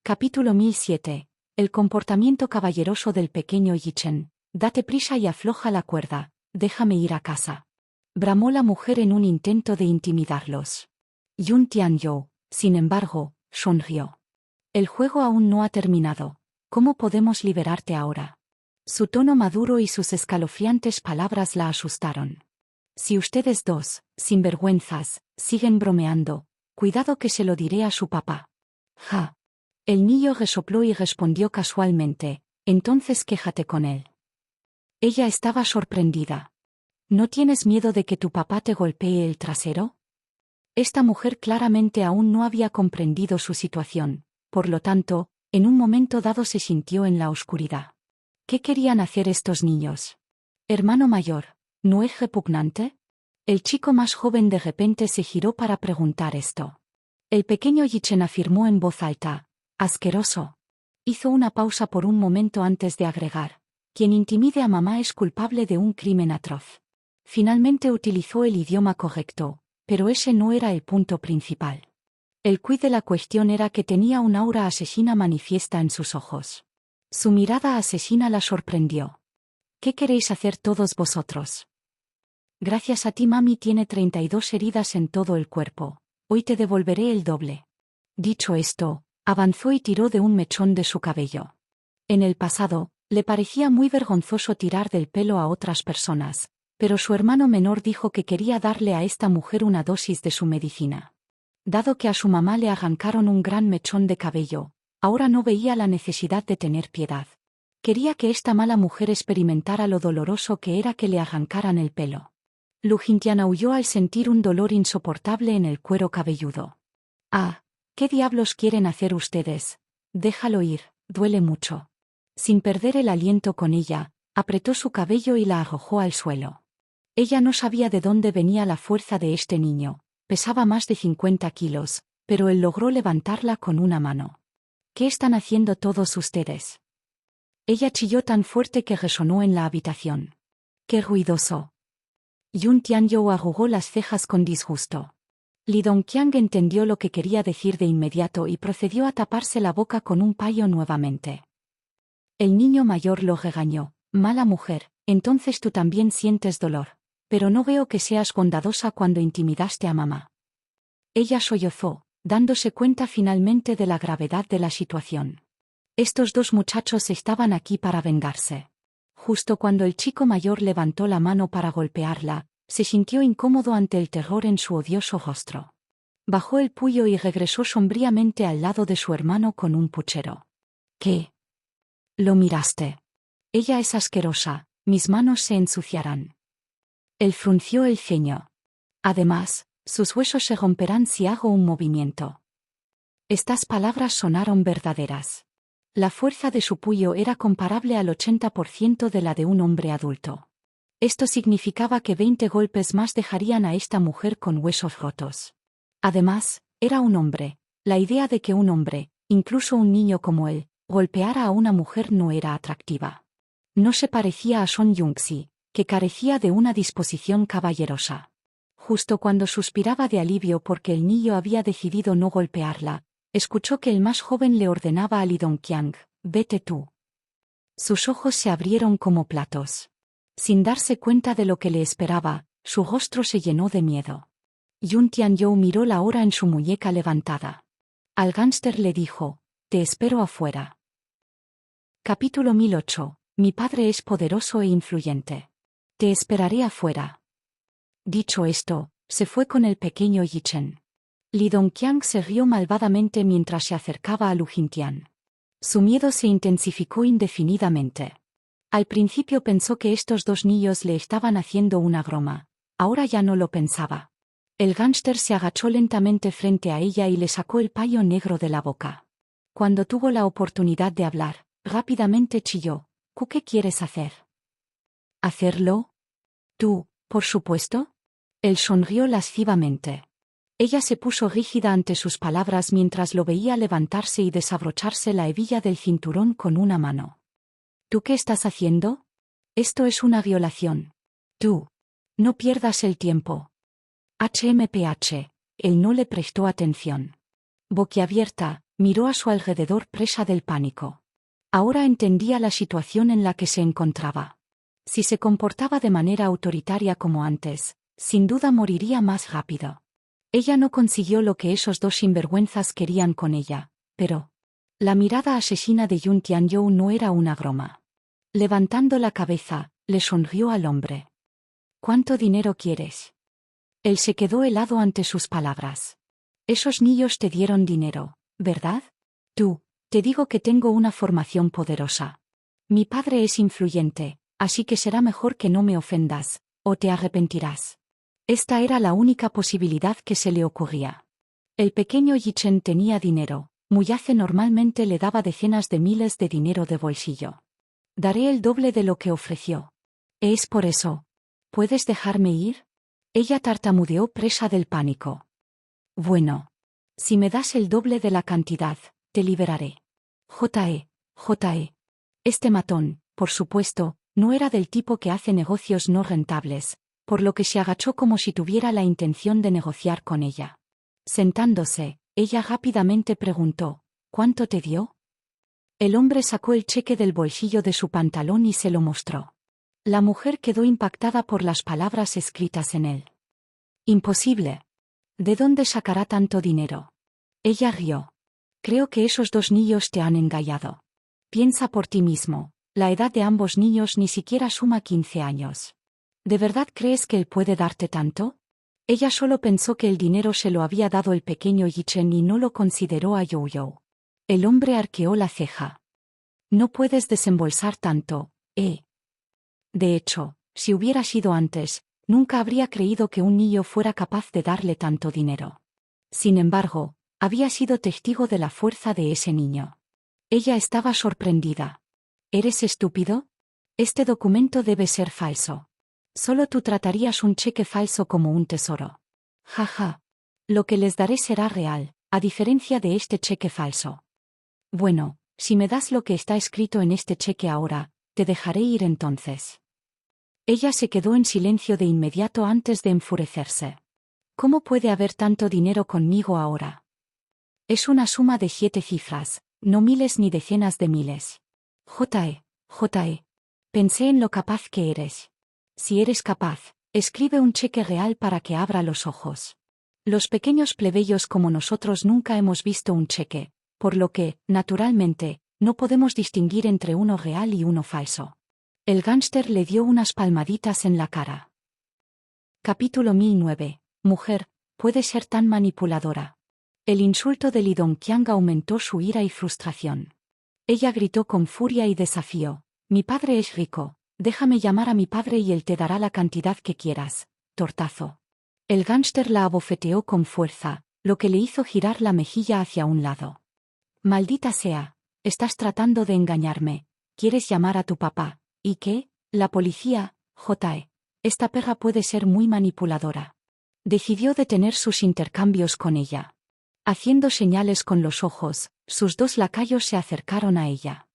Capítulo 1007. El comportamiento caballeroso del pequeño Yi-chen. Date prisa y afloja la cuerda, déjame ir a casa. Bramó la mujer en un intento de intimidarlos. Yun Tianyou, sin embargo, sonrió. El juego aún no ha terminado. ¿Cómo podemos liberarte ahora? Su tono maduro y sus escalofriantes palabras la asustaron. Si ustedes dos, sinvergüenzas, siguen bromeando, cuidado que se lo diré a su papá. Ja. El niño resopló y respondió casualmente, entonces quéjate con él. Ella estaba sorprendida. ¿No tienes miedo de que tu papá te golpee el trasero? Esta mujer claramente aún no había comprendido su situación, por lo tanto, en un momento dado se sintió en la oscuridad. ¿Qué querían hacer estos niños? Hermano mayor, ¿no es repugnante? El chico más joven de repente se giró para preguntar esto. El pequeño Yi-chen afirmó en voz alta, asqueroso. Hizo una pausa por un momento antes de agregar, quien intimide a mamá es culpable de un crimen atroz. Finalmente utilizó el idioma correcto, pero ese no era el punto principal. El quid de la cuestión era que tenía un aura asesina manifiesta en sus ojos. Su mirada asesina la sorprendió. ¿Qué queréis hacer todos vosotros? Gracias a ti mami tiene 32 heridas en todo el cuerpo. Hoy te devolveré el doble. Dicho esto, avanzó y tiró de un mechón de su cabello. En el pasado, le parecía muy vergonzoso tirar del pelo a otras personas, pero su hermano menor dijo que quería darle a esta mujer una dosis de su medicina. Dado que a su mamá le arrancaron un gran mechón de cabello, ahora no veía la necesidad de tener piedad. Quería que esta mala mujer experimentara lo doloroso que era que le arrancaran el pelo. Lu Jintian aulló al sentir un dolor insoportable en el cuero cabelludo. Ah, ¿qué diablos quieren hacer ustedes? Déjalo ir, duele mucho. Sin perder el aliento con ella, apretó su cabello y la arrojó al suelo. Ella no sabía de dónde venía la fuerza de este niño, pesaba más de 50 kilos, pero él logró levantarla con una mano. ¿Qué están haciendo todos ustedes? Ella chilló tan fuerte que resonó en la habitación. ¡Qué ruidoso! Yun Tianyou arrugó las cejas con disgusto. Li Dongqiang entendió lo que quería decir de inmediato y procedió a taparse la boca con un paño nuevamente. El niño mayor lo regañó. Mala mujer, entonces tú también sientes dolor. Pero no veo que seas bondadosa cuando intimidaste a mamá. Ella sollozó, dándose cuenta finalmente de la gravedad de la situación. Estos dos muchachos estaban aquí para vengarse. Justo cuando el chico mayor levantó la mano para golpearla, se sintió incómodo ante el terror en su odioso rostro. Bajó el puño y regresó sombríamente al lado de su hermano con un puchero. ¿Qué? ¿Lo miraste? Ella es asquerosa, mis manos se ensuciarán. Él frunció el ceño. Además, sus huesos se romperán si hago un movimiento. Estas palabras sonaron verdaderas. La fuerza de su puño era comparable al 80% de la de un hombre adulto. Esto significaba que 20 golpes más dejarían a esta mujer con huesos rotos. Además, era un hombre. La idea de que un hombre, incluso un niño como él, golpeara a una mujer no era atractiva. No se parecía a Son Yunxi, que carecía de una disposición caballerosa. Justo cuando suspiraba de alivio porque el niño había decidido no golpearla, escuchó que el más joven le ordenaba a Li Dongqiang, vete tú. Sus ojos se abrieron como platos. Sin darse cuenta de lo que le esperaba, su rostro se llenó de miedo. Yun Tianyou miró la hora en su muñeca levantada. Al gánster le dijo, te espero afuera. Capítulo 1008. Mi padre es poderoso e influyente. Te esperaré afuera. Dicho esto, se fue con el pequeño Yi-chen. Li Dongqiang se rió malvadamente mientras se acercaba a Lu Jintian. Su miedo se intensificó indefinidamente. Al principio pensó que estos dos niños le estaban haciendo una broma, ahora ya no lo pensaba. El gánster se agachó lentamente frente a ella y le sacó el paño negro de la boca. Cuando tuvo la oportunidad de hablar, rápidamente chilló, ¿qué quieres hacer? ¿Hacerlo? ¿Tú, por supuesto? Él sonrió lascivamente. Ella se puso rígida ante sus palabras mientras lo veía levantarse y desabrocharse la hebilla del cinturón con una mano. ¿Tú qué estás haciendo? Esto es una violación. Tú. No pierdas el tiempo. HMPH. Él no le prestó atención. Boquiabierta, Miró a su alrededor presa del pánico. Ahora entendía la situación en la que se encontraba. Si se comportaba de manera autoritaria como antes, sin duda moriría más rápido. Ella no consiguió lo que esos dos sinvergüenzas querían con ella, pero la mirada asesina de Yun Tianyou no era una broma. Levantando la cabeza, le sonrió al hombre. ¿Cuánto dinero quieres? Él se quedó helado ante sus palabras. Esos niños te dieron dinero, ¿verdad? Tú, te digo que tengo una formación poderosa. Mi padre es influyente, así que será mejor que no me ofendas, o te arrepentirás. Esta era la única posibilidad que se le ocurría. El pequeño Yichen tenía dinero, Muyace normalmente le daba decenas de miles de dinero de bolsillo. Daré el doble de lo que ofreció. Es por eso. ¿Puedes dejarme ir? Ella tartamudeó presa del pánico. Bueno. Si me das el doble de la cantidad, te liberaré. J.E. Este matón, por supuesto, no era del tipo que hace negocios no rentables, por lo que se agachó como si tuviera la intención de negociar con ella. Sentándose, ella rápidamente preguntó, ¿cuánto te dio? El hombre sacó el cheque del bolsillo de su pantalón y se lo mostró. La mujer quedó impactada por las palabras escritas en él. Imposible. ¿De dónde sacará tanto dinero? Ella rió. Creo que esos dos niños te han engañado. Piensa por ti mismo, la edad de ambos niños ni siquiera suma 15 años. ¿De verdad crees que él puede darte tanto? Ella solo pensó que el dinero se lo había dado el pequeño Yichen y no lo consideró a Youyou. El hombre arqueó la ceja. No puedes desembolsar tanto, ¿eh? De hecho, si hubiera sido antes, nunca habría creído que un niño fuera capaz de darle tanto dinero. Sin embargo, había sido testigo de la fuerza de ese niño. Ella estaba sorprendida. ¿Eres estúpido? Este documento debe ser falso. Solo tú tratarías un cheque falso como un tesoro. Jaja. Lo que les daré será real, a diferencia de este cheque falso. Bueno, si me das lo que está escrito en este cheque ahora, te dejaré ir entonces. Ella se quedó en silencio de inmediato antes de enfurecerse. ¿Cómo puede haber tanto dinero conmigo ahora? Es una suma de 7 cifras, no miles ni decenas de miles. J.E. Pensé en lo capaz que eres. Si eres capaz, escribe un cheque real para que abra los ojos. Los pequeños plebeyos como nosotros nunca hemos visto un cheque, por lo que, naturalmente, no podemos distinguir entre uno real y uno falso. El gánster le dio unas palmaditas en la cara. Capítulo 1009. Mujer, puede ser tan manipuladora. El insulto de Li Dongqiang aumentó su ira y frustración. Ella gritó con furia y desafío. Mi padre es rico, déjame llamar a mi padre y él te dará la cantidad que quieras, tortazo. El gánster la abofeteó con fuerza, lo que le hizo girar la mejilla hacia un lado. Maldita sea, estás tratando de engañarme, ¿quieres llamar a tu papá? ¿Y qué? La policía, J.E. Esta perra puede ser muy manipuladora. Decidió detener sus intercambios con ella. Haciendo señales con los ojos, sus dos lacayos se acercaron a ella.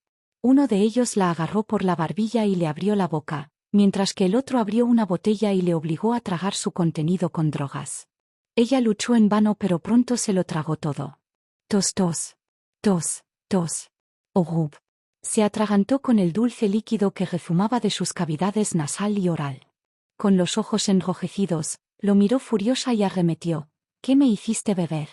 Uno de ellos la agarró por la barbilla y le abrió la boca, mientras que el otro abrió una botella y le obligó a tragar su contenido con drogas. Ella luchó en vano pero pronto se lo tragó todo. Tos. Ogub. Se atragantó con el dulce líquido que rezumaba de sus cavidades nasal y oral. Con los ojos enrojecidos, lo miró furiosa y arremetió. ¿Qué me hiciste beber?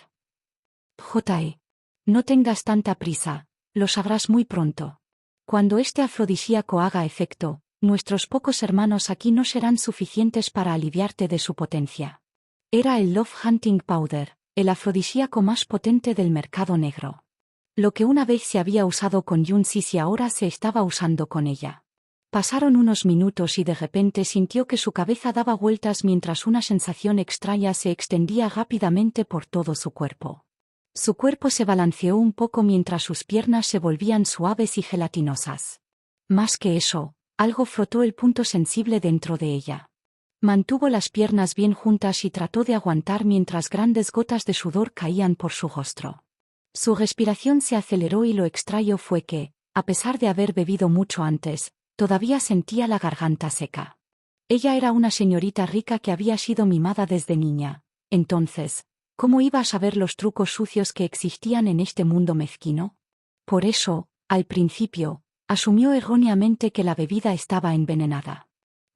J.E. No tengas tanta prisa, lo sabrás muy pronto. Cuando este afrodisíaco haga efecto, nuestros pocos hermanos aquí no serán suficientes para aliviarte de su potencia. Era el Love Hunting Powder, el afrodisíaco más potente del mercado negro. Lo que una vez se había usado con Yun Sisi ahora se estaba usando con ella. Pasaron unos minutos y de repente sintió que su cabeza daba vueltas mientras una sensación extraña se extendía rápidamente por todo su cuerpo. Su cuerpo se balanceó un poco mientras sus piernas se volvían suaves y gelatinosas. Más que eso, algo frotó el punto sensible dentro de ella. Mantuvo las piernas bien juntas y trató de aguantar mientras grandes gotas de sudor caían por su rostro. Su respiración se aceleró y lo extraño fue que, a pesar de haber bebido mucho antes, todavía sentía la garganta seca. Ella era una señorita rica que había sido mimada desde niña. Entonces, ¿Cómo iba a saber los trucos sucios que existían en este mundo mezquino? Por eso, al principio, asumió erróneamente que la bebida estaba envenenada.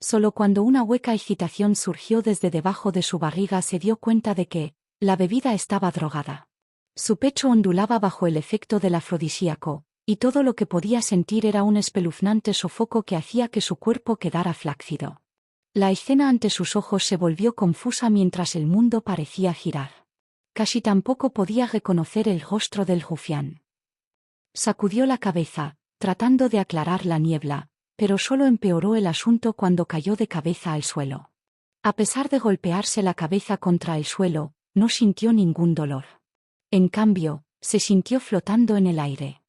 Solo cuando una hueca excitación surgió desde debajo de su barriga se dio cuenta de que la bebida estaba drogada. Su pecho ondulaba bajo el efecto del afrodisíaco, y todo lo que podía sentir era un espeluznante sofoco que hacía que su cuerpo quedara flácido. La escena ante sus ojos se volvió confusa mientras el mundo parecía girar. Casi tampoco podía reconocer el rostro del rufián. Sacudió la cabeza, tratando de aclarar la niebla, pero solo empeoró el asunto cuando cayó de cabeza al suelo. A pesar de golpearse la cabeza contra el suelo, no sintió ningún dolor. En cambio, se sintió flotando en el aire.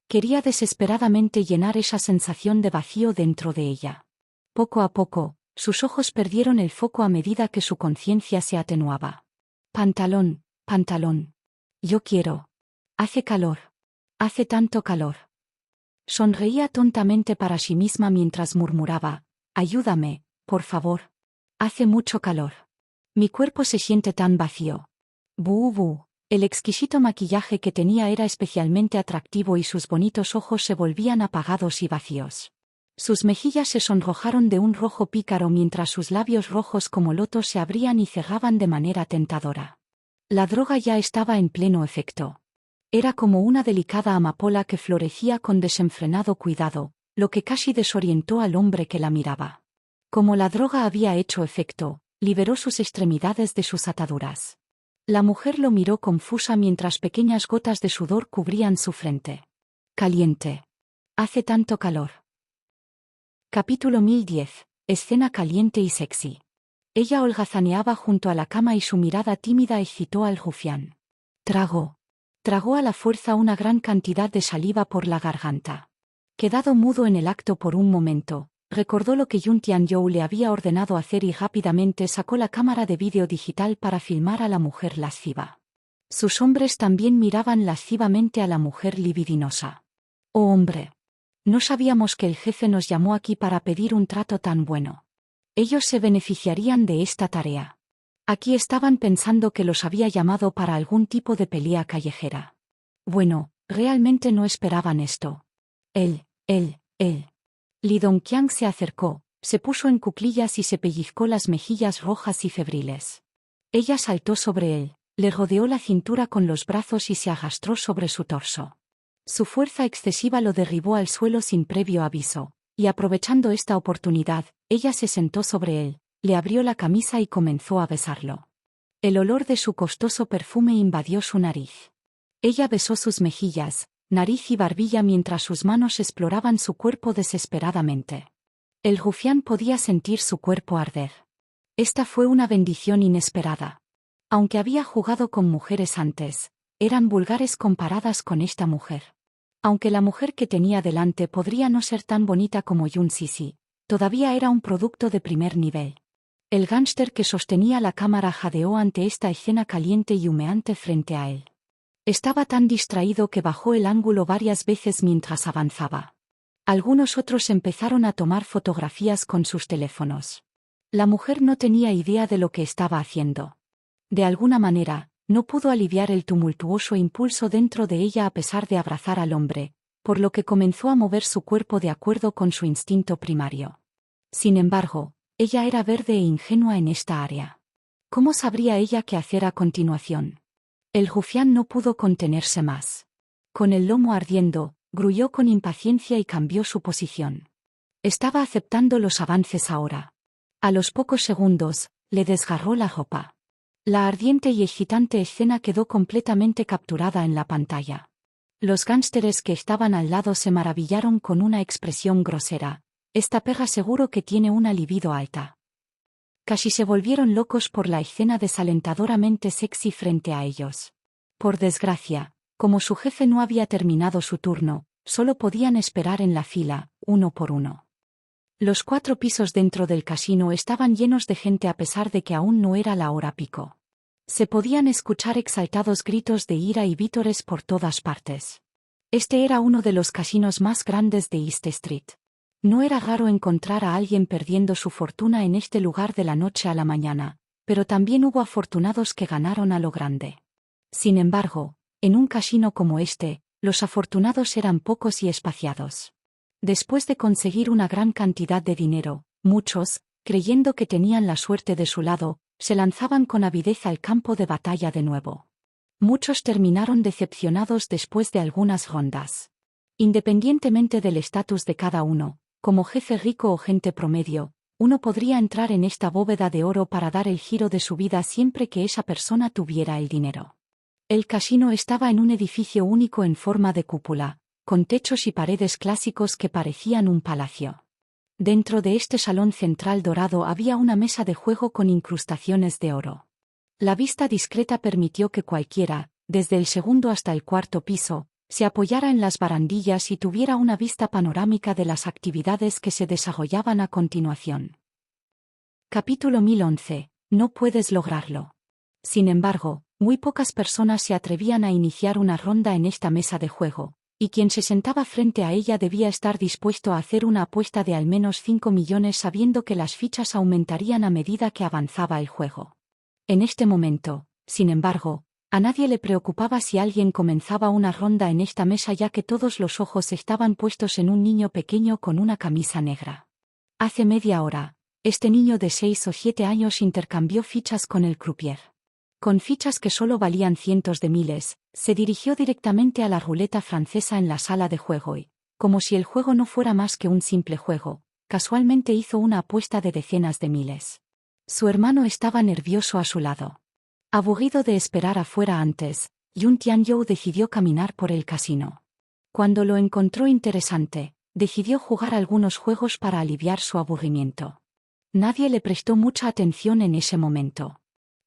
Quería desesperadamente llenar esa sensación de vacío dentro de ella. Poco a poco, sus ojos perdieron el foco a medida que su conciencia se atenuaba. Pantalón, pantalón. Yo quiero. Hace calor. Hace tanto calor. Sonreía tontamente para sí misma mientras murmuraba, ayúdame, por favor. Hace mucho calor. Mi cuerpo se siente tan vacío. Bú. El exquisito maquillaje que tenía era especialmente atractivo y sus bonitos ojos se volvían apagados y vacíos. Sus mejillas se sonrojaron de un rojo pícaro mientras sus labios rojos como lotos se abrían y cerraban de manera tentadora. La droga ya estaba en pleno efecto. Era como una delicada amapola que florecía con desenfrenado cuidado, lo que casi desorientó al hombre que la miraba. Como la droga había hecho efecto, liberó sus extremidades de sus ataduras. La mujer lo miró confusa mientras pequeñas gotas de sudor cubrían su frente. Caliente. Hace tanto calor. Capítulo 1010. Escena caliente y sexy. Ella holgazaneaba junto a la cama y su mirada tímida excitó al rufián. Tragó a la fuerza una gran cantidad de saliva por la garganta. Quedado mudo en el acto por un momento, recordó lo que Yun Tianyou le había ordenado hacer y rápidamente sacó la cámara de vídeo digital para filmar a la mujer lasciva. Sus hombres también miraban lascivamente a la mujer libidinosa. Oh hombre. No sabíamos que el jefe nos llamó aquí para pedir un trato tan bueno. Ellos se beneficiarían de esta tarea. Aquí estaban pensando que los había llamado para algún tipo de pelea callejera. Bueno, realmente no esperaban esto. Él. Li Dongqiang se acercó, se puso en cuclillas y se pellizcó las mejillas rojas y febriles. Ella saltó sobre él, le rodeó la cintura con los brazos y se arrastró sobre su torso. Su fuerza excesiva lo derribó al suelo sin previo aviso, y aprovechando esta oportunidad, ella se sentó sobre él, le abrió la camisa y comenzó a besarlo. El olor de su costoso perfume invadió su nariz. Ella besó sus mejillas, nariz y barbilla mientras sus manos exploraban su cuerpo desesperadamente. El rufián podía sentir su cuerpo arder. Esta fue una bendición inesperada. Aunque había jugado con mujeres antes, eran vulgares comparadas con esta mujer. Aunque la mujer que tenía delante podría no ser tan bonita como Yun Sisi, todavía era un producto de primer nivel. El gánster que sostenía la cámara jadeó ante esta escena caliente y humeante frente a él. Estaba tan distraído que bajó el ángulo varias veces mientras avanzaba. Algunos otros empezaron a tomar fotografías con sus teléfonos. La mujer no tenía idea de lo que estaba haciendo. De alguna manera, no pudo aliviar el tumultuoso impulso dentro de ella a pesar de abrazar al hombre, por lo que comenzó a mover su cuerpo de acuerdo con su instinto primario. Sin embargo, ella era verde e ingenua en esta área. ¿Cómo sabría ella qué hacer a continuación? El rufián no pudo contenerse más. Con el lomo ardiendo, gruñó con impaciencia y cambió su posición. Estaba aceptando los avances ahora. A los pocos segundos, le desgarró la ropa. La ardiente y excitante escena quedó completamente capturada en la pantalla. Los gánsteres que estaban al lado se maravillaron con una expresión grosera. Esta perra seguro que tiene una libido alta. Casi se volvieron locos por la escena desalentadoramente sexy frente a ellos. Por desgracia, como su jefe no había terminado su turno, solo podían esperar en la fila, uno por uno. Los 4 pisos dentro del casino estaban llenos de gente a pesar de que aún no era la hora pico. Se podían escuchar exaltados gritos de ira y vítores por todas partes. Este era uno de los casinos más grandes de East Street. No era raro encontrar a alguien perdiendo su fortuna en este lugar de la noche a la mañana, pero también hubo afortunados que ganaron a lo grande. Sin embargo, en un casino como este, los afortunados eran pocos y espaciados. Después de conseguir una gran cantidad de dinero, muchos, creyendo que tenían la suerte de su lado, se lanzaban con avidez al campo de batalla de nuevo. Muchos terminaron decepcionados después de algunas rondas. Independientemente del estatus de cada uno, como jefe rico o gente promedio, uno podría entrar en esta bóveda de oro para dar el giro de su vida siempre que esa persona tuviera el dinero. El casino estaba en un edificio único en forma de cúpula, con techos y paredes clásicos que parecían un palacio. Dentro de este salón central dorado había una mesa de juego con incrustaciones de oro. La vista discreta permitió que cualquiera, desde el segundo hasta el cuarto piso, se apoyara en las barandillas y tuviera una vista panorámica de las actividades que se desarrollaban a continuación. Capítulo 1011. No puedes lograrlo. Sin embargo, muy pocas personas se atrevían a iniciar una ronda en esta mesa de juego, y quien se sentaba frente a ella debía estar dispuesto a hacer una apuesta de al menos 5 millones sabiendo que las fichas aumentarían a medida que avanzaba el juego. En este momento, sin embargo, a nadie le preocupaba si alguien comenzaba una ronda en esta mesa ya que todos los ojos estaban puestos en un niño pequeño con una camisa negra. Hace media hora, este niño de 6 o 7 años intercambió fichas con el croupier. Con fichas que solo valían cientos de miles, se dirigió directamente a la ruleta francesa en la sala de juego y, como si el juego no fuera más que un simple juego, casualmente hizo una apuesta de decenas de miles. Su hermano estaba nervioso a su lado. Aburrido de esperar afuera antes, Yun Tianyou decidió caminar por el casino. Cuando lo encontró interesante, decidió jugar algunos juegos para aliviar su aburrimiento. Nadie le prestó mucha atención en ese momento.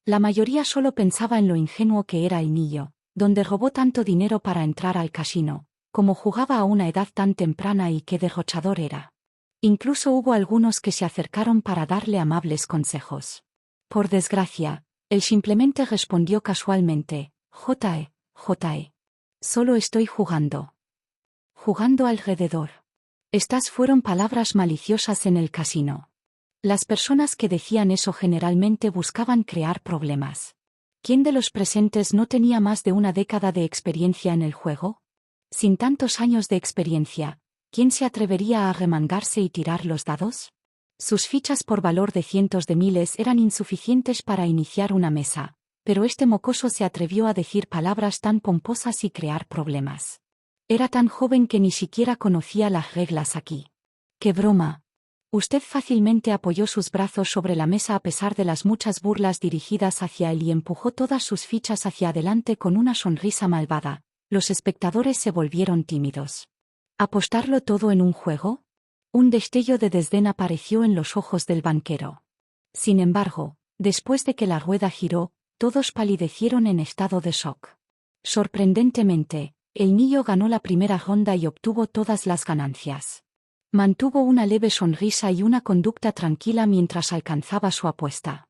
La mayoría solo pensaba en lo ingenuo que era el niño, donde robó tanto dinero para entrar al casino, como jugaba a una edad tan temprana y qué derrochador era. Incluso hubo algunos que se acercaron para darle amables consejos. Por desgracia, él simplemente respondió casualmente, «J.E. Solo estoy jugando. Jugando alrededor». Estas fueron palabras maliciosas en el casino. Las personas que decían eso generalmente buscaban crear problemas. ¿Quién de los presentes no tenía más de una década de experiencia en el juego? Sin tantos años de experiencia, ¿quién se atrevería a arremangarse y tirar los dados? Sus fichas por valor de cientos de miles eran insuficientes para iniciar una mesa, pero este mocoso se atrevió a decir palabras tan pomposas y crear problemas. Era tan joven que ni siquiera conocía las reglas aquí. ¡Qué broma! Usted fácilmente apoyó sus brazos sobre la mesa a pesar de las muchas burlas dirigidas hacia él y empujó todas sus fichas hacia adelante con una sonrisa malvada. Los espectadores se volvieron tímidos. ¿Apostarlo todo en un juego? Un destello de desdén apareció en los ojos del banquero. Sin embargo, después de que la rueda giró, todos palidecieron en estado de shock. Sorprendentemente, el niño ganó la primera ronda y obtuvo todas las ganancias. Mantuvo una leve sonrisa y una conducta tranquila mientras alcanzaba su apuesta.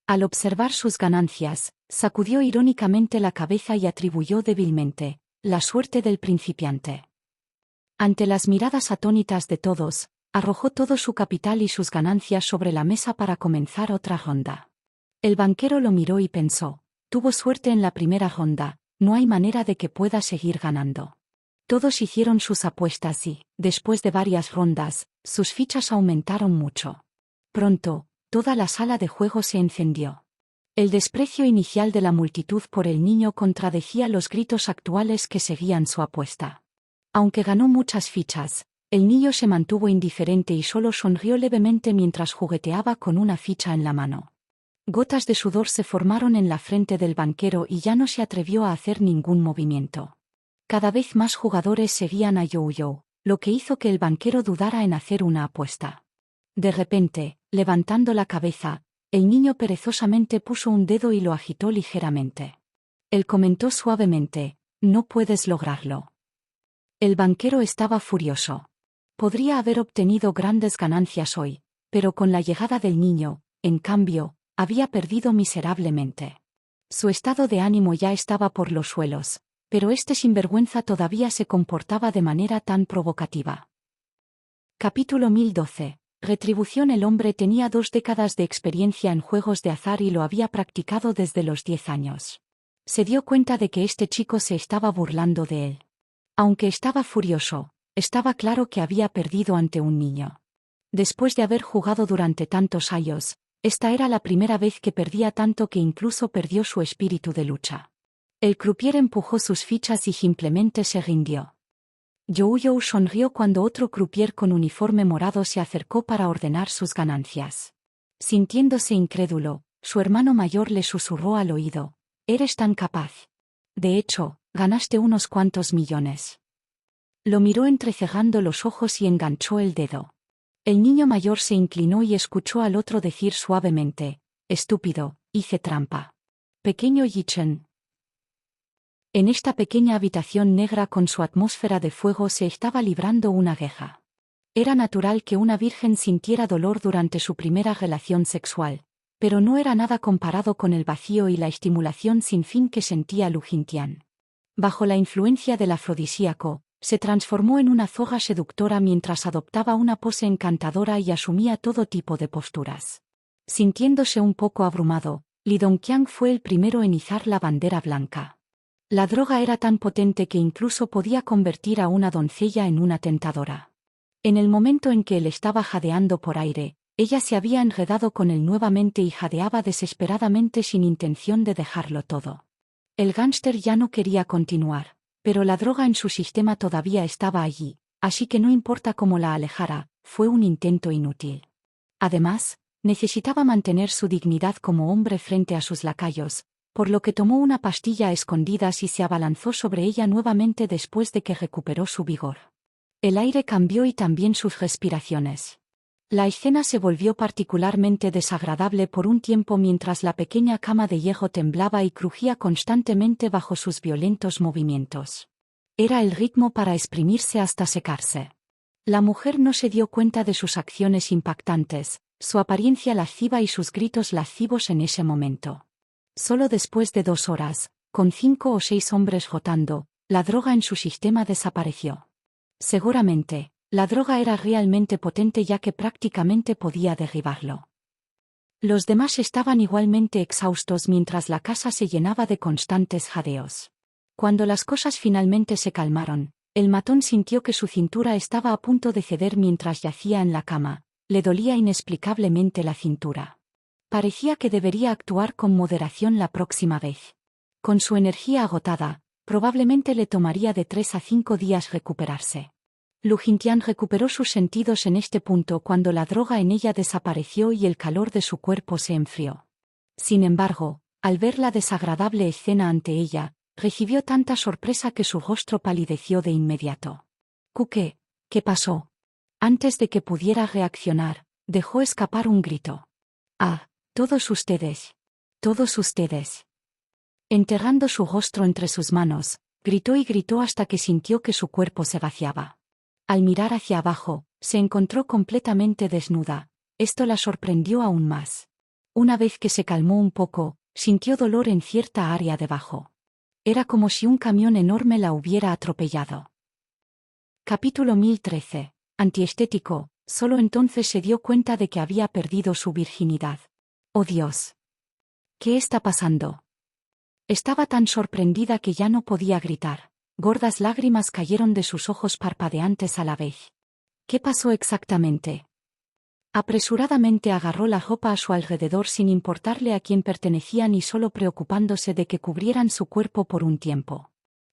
Al observar sus ganancias, sacudió irónicamente la cabeza y atribuyó débilmente, la suerte del principiante. Ante las miradas atónitas de todos, arrojó todo su capital y sus ganancias sobre la mesa para comenzar otra ronda. El banquero lo miró y pensó, tuvo suerte en la primera ronda, no hay manera de que pueda seguir ganando. Todos hicieron sus apuestas y, después de varias rondas, sus fichas aumentaron mucho. Pronto, toda la sala de juego se encendió. El desprecio inicial de la multitud por el niño contradecía los gritos actuales que seguían su apuesta. Aunque ganó muchas fichas, el niño se mantuvo indiferente y solo sonrió levemente mientras jugueteaba con una ficha en la mano. Gotas de sudor se formaron en la frente del banquero y ya no se atrevió a hacer ningún movimiento. Cada vez más jugadores seguían a You, lo que hizo que el banquero dudara en hacer una apuesta. De repente, levantando la cabeza, el niño perezosamente puso un dedo y lo agitó ligeramente. Él comentó suavemente, «No puedes lograrlo». El banquero estaba furioso. Podría haber obtenido grandes ganancias hoy, pero con la llegada del niño, en cambio, había perdido miserablemente. Su estado de ánimo ya estaba por los suelos, pero este sinvergüenza todavía se comportaba de manera tan provocativa. Capítulo 1012. Retribución. El hombre tenía 2 décadas de experiencia en juegos de azar y lo había practicado desde los 10 años. Se dio cuenta de que este chico se estaba burlando de él. Aunque estaba furioso, estaba claro que había perdido ante un niño. Después de haber jugado durante tantos años, esta era la primera vez que perdía tanto que incluso perdió su espíritu de lucha. El croupier empujó sus fichas y simplemente se rindió. You sonrió cuando otro croupier con uniforme morado se acercó para ordenar sus ganancias. Sintiéndose incrédulo, su hermano mayor le susurró al oído: «Eres tan capaz. De hecho, ganaste unos cuantos millones». Lo miró entrecerrando los ojos y enganchó el dedo. El niño mayor se inclinó y escuchó al otro decir suavemente: «Estúpido, hice trampa». Pequeño Yi-Chen. En esta pequeña habitación negra con su atmósfera de fuego se estaba librando una guerra. Era natural que una virgen sintiera dolor durante su primera relación sexual, pero no era nada comparado con el vacío y la estimulación sin fin que sentía Lu Jintian. Bajo la influencia del afrodisíaco, se transformó en una zorra seductora mientras adoptaba una pose encantadora y asumía todo tipo de posturas. Sintiéndose un poco abrumado, Li Dongqiang fue el primero en izar la bandera blanca. La droga era tan potente que incluso podía convertir a una doncella en una tentadora. En el momento en que él estaba jadeando por aire, ella se había enredado con él nuevamente y jadeaba desesperadamente sin intención de dejarlo todo. El gángster ya no quería continuar, pero la droga en su sistema todavía estaba allí, así que no importa cómo la alejara, fue un intento inútil. Además, necesitaba mantener su dignidad como hombre frente a sus lacayos, por lo que tomó una pastilla a escondidas y se abalanzó sobre ella nuevamente después de que recuperó su vigor. El aire cambió y también sus respiraciones. La escena se volvió particularmente desagradable por un tiempo mientras la pequeña cama de hierro temblaba y crujía constantemente bajo sus violentos movimientos. Era el ritmo para exprimirse hasta secarse. La mujer no se dio cuenta de sus acciones impactantes, su apariencia lasciva y sus gritos lascivos en ese momento. Solo después de 2 horas, con 5 o 6 hombres rotando, la droga en su sistema desapareció. Seguramente, la droga era realmente potente ya que prácticamente podía derribarlo. Los demás estaban igualmente exhaustos mientras la casa se llenaba de constantes jadeos. Cuando las cosas finalmente se calmaron, el matón sintió que su cintura estaba a punto de ceder mientras yacía en la cama, le dolía inexplicablemente la cintura. Parecía que debería actuar con moderación la próxima vez. Con su energía agotada, probablemente le tomaría de 3 a 5 días recuperarse. Lu Jintian recuperó sus sentidos en este punto cuando la droga en ella desapareció y el calor de su cuerpo se enfrió. Sin embargo, al ver la desagradable escena ante ella, recibió tanta sorpresa que su rostro palideció de inmediato. ¿Qué pasó? Antes de que pudiera reaccionar, dejó escapar un grito. «¡Ah! Todos ustedes. Todos ustedes». Enterrando su rostro entre sus manos, gritó y gritó hasta que sintió que su cuerpo se vaciaba. Al mirar hacia abajo, se encontró completamente desnuda. Esto la sorprendió aún más. Una vez que se calmó un poco, sintió dolor en cierta área debajo. Era como si un camión enorme la hubiera atropellado. Capítulo 1013. Antiestético. Solo entonces se dio cuenta de que había perdido su virginidad. ¡Oh Dios! ¿Qué está pasando? Estaba tan sorprendida que ya no podía gritar. Gordas lágrimas cayeron de sus ojos parpadeantes a la vez. ¿Qué pasó exactamente? Apresuradamente agarró la ropa a su alrededor sin importarle a quién pertenecían y solo preocupándose de que cubrieran su cuerpo por un tiempo.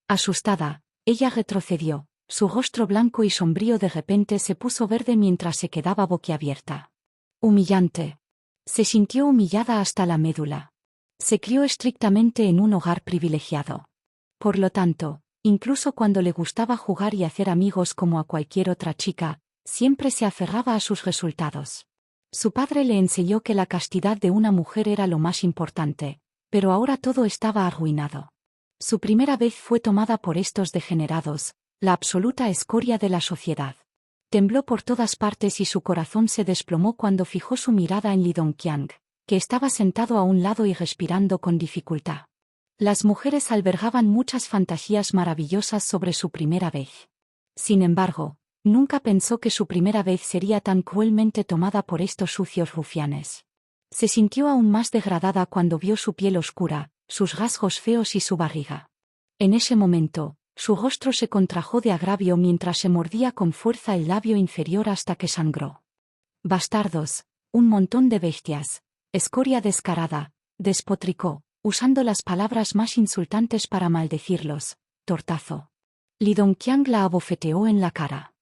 Asustada, ella retrocedió. Su rostro blanco y sombrío de repente se puso verde mientras se quedaba boquiabierta. Humillante. Se sintió humillada hasta la médula. Se crió estrictamente en un hogar privilegiado. Por lo tanto, incluso cuando le gustaba jugar y hacer amigos como a cualquier otra chica, siempre se aferraba a sus resultados. Su padre le enseñó que la castidad de una mujer era lo más importante, pero ahora todo estaba arruinado. Su primera vez fue tomada por estos degenerados, la absoluta escoria de la sociedad. Tembló por todas partes y su corazón se desplomó cuando fijó su mirada en Li Dongqiang, que estaba sentado a un lado y respirando con dificultad. Las mujeres albergaban muchas fantasías maravillosas sobre su primera vez. Sin embargo, Nunca pensó que su primera vez sería tan cruelmente tomada por estos sucios rufianes. Se sintió aún más degradada cuando vio su piel oscura, sus rasgos feos y su barriga. En ese momento, su rostro se contrajo de agravio mientras se mordía con fuerza el labio inferior hasta que sangró. Bastardos, un montón de bestias, escoria descarada, despotricó, usando las palabras más insultantes para maldecirlos, tortazo. Li Dongqiang la abofeteó en la cara.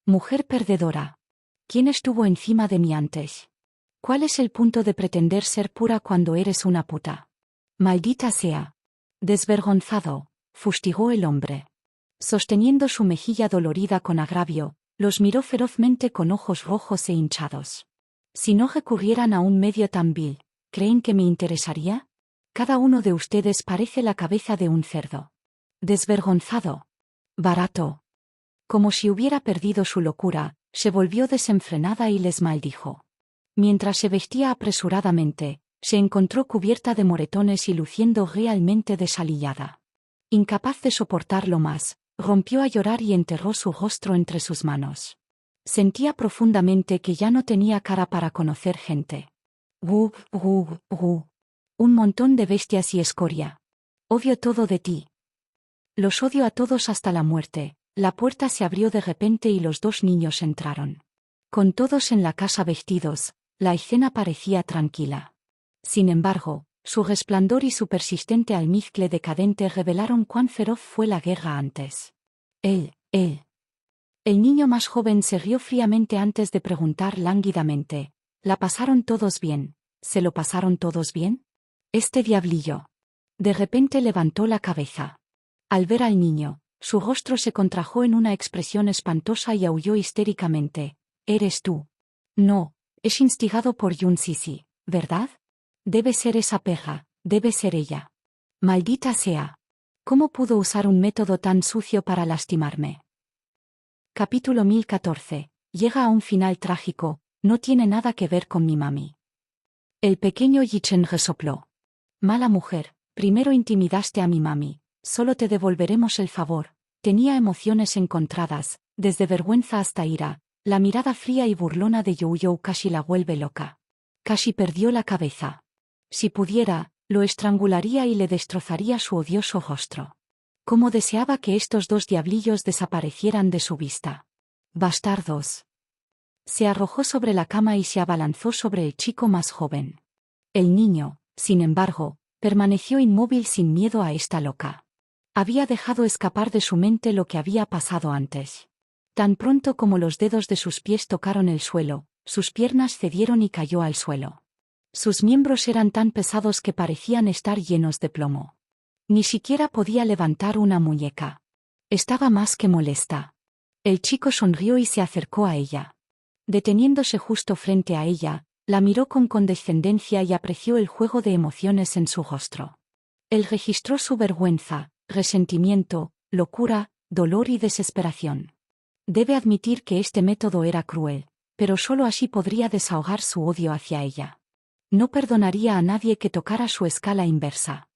Mujer perdedora. ¿Quién estuvo encima de mí antes? ¿Cuál es el punto de pretender ser pura cuando eres una puta? Maldita sea. Desvergonzado, fustigó el hombre. Sosteniendo su mejilla dolorida con agravio, los miró ferozmente con ojos rojos e hinchados. Si no recurrieran a un medio tan vil, ¿creen que me interesaría? Cada uno de ustedes parece la cabeza de un cerdo. Desvergonzado. Barato. Como si hubiera perdido su locura, se volvió desenfrenada y les maldijo. Mientras se vestía apresuradamente, se encontró cubierta de moretones y luciendo realmente desalillada. Incapaz de soportarlo más, rompió a llorar y enterró su rostro entre sus manos. Sentía profundamente que ya no tenía cara para conocer gente. Un montón de bestias y escoria. Odio todo de ti. Los odio a todos hasta la muerte. La puerta se abrió de repente y los dos niños entraron. Con todos en la casa vestidos, la escena parecía tranquila. Sin embargo, su resplandor y su persistente almizcle decadente revelaron cuán feroz fue la guerra antes. El niño más joven se rió fríamente antes de preguntar lánguidamente, ¿la pasaron todos bien? ¿Se lo pasaron todos bien? Este diablillo. De repente levantó la cabeza. Al ver al niño, su rostro se contrajo en una expresión espantosa y aulló histéricamente. ¿Eres tú? No, es instigado por Yun Sisi, ¿verdad? Debe ser esa perra, debe ser ella. Maldita sea. ¿Cómo pudo usar un método tan sucio para lastimarme? Capítulo 1014. Llega a un final trágico, no tiene nada que ver con mi mami. El pequeño Yichen resopló. Mala mujer, primero intimidaste a mi mami, solo te devolveremos el favor. Tenía emociones encontradas, desde vergüenza hasta ira. La mirada fría y burlona de You casi la vuelve loca. Casi perdió la cabeza. Si pudiera, lo estrangularía y le destrozaría su odioso rostro. Cómo deseaba que estos dos diablillos desaparecieran de su vista. Bastardos. Se arrojó sobre la cama y se abalanzó sobre el chico más joven. El niño, sin embargo, permaneció inmóvil sin miedo a esta loca. Había dejado escapar de su mente lo que había pasado antes. Tan pronto como los dedos de sus pies tocaron el suelo, sus piernas cedieron y cayó al suelo. Sus miembros eran tan pesados que parecían estar llenos de plomo. Ni siquiera podía levantar una muñeca. Estaba más que molesta. El chico sonrió y se acercó a ella. Deteniéndose justo frente a ella, la miró con condescendencia y apreció el juego de emociones en su rostro. Él registró su vergüenza, resentimiento, locura, dolor y desesperación. Debe admitir que este método era cruel, pero solo así podría desahogar su odio hacia ella. No perdonaría a nadie que tocara su escala inversa.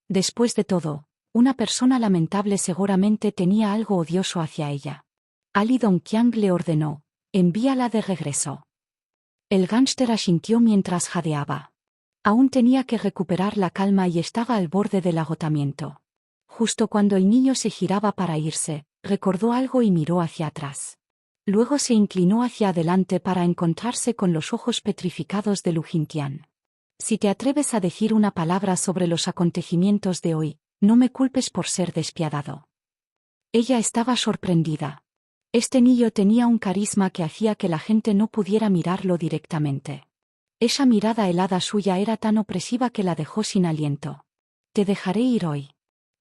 Después de todo, una persona lamentable seguramente tenía algo odioso hacia ella. Ali Dongqiang le ordenó, envíala de regreso. El gánster asintió mientras jadeaba. Aún tenía que recuperar la calma y estaba al borde del agotamiento. Justo cuando el niño se giraba para irse, recordó algo y miró hacia atrás. Luego se inclinó hacia adelante para encontrarse con los ojos petrificados de Lu Jintian. Si te atreves a decir una palabra sobre los acontecimientos de hoy, no me culpes por ser despiadado. Ella estaba sorprendida. Este niño tenía un carisma que hacía que la gente no pudiera mirarlo directamente. Esa mirada helada suya era tan opresiva que la dejó sin aliento. Te dejaré ir hoy.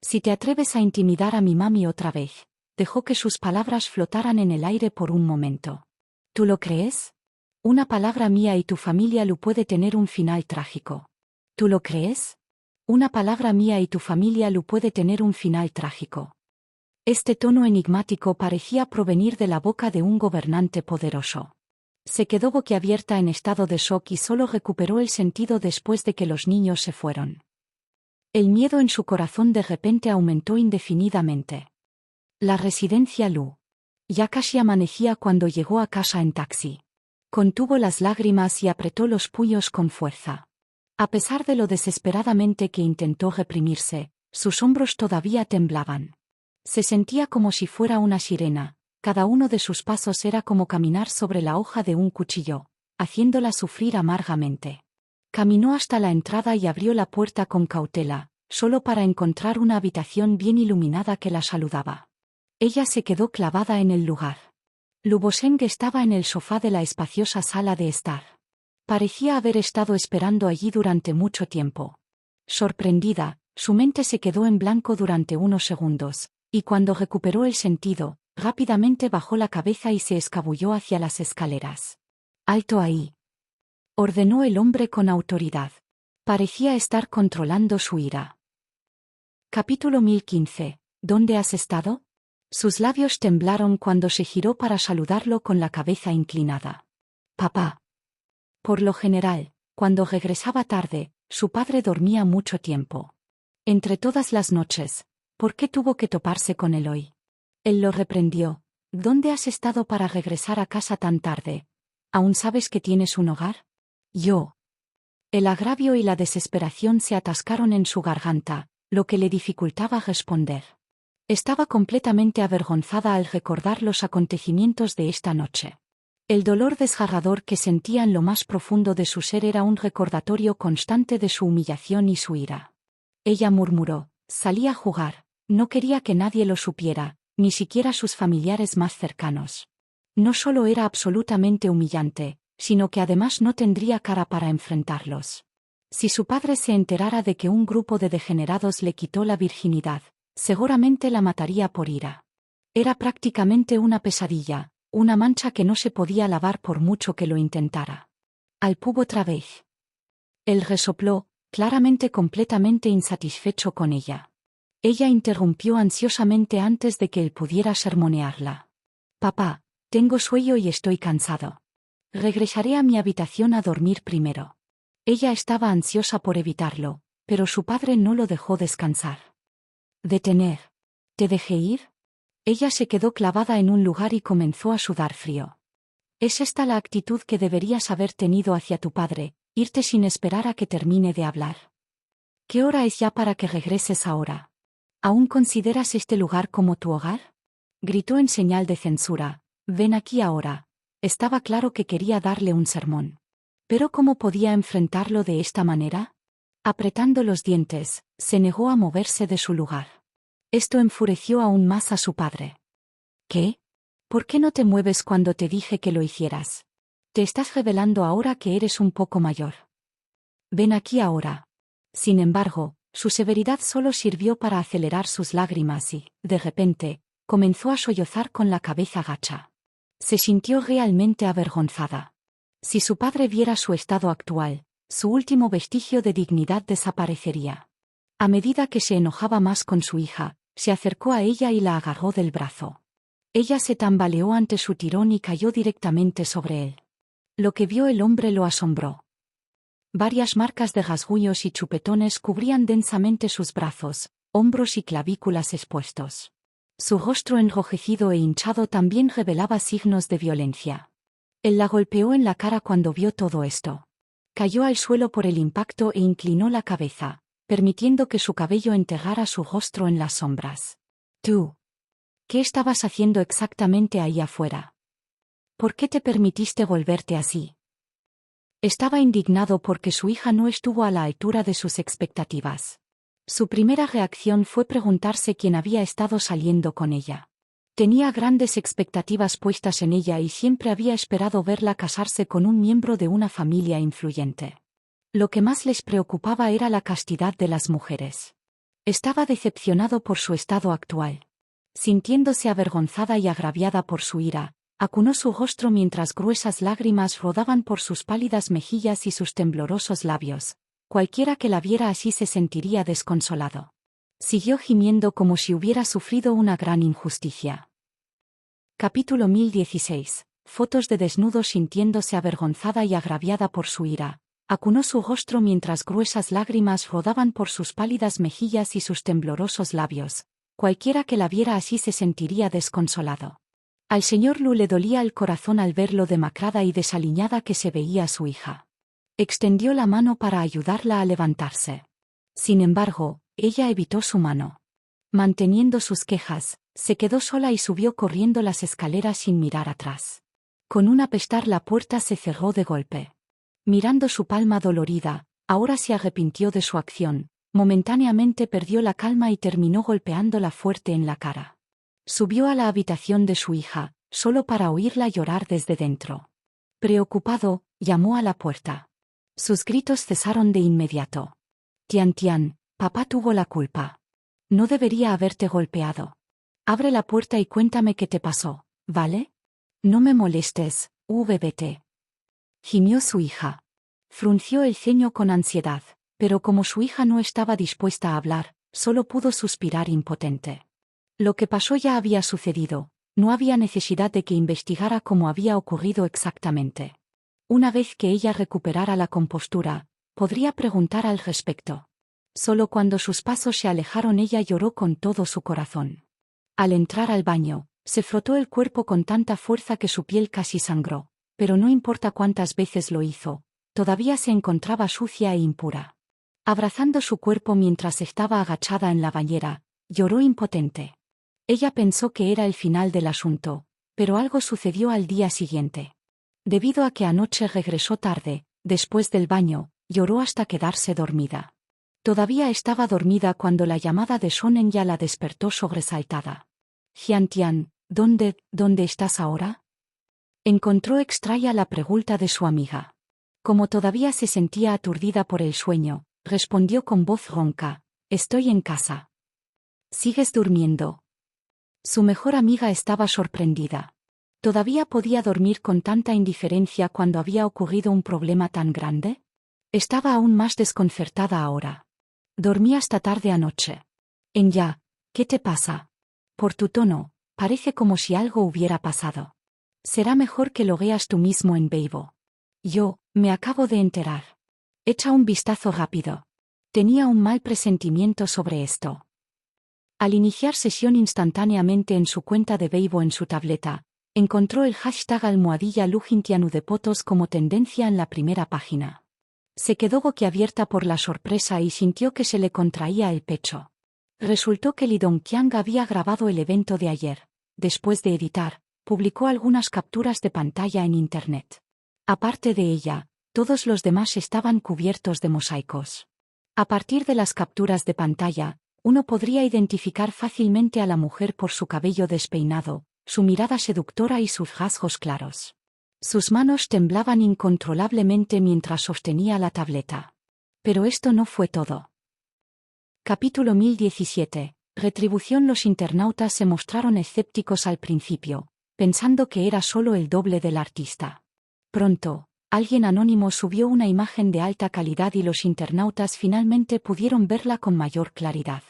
Si te atreves a intimidar a mi mami otra vez. Dejó que sus palabras flotaran en el aire por un momento. ¿Tú lo crees? Una palabra mía y tu familia lo puede tener un final trágico. ¿Tú lo crees? Una palabra mía y tu familia lo puede tener un final trágico. Este tono enigmático parecía provenir de la boca de un gobernante poderoso. Se quedó boquiabierta en estado de shock y solo recuperó el sentido después de que los niños se fueron. El miedo en su corazón de repente aumentó indefinidamente. La residencia Lu. Ya casi amanecía cuando llegó a casa en taxi. Contuvo las lágrimas y apretó los puños con fuerza. A pesar de lo desesperadamente que intentó reprimirse, sus hombros todavía temblaban. Se sentía como si fuera una sirena, cada uno de sus pasos era como caminar sobre la hoja de un cuchillo, haciéndola sufrir amargamente. Caminó hasta la entrada y abrió la puerta con cautela, solo para encontrar una habitación bien iluminada que la saludaba. Ella se quedó clavada en el lugar. Luboseng estaba en el sofá de la espaciosa sala de estar. Parecía haber estado esperando allí durante mucho tiempo. Sorprendida, su mente se quedó en blanco durante unos segundos, y cuando recuperó el sentido, rápidamente bajó la cabeza y se escabulló hacia las escaleras. «¡Alto ahí!», ordenó el hombre con autoridad. Parecía estar controlando su ira. Capítulo 1015. ¿Dónde has estado? Sus labios temblaron cuando se giró para saludarlo con la cabeza inclinada. «Papá». Por lo general, cuando regresaba tarde, su padre dormía mucho tiempo. Entre todas las noches, ¿por qué tuvo que toparse con él hoy? Él lo reprendió. «¿Dónde has estado para regresar a casa tan tarde? ¿Aún sabes que tienes un hogar?» Yo. El agravio y la desesperación se atascaron en su garganta, lo que le dificultaba responder. Estaba completamente avergonzada al recordar los acontecimientos de esta noche. El dolor desgarrador que sentía en lo más profundo de su ser era un recordatorio constante de su humillación y su ira. Ella murmuró: «Salí a jugar, no quería que nadie lo supiera, ni siquiera sus familiares más cercanos». No solo era absolutamente humillante, sino que además no tendría cara para enfrentarlos. Si su padre se enterara de que un grupo de degenerados le quitó la virginidad, seguramente la mataría por ira. Era prácticamente una pesadilla, una mancha que no se podía lavar por mucho que lo intentara. «Al pub otra vez». Él resopló, claramente completamente insatisfecho con ella. Ella interrumpió ansiosamente antes de que él pudiera sermonearla. «Papá, tengo sueño y estoy cansado. Regresaré a mi habitación a dormir primero». Ella estaba ansiosa por evitarlo, pero su padre no lo dejó descansar. «Detener. ¿Te dejé ir?» Ella se quedó clavada en un lugar y comenzó a sudar frío. «¿Es esta la actitud que deberías haber tenido hacia tu padre, irte sin esperar a que termine de hablar? ¿Qué hora es ya para que regreses ahora? ¿Aún consideras este lugar como tu hogar?», gritó en señal de censura. «Ven aquí ahora». Estaba claro que quería darle un sermón. Pero ¿cómo podía enfrentarlo de esta manera? Apretando los dientes, se negó a moverse de su lugar. Esto enfureció aún más a su padre. «¿Qué? ¿Por qué no te mueves cuando te dije que lo hicieras? Te estás revelando ahora que eres un poco mayor. Ven aquí ahora». Sin embargo, su severidad solo sirvió para acelerar sus lágrimas y, de repente, comenzó a sollozar con la cabeza gacha. Se sintió realmente avergonzada. Si su padre viera su estado actual, su último vestigio de dignidad desaparecería. A medida que se enojaba más con su hija, se acercó a ella y la agarró del brazo. Ella se tambaleó ante su tirón y cayó directamente sobre él. Lo que vio el hombre lo asombró. Varias marcas de rasguños y chupetones cubrían densamente sus brazos, hombros y clavículas expuestos. Su rostro enrojecido e hinchado también revelaba signos de violencia. Él la golpeó en la cara cuando vio todo esto. Cayó al suelo por el impacto e inclinó la cabeza, permitiendo que su cabello enterrara su rostro en las sombras. «Tú. ¿Qué estabas haciendo exactamente ahí afuera? ¿Por qué te permitiste volverte así?». Estaba indignado porque su hija no estuvo a la altura de sus expectativas. Su primera reacción fue preguntarse quién había estado saliendo con ella. Tenía grandes expectativas puestas en ella y siempre había esperado verla casarse con un miembro de una familia influyente. Lo que más les preocupaba era la castidad de las mujeres. Estaba decepcionado por su estado actual. Sintiéndose avergonzada y agraviada por su ira, acunó su rostro mientras gruesas lágrimas rodaban por sus pálidas mejillas y sus temblorosos labios. Cualquiera que la viera así se sentiría desconsolado. Siguió gimiendo como si hubiera sufrido una gran injusticia. Capítulo 1016. Fotos de desnudo. Sintiéndose avergonzada y agraviada por su ira, acunó su rostro mientras gruesas lágrimas rodaban por sus pálidas mejillas y sus temblorosos labios. Cualquiera que la viera así se sentiría desconsolado. Al señor Lu le dolía el corazón al ver lo demacrada y desaliñada que se veía su hija. Extendió la mano para ayudarla a levantarse. Sin embargo, ella evitó su mano. Manteniendo sus quejas, se quedó sola y subió corriendo las escaleras sin mirar atrás. Con un apestar la puerta se cerró de golpe. Mirando su palma dolorida, ahora se arrepintió de su acción, momentáneamente perdió la calma y terminó golpeándola fuerte en la cara. Subió a la habitación de su hija, solo para oírla llorar desde dentro. Preocupado, llamó a la puerta. Sus gritos cesaron de inmediato. Tian Tian, papá tuvo la culpa. No debería haberte golpeado. Abre la puerta y cuéntame qué te pasó, ¿vale? No me molestes, VBT. Gimió su hija. Frunció el ceño con ansiedad, pero como su hija no estaba dispuesta a hablar, solo pudo suspirar impotente. Lo que pasó ya había sucedido, no había necesidad de que investigara cómo había ocurrido exactamente. Una vez que ella recuperara la compostura, podría preguntar al respecto. Solo cuando sus pasos se alejaron ella lloró con todo su corazón. Al entrar al baño, se frotó el cuerpo con tanta fuerza que su piel casi sangró, pero no importa cuántas veces lo hizo, todavía se encontraba sucia e impura. Abrazando su cuerpo mientras estaba agachada en la bañera, lloró impotente. Ella pensó que era el final del asunto, pero algo sucedió al día siguiente. Debido a que anoche regresó tarde, después del baño, lloró hasta quedarse dormida. Todavía estaba dormida cuando la llamada de Sonen ya la despertó sobresaltada. Jiantian, ¿dónde estás ahora? Encontró extraña la pregunta de su amiga. Como todavía se sentía aturdida por el sueño, respondió con voz ronca, estoy en casa. ¿Sigues durmiendo? Su mejor amiga estaba sorprendida. ¿Todavía podía dormir con tanta indiferencia cuando había ocurrido un problema tan grande? Estaba aún más desconcertada ahora. Dormí hasta tarde anoche. Ya, ¿qué te pasa? Por tu tono, parece como si algo hubiera pasado. Será mejor que lo veas tú mismo en Weibo. Me acabo de enterar. Echa un vistazo rápido. Tenía un mal presentimiento sobre esto. Al iniciar sesión instantáneamente en su cuenta de Weibo en su tableta, encontró el hashtag #LuJintianudepotos como tendencia en la primera página. Se quedó boquiabierta por la sorpresa y sintió que se le contraía el pecho. Resultó que Li Dongqiang había grabado el evento de ayer. Después de editar, publicó algunas capturas de pantalla en Internet. Aparte de ella, todos los demás estaban cubiertos de mosaicos. A partir de las capturas de pantalla, uno podría identificar fácilmente a la mujer por su cabello despeinado, su mirada seductora y sus rasgos claros. Sus manos temblaban incontrolablemente mientras sostenía la tableta. Pero esto no fue todo. Capítulo 1017. Retribución. Los internautas se mostraron escépticos al principio, pensando que era solo el doble del artista. Pronto, alguien anónimo subió una imagen de alta calidad y los internautas finalmente pudieron verla con mayor claridad.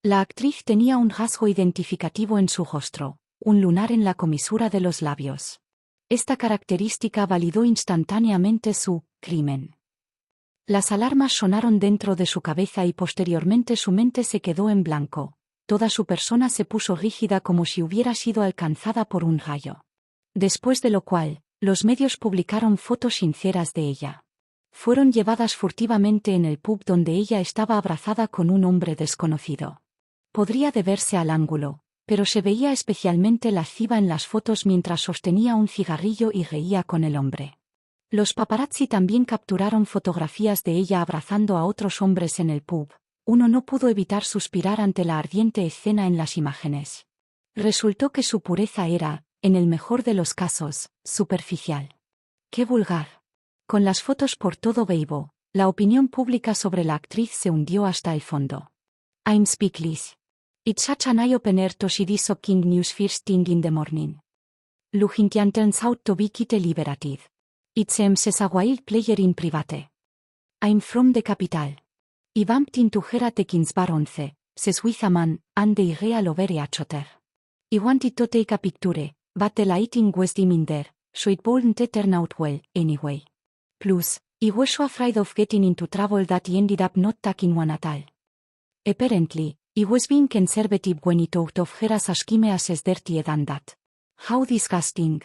La actriz tenía un rasgo identificativo en su rostro, un lunar en la comisura de los labios. Esta característica validó instantáneamente su crimen. Las alarmas sonaron dentro de su cabeza y posteriormente su mente se quedó en blanco. Toda su persona se puso rígida como si hubiera sido alcanzada por un rayo. Después de lo cual, los medios publicaron fotos sinceras de ella. Fueron llevadas furtivamente en el pub donde ella estaba abrazada con un hombre desconocido. Podría deberse al ángulo, pero se veía especialmente lasciva en las fotos mientras sostenía un cigarrillo y reía con el hombre. Los paparazzi también capturaron fotografías de ella abrazando a otros hombres en el pub. Uno no pudo evitar suspirar ante la ardiente escena en las imágenes. Resultó que su pureza era, en el mejor de los casos, superficial. ¡Qué vulgar! Con las fotos por todo Weibo, la opinión pública sobre la actriz se hundió hasta el fondo. I'm speechless. It's such an eye-opener to see this shocking news first thing in the morning. Lu Jintian turns out to be quite liberated. It seems as a wild player in private. I'm from the capital. I bumped into her at the King's Bar 11, says with a man, and they real over a chotter. I wanted to take a picture, but the lighting was dim in there, so it wouldn't turn out well, anyway. Plus, I was so afraid of getting into trouble that I ended up not taking one at all. Apparently, I was being conservative when I thought of her as scheme as dirty than that. How disgusting.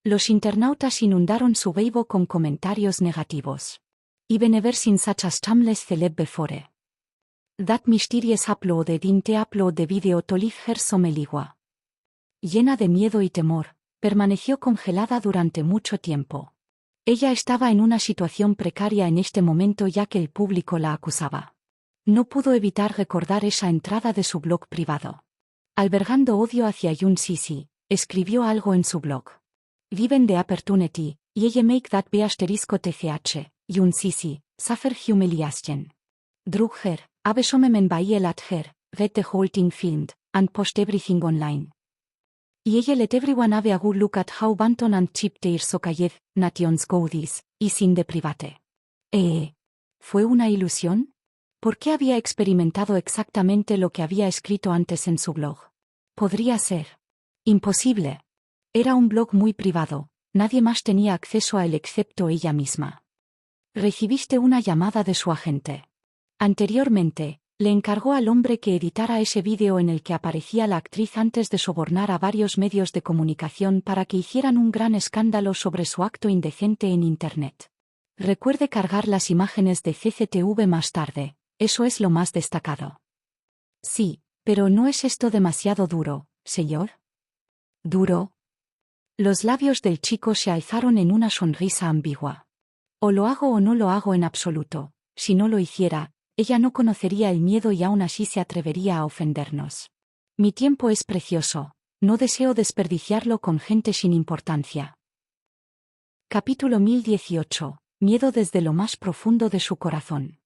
Los internautas inundaron su Weibo con comentarios negativos. I've never seen such a shameless celeb before. That mysterious upload didn't upload the video to leave her so meligua. Llena de miedo y temor, permaneció congelada durante mucho tiempo. Ella estaba en una situación precaria en este momento ya que el público la acusaba. No pudo evitar recordar esa entrada de su blog privado. Albergando odio hacia Yoon Sisi, escribió algo en su blog. Given the opportunity, I make that be asterisco tch, Yoon Sisi, suffer humiliation. Drug her, have some men bail at her, get the whole thing filmed, and post everything online. Y ella let everyone have a good look at how Banton and Chip their Sokayed, nations go this, is in the private. ¿Fue una ilusión? ¿Por qué había experimentado exactamente lo que había escrito antes en su blog? Podría ser. Imposible. Era un blog muy privado, nadie más tenía acceso a él excepto ella misma. Recibiste una llamada de su agente. Anteriormente, le encargó al hombre que editara ese vídeo en el que aparecía la actriz antes de sobornar a varios medios de comunicación para que hicieran un gran escándalo sobre su acto indecente en Internet. Recuerde cargar las imágenes de CCTV más tarde, eso es lo más destacado. Sí, pero ¿no es esto demasiado duro, señor? ¿Duro? Los labios del chico se alzaron en una sonrisa ambigua. O lo hago o no lo hago en absoluto, si no lo hiciera, ella no conocería el miedo y aún así se atrevería a ofendernos. Mi tiempo es precioso, no deseo desperdiciarlo con gente sin importancia. Capítulo 1018. Miedo desde lo más profundo de su corazón.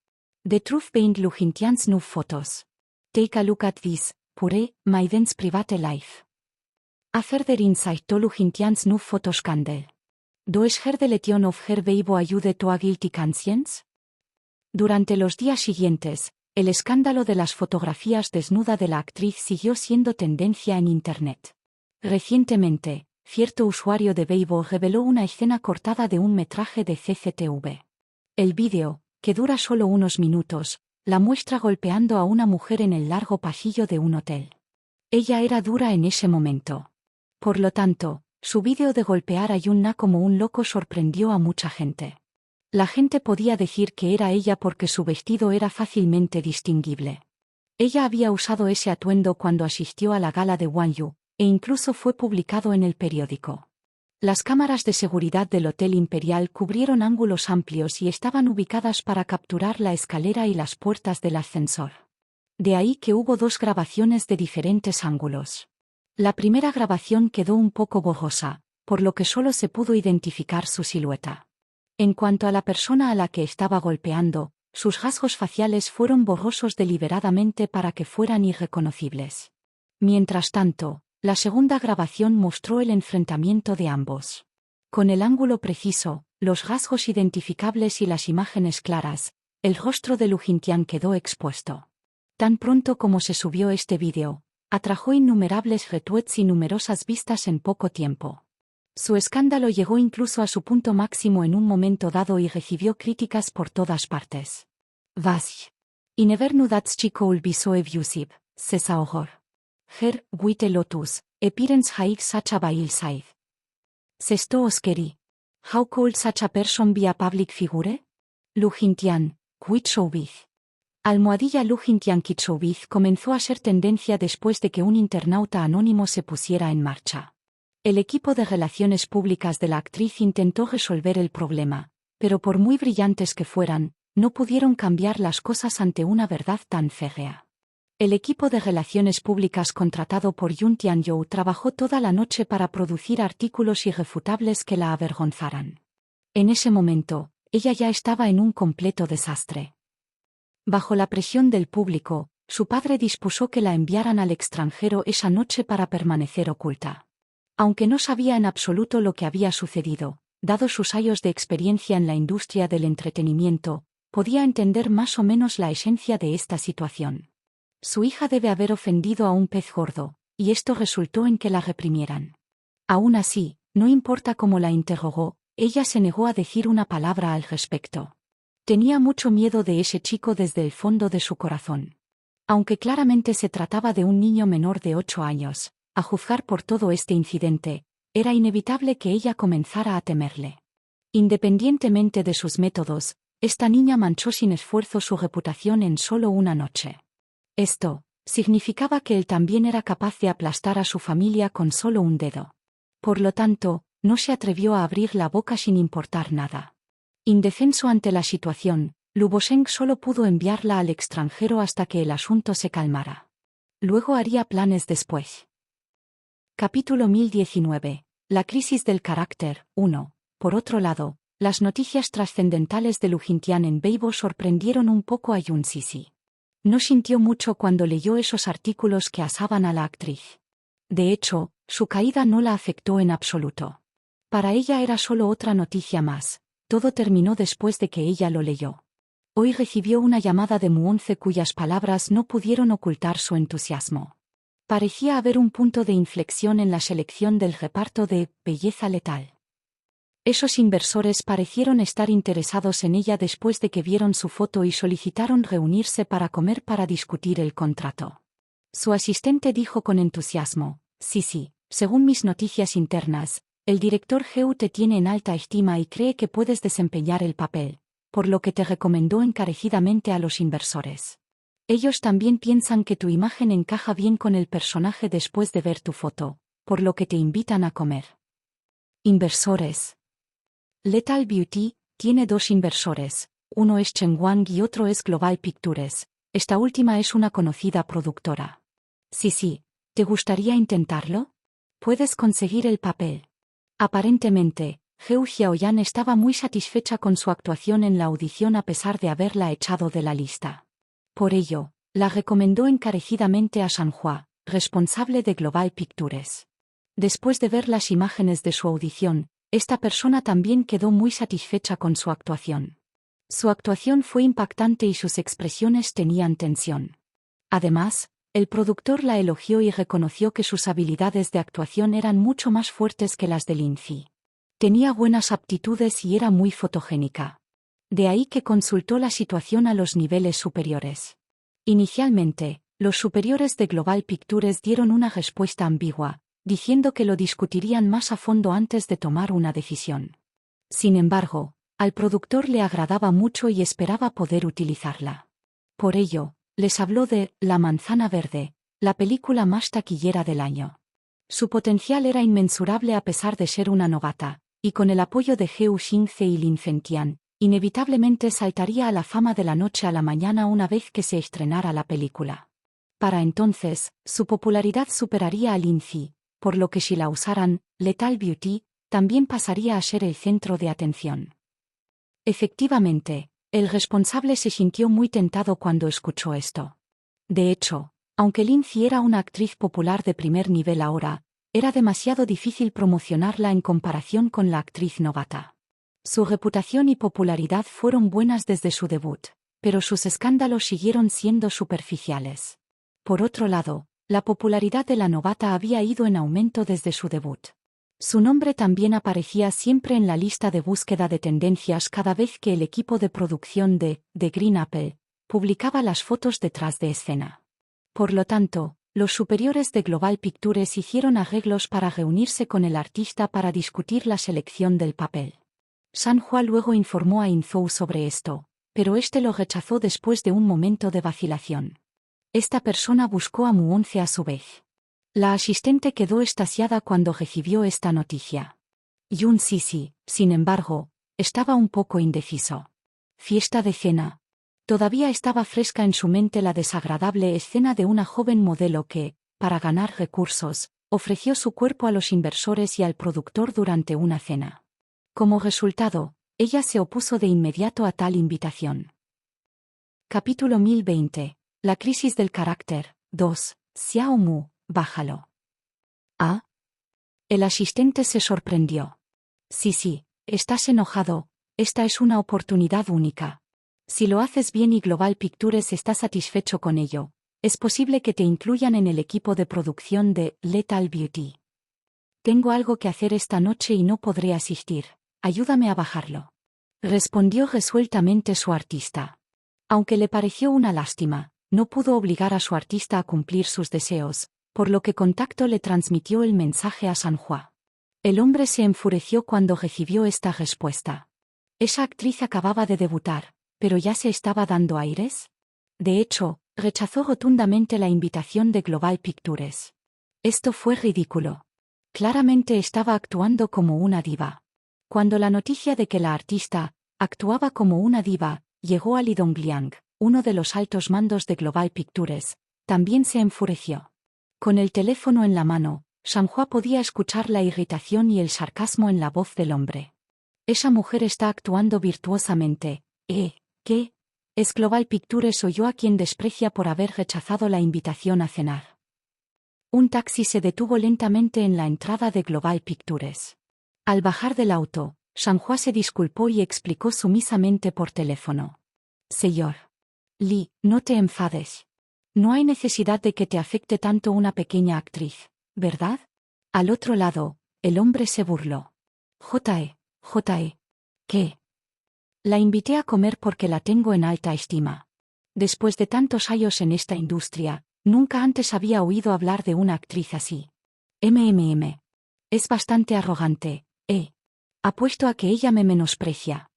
The truth behind Lu Jintian's new photos. Take a look at this, pure, my dense private life. A further insight to Lu Jintian's new photos scandal. Does her deletion of her Weibo ayude to a guilty conscience? Durante los días siguientes, el escándalo de las fotografías desnuda de la actriz siguió siendo tendencia en Internet. Recientemente, cierto usuario de Weibo reveló una escena cortada de un metraje de CCTV. El vídeo, que dura solo unos minutos, la muestra golpeando a una mujer en el largo pasillo de un hotel. Ella era dura en ese momento. Por lo tanto, su vídeo de golpear a Yoon Na como un loco sorprendió a mucha gente. La gente podía decir que era ella porque su vestido era fácilmente distinguible. Ella había usado ese atuendo cuando asistió a la gala de Wanyu, e incluso fue publicado en el periódico. Las cámaras de seguridad del Hotel Imperial cubrieron ángulos amplios y estaban ubicadas para capturar la escalera y las puertas del ascensor. De ahí que hubo dos grabaciones de diferentes ángulos. La primera grabación quedó un poco borrosa, por lo que solo se pudo identificar su silueta. En cuanto a la persona a la que estaba golpeando, sus rasgos faciales fueron borrosos deliberadamente para que fueran irreconocibles. Mientras tanto, la segunda grabación mostró el enfrentamiento de ambos. Con el ángulo preciso, los rasgos identificables y las imágenes claras, el rostro de Lu Jintian quedó expuesto. Tan pronto como se subió este vídeo, atrajo innumerables retweets y numerosas vistas en poco tiempo. Su escándalo llegó incluso a su punto máximo en un momento dado y recibió críticas por todas partes. Was? I never knew that she could be so abusive, says a horror. Her, white lotus, appearance hikes such a vile side. Sesto scary. How could such a person be a public figure? Lu Jintian, quit showbiz. Almohadilla Lu Jintian quit showbiz comenzó a ser tendencia después de que un internauta anónimo se pusiera en marcha. El equipo de relaciones públicas de la actriz intentó resolver el problema, pero por muy brillantes que fueran, no pudieron cambiar las cosas ante una verdad tan férrea. El equipo de relaciones públicas contratado por Yoon Tian-yo trabajó toda la noche para producir artículos irrefutables que la avergonzaran. En ese momento, ella ya estaba en un completo desastre. Bajo la presión del público, su padre dispuso que la enviaran al extranjero esa noche para permanecer oculta. Aunque no sabía en absoluto lo que había sucedido, dado sus años de experiencia en la industria del entretenimiento, podía entender más o menos la esencia de esta situación. Su hija debe haber ofendido a un pez gordo, y esto resultó en que la reprimieran. Aún así, no importa cómo la interrogó, ella se negó a decir una palabra al respecto. Tenía mucho miedo de ese chico desde el fondo de su corazón. Aunque claramente se trataba de un niño menor de 8 años, A juzgar por todo este incidente, era inevitable que ella comenzara a temerle. Independientemente de sus métodos, esta niña manchó sin esfuerzo su reputación en solo una noche. Esto significaba que él también era capaz de aplastar a su familia con solo un dedo. Por lo tanto, no se atrevió a abrir la boca sin importar nada. Indefenso ante la situación, Luboshenko solo pudo enviarla al extranjero hasta que el asunto se calmara. Luego haría planes después. Capítulo 1019. La crisis del carácter. 1. Por otro lado, las noticias trascendentales de Lu Jintian en Weibo sorprendieron un poco a Yun Sisi. No sintió mucho cuando leyó esos artículos que asaban a la actriz. De hecho, su caída no la afectó en absoluto. Para ella era solo otra noticia más. Todo terminó después de que ella lo leyó. Hoy recibió una llamada de Muonce cuyas palabras no pudieron ocultar su entusiasmo. Parecía haber un punto de inflexión en la selección del reparto de Belleza Letal. Esos inversores parecieron estar interesados en ella después de que vieron su foto y solicitaron reunirse para comer para discutir el contrato. Su asistente dijo con entusiasmo: sí, según mis noticias internas, el director Geu te tiene en alta estima y cree que puedes desempeñar el papel, por lo que te recomendó encarecidamente a los inversores. Ellos también piensan que tu imagen encaja bien con el personaje después de ver tu foto, por lo que te invitan a comer. Inversores. Lethal Beauty tiene dos inversores, uno es Chengwang y otro es Global Pictures. Esta última es una conocida productora. Sí, ¿te gustaría intentarlo? Puedes conseguir el papel. Aparentemente, Geu Xiaoyan estaba muy satisfecha con su actuación en la audición a pesar de haberla echado de la lista. Por ello, la recomendó encarecidamente a Sanhua, responsable de Global Pictures. Después de ver las imágenes de su audición, esta persona también quedó muy satisfecha con su actuación. Su actuación fue impactante y sus expresiones tenían tensión. Además, el productor la elogió y reconoció que sus habilidades de actuación eran mucho más fuertes que las de Lindsay. Tenía buenas aptitudes y era muy fotogénica. De ahí que consultó la situación a los niveles superiores. Inicialmente, los superiores de Global Pictures dieron una respuesta ambigua, diciendo que lo discutirían más a fondo antes de tomar una decisión. Sin embargo, al productor le agradaba mucho y esperaba poder utilizarla. Por ello, les habló de La Manzana Verde, la película más taquillera del año. Su potencial era inmensurable a pesar de ser una novata, y con el apoyo de Geu Xingce y Lin Fengtian, inevitablemente saltaría a la fama de la noche a la mañana una vez que se estrenara la película. Para entonces, su popularidad superaría a Lindsay, por lo que si la usaran, Lethal Beauty también pasaría a ser el centro de atención. Efectivamente, el responsable se sintió muy tentado cuando escuchó esto. De hecho, aunque Lindsay era una actriz popular de primer nivel ahora, era demasiado difícil promocionarla en comparación con la actriz novata. Su reputación y popularidad fueron buenas desde su debut, pero sus escándalos siguieron siendo superficiales. Por otro lado, la popularidad de la novata había ido en aumento desde su debut. Su nombre también aparecía siempre en la lista de búsqueda de tendencias cada vez que el equipo de producción de The Green Apple publicaba las fotos detrás de escena. Por lo tanto, los superiores de Global Pictures hicieron arreglos para reunirse con el artista para discutir la selección del papel. Sanhua luego informó a Inzhou sobre esto, pero este lo rechazó después de un momento de vacilación. Esta persona buscó a Muonce a su vez. La asistente quedó extasiada cuando recibió esta noticia. Yun Sisi, sin embargo, estaba un poco indeciso. Fiesta de cena. Todavía estaba fresca en su mente la desagradable escena de una joven modelo que, para ganar recursos, ofreció su cuerpo a los inversores y al productor durante una cena. Como resultado, ella se opuso de inmediato a tal invitación. Capítulo 1020. La crisis del carácter. 2. Xiao Mu, bájalo. ¿Ah? El asistente se sorprendió. Sí, estás enojado, esta es una oportunidad única. Si lo haces bien y Global Pictures está satisfecho con ello, es posible que te incluyan en el equipo de producción de Lethal Beauty. Tengo algo que hacer esta noche y no podré asistir, ayúdame a bajarlo. Respondió resueltamente su artista. Aunque le pareció una lástima, no pudo obligar a su artista a cumplir sus deseos, por lo que Contacto le transmitió el mensaje a Sanhua. El hombre se enfureció cuando recibió esta respuesta. Esa actriz acababa de debutar, pero ya se estaba dando aires. De hecho, rechazó rotundamente la invitación de Global Pictures. Esto fue ridículo. Claramente estaba actuando como una diva. Cuando la noticia de que la artista actuaba como una diva llegó a Lee Dongliang, uno de los altos mandos de Global Pictures, también se enfureció. Con el teléfono en la mano, Sanhua podía escuchar la irritación y el sarcasmo en la voz del hombre. Esa mujer está actuando virtuosamente. ¿Qué? ¿Es Global Pictures o yo a quien desprecia por haber rechazado la invitación a cenar? Un taxi se detuvo lentamente en la entrada de Global Pictures. Al bajar del auto, Sanhua se disculpó y explicó sumisamente por teléfono. Señor Lee, no te enfades. No hay necesidad de que te afecte tanto una pequeña actriz, ¿verdad? Al otro lado, el hombre se burló. J.E. ¿Qué? La invité a comer porque la tengo en alta estima. Después de tantos años en esta industria, nunca antes había oído hablar de una actriz así. Es bastante arrogante, Apuesto a que ella me menosprecia.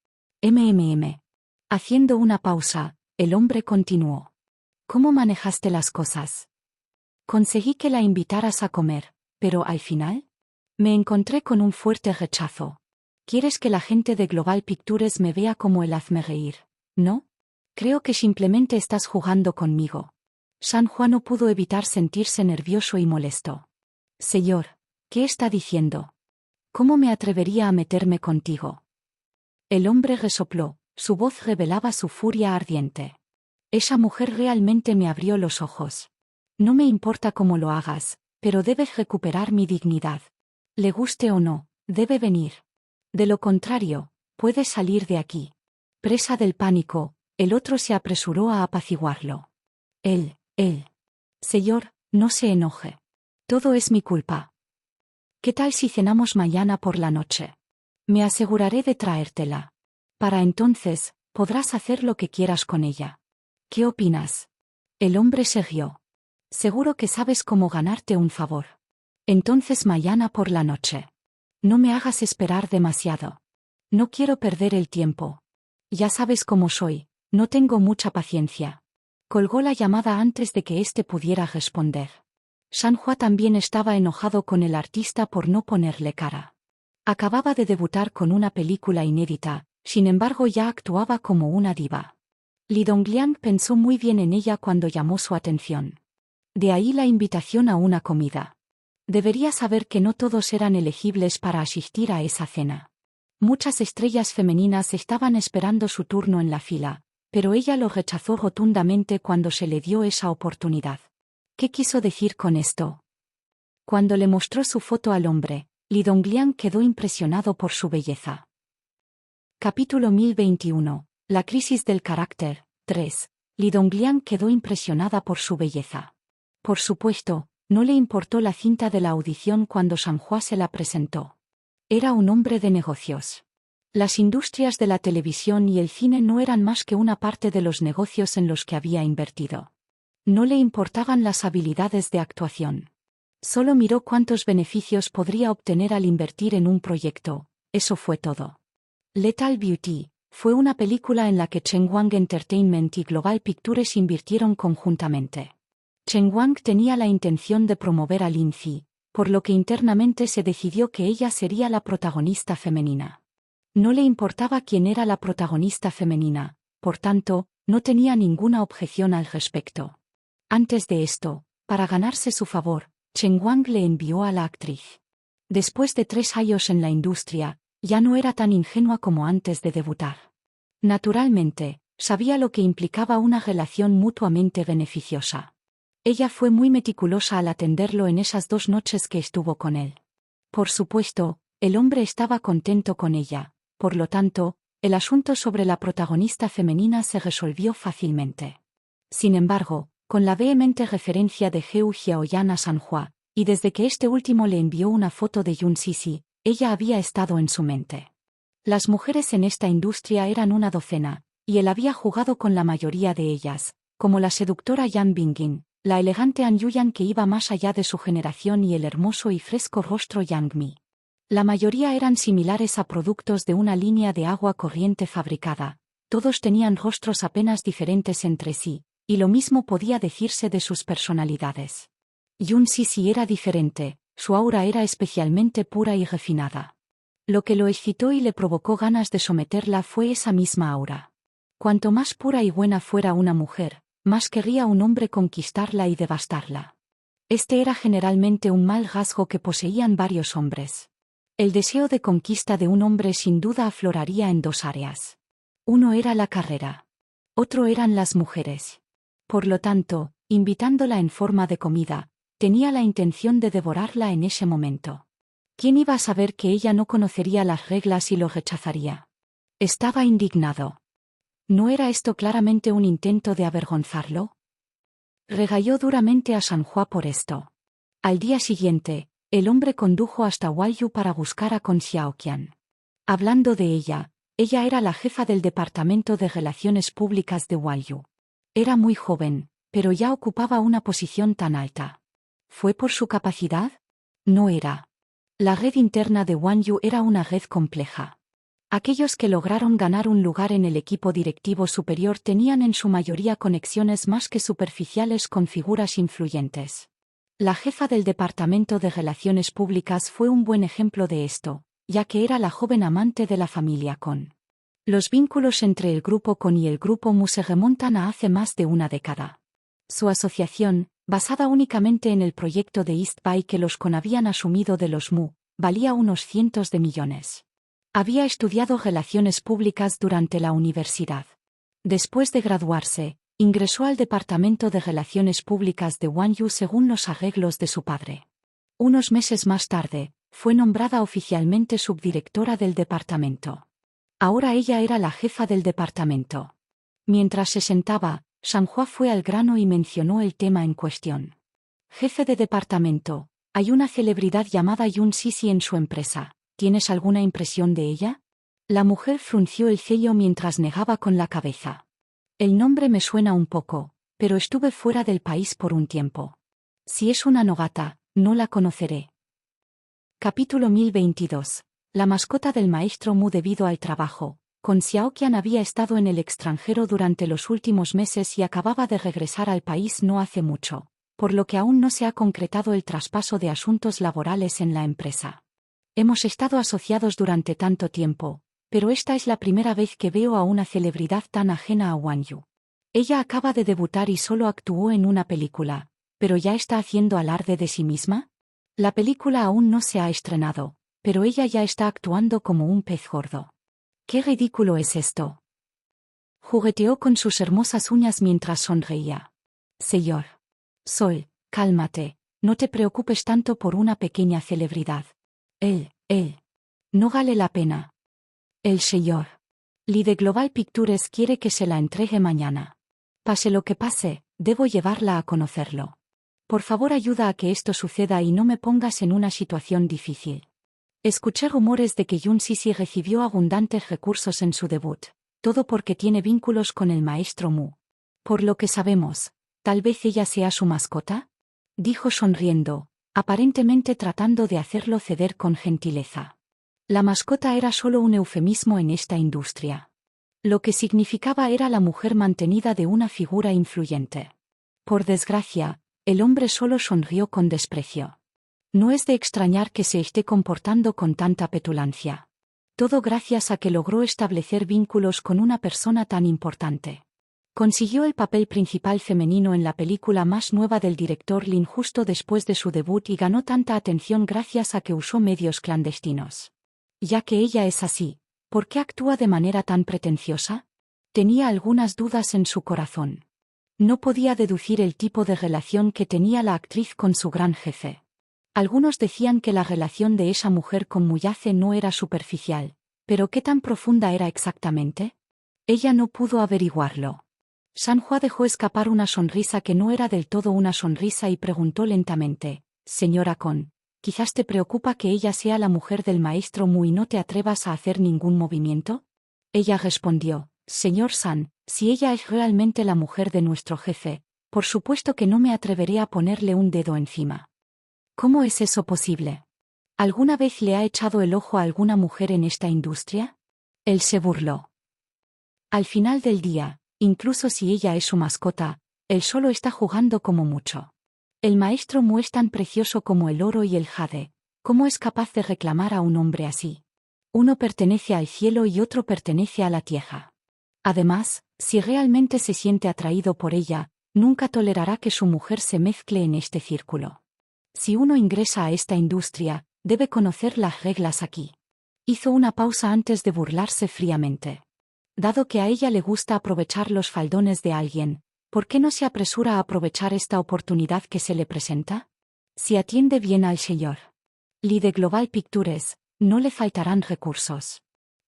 Haciendo una pausa, el hombre continuó. ¿Cómo manejaste las cosas? Conseguí que la invitaras a comer, pero al final me encontré con un fuerte rechazo. ¿Quieres que la gente de Global Pictures me vea como el hazme reír, no? Creo que simplemente estás jugando conmigo. Sanhua no pudo evitar sentirse nervioso y molesto. Señor, ¿qué está diciendo? ¿Cómo me atrevería a meterme contigo? El hombre resopló, su voz revelaba su furia ardiente. Esa mujer realmente me abrió los ojos. No me importa cómo lo hagas, pero debes recuperar mi dignidad. Le guste o no, debe venir. De lo contrario, puedes salir de aquí. Presa del pánico, el otro se apresuró a apaciguarlo. Señor, no se enoje. Todo es mi culpa. ¿Qué tal si cenamos mañana por la noche? Me aseguraré de traértela. Para entonces, podrás hacer lo que quieras con ella. ¿Qué opinas? El hombre se rió. Seguro que sabes cómo ganarte un favor. Entonces mañana por la noche. No me hagas esperar demasiado. No quiero perder el tiempo. Ya sabes cómo soy, no tengo mucha paciencia. Colgó la llamada antes de que éste pudiera responder. Sanhua también estaba enojado con el artista por no ponerle cara. Acababa de debutar con una película inédita, sin embargo ya actuaba como una diva. Lee Dongliang pensó muy bien en ella cuando llamó su atención. De ahí la invitación a una comida. Debería saber que no todos eran elegibles para asistir a esa cena. Muchas estrellas femeninas estaban esperando su turno en la fila, pero ella lo rechazó rotundamente cuando se le dio esa oportunidad. ¿Qué quiso decir con esto? Cuando le mostró su foto al hombre, Lee Dongliang quedó impresionado por su belleza. Capítulo 1021. La crisis del carácter. 3. Lee Dongliang quedó impresionada por su belleza. Por supuesto, no le importó la cinta de la audición cuando Sanhua se la presentó. Era un hombre de negocios. Las industrias de la televisión y el cine no eran más que una parte de los negocios en los que había invertido. No le importaban las habilidades de actuación. Solo miró cuántos beneficios podría obtener al invertir en un proyecto, eso fue todo. Lethal Beauty fue una película en la que Chengwang Entertainment y Global Pictures invirtieron conjuntamente. Chengwang tenía la intención de promover a Lindsay, por lo que internamente se decidió que ella sería la protagonista femenina. No le importaba quién era la protagonista femenina, por tanto, no tenía ninguna objeción al respecto. Antes de esto, para ganarse su favor, Chengwang le envió a la actriz. Después de 3 años en la industria, ya no era tan ingenua como antes de debutar. Naturalmente, sabía lo que implicaba una relación mutuamente beneficiosa. Ella fue muy meticulosa al atenderlo en esas 2 noches que estuvo con él. Por supuesto, el hombre estaba contento con ella, por lo tanto, el asunto sobre la protagonista femenina se resolvió fácilmente. Sin embargo, con la vehemente referencia de Heu Xiaoyan a Sanhua, y desde que este último le envió una foto de Yun Sisi, ella había estado en su mente. Las mujeres en esta industria eran una docena, y él había jugado con la mayoría de ellas, como la seductora Yan Bingin, La elegante An Yuyan que iba más allá de su generación y el hermoso y fresco rostro Yang Mi. La mayoría eran similares a productos de una línea de agua corriente fabricada, todos tenían rostros apenas diferentes entre sí, y lo mismo podía decirse de sus personalidades. Yun Sisi era diferente, su aura era especialmente pura y refinada. Lo que lo excitó y le provocó ganas de someterla fue esa misma aura. Cuanto más pura y buena fuera una mujer, más querría un hombre conquistarla y devastarla. Este era generalmente un mal rasgo que poseían varios hombres. El deseo de conquista de un hombre sin duda afloraría en dos áreas. Uno era la carrera. Otro eran las mujeres. Por lo tanto, invitándola en forma de comida, tenía la intención de devorarla en ese momento. ¿Quién iba a saber que ella no conocería las reglas y lo rechazaría? Estaba indignado. ¿No era esto claramente un intento de avergonzarlo? Regañó duramente a Sanhua por esto. Al día siguiente, el hombre condujo hasta Huayu para buscar a Con Xiaoqian. Hablando de ella era la jefa del Departamento de Relaciones Públicas de Huayu. Era muy joven, pero ya ocupaba una posición tan alta. ¿Fue por su capacidad? No era. La red interna de Huayu era una red compleja. Aquellos que lograron ganar un lugar en el equipo directivo superior tenían en su mayoría conexiones más que superficiales con figuras influyentes. La jefa del Departamento de Relaciones Públicas fue un buen ejemplo de esto, ya que era la joven amante de la familia Con. Los vínculos entre el grupo Con y el grupo Mu se remontan a hace más de una década. Su asociación, basada únicamente en el proyecto de East Bay que los Con habían asumido de los Mu, valía unos cientos de millones. Había estudiado relaciones públicas durante la universidad. Después de graduarse, ingresó al Departamento de Relaciones Públicas de Huayu según los arreglos de su padre. Unos meses más tarde, fue nombrada oficialmente subdirectora del departamento. Ahora ella era la jefa del departamento. Mientras se sentaba, Sanhua fue al grano y mencionó el tema en cuestión. Jefe de departamento, hay una celebridad llamada Yun Sisi en su empresa. ¿Tienes alguna impresión de ella? La mujer frunció el ceño mientras negaba con la cabeza. El nombre me suena un poco, pero estuve fuera del país por un tiempo. Si es una novata, no la conoceré. Capítulo 1022. La mascota del maestro Mu debido al trabajo. Con Xiaoqian había estado en el extranjero durante los últimos meses y acababa de regresar al país no hace mucho, por lo que aún no se ha concretado el traspaso de asuntos laborales en la empresa. Hemos estado asociados durante tanto tiempo, pero esta es la primera vez que veo a una celebridad tan ajena a Huayu. Ella acaba de debutar y solo actuó en una película, pero ya está haciendo alarde de sí misma. La película aún no se ha estrenado, pero ella ya está actuando como un pez gordo. ¡Qué ridículo es esto! Jugueteó con sus hermosas uñas mientras sonreía. Señor Sol, cálmate, no te preocupes tanto por una pequeña celebridad. No vale la pena. El señor Lee de Global Pictures quiere que se la entregue mañana. Pase lo que pase, debo llevarla a conocerlo. Por favor ayuda a que esto suceda y no me pongas en una situación difícil. Escuché rumores de que Yun Sisi recibió abundantes recursos en su debut, todo porque tiene vínculos con el maestro Mu. Por lo que sabemos, ¿tal vez ella sea su mascota? Dijo sonriendo, aparentemente tratando de hacerlo ceder con gentileza. La mascota era solo un eufemismo en esta industria. Lo que significaba era la mujer mantenida de una figura influyente. Por desgracia, el hombre solo sonrió con desprecio. No es de extrañar que se esté comportando con tanta petulancia. Todo gracias a que logró establecer vínculos con una persona tan importante. Consiguió el papel principal femenino en la película más nueva del director Lin justo después de su debut y ganó tanta atención gracias a que usó medios clandestinos. Ya que ella es así, ¿por qué actúa de manera tan pretenciosa? Tenía algunas dudas en su corazón. No podía deducir el tipo de relación que tenía la actriz con su gran jefe. Algunos decían que la relación de esa mujer con Muyace no era superficial, pero ¿qué tan profunda era exactamente? Ella no pudo averiguarlo. Sanhua dejó escapar una sonrisa que no era del todo una sonrisa y preguntó lentamente, «Señora Kon, ¿quizás te preocupa que ella sea la mujer del maestro Mu y no te atrevas a hacer ningún movimiento?» Ella respondió, «Señor San, si ella es realmente la mujer de nuestro jefe, Por supuesto que no me atreveré a ponerle un dedo encima. ¿Cómo es eso posible? ¿Alguna vez le ha echado el ojo a alguna mujer en esta industria? Él se burló. Al final del día, incluso si ella es su mascota, él solo está jugando como mucho. El maestro Mu es tan precioso como el oro y el jade. ¿Cómo es capaz de reclamar a un hombre así? Uno pertenece al cielo y otro pertenece a la tierra. Además, si realmente se siente atraído por ella, nunca tolerará que su mujer se mezcle en este círculo. Si uno ingresa a esta industria, debe conocer las reglas aquí. Hizo una pausa antes de burlarse fríamente. Dado que a ella le gusta aprovechar los faldones de alguien, ¿por qué no se apresura a aprovechar esta oportunidad que se le presenta? Si atiende bien al señor Lee de Global Pictures, no le faltarán recursos.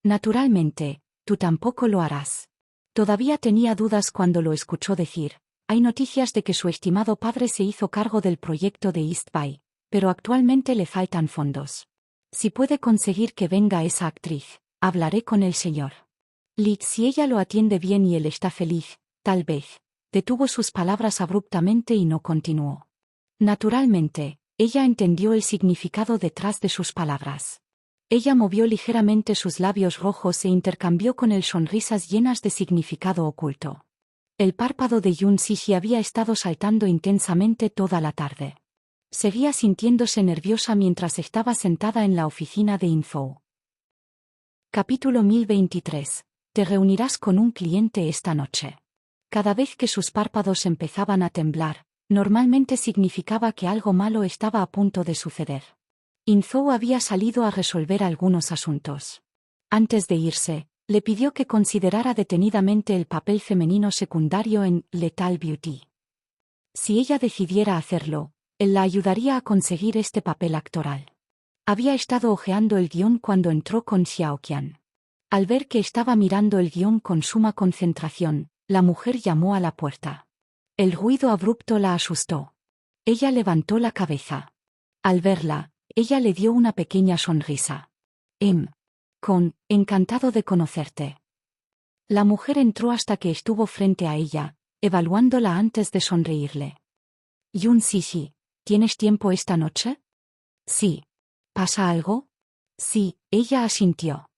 Naturalmente, tú tampoco lo harás. Todavía tenía dudas cuando lo escuchó decir: hay noticias de que su estimado padre se hizo cargo del proyecto de East Bay, pero actualmente le faltan fondos. Si puede conseguir que venga esa actriz, hablaré con el señor Lee. Si ella lo atiende bien y él está feliz, tal vez. Detuvo sus palabras abruptamente y no continuó. Naturalmente, ella entendió el significado detrás de sus palabras. Ella movió ligeramente sus labios rojos e intercambió con él sonrisas llenas de significado oculto. El párpado de Yun Siji había estado saltando intensamente toda la tarde. Seguía sintiéndose nerviosa mientras estaba sentada en la oficina de Info. Capítulo 1023. Te reunirás con un cliente esta noche. Cada vez que sus párpados empezaban a temblar, normalmente significaba que algo malo estaba a punto de suceder. Info había salido a resolver algunos asuntos. Antes de irse, le pidió que considerara detenidamente el papel femenino secundario en Lethal Beauty. Si ella decidiera hacerlo, él la ayudaría a conseguir este papel actoral. Había estado hojeando el guión cuando entró con Xiaoqian. Al ver que estaba mirando el guión con suma concentración, la mujer llamó a la puerta. El ruido abrupto la asustó. Ella levantó la cabeza. Al verla, ella le dio una pequeña sonrisa. Encantado de conocerte. La mujer entró hasta que estuvo frente a ella, evaluándola antes de sonreírle. Yun Siji, ¿tienes tiempo esta noche? Sí. ¿Pasa algo? Sí, ella asintió.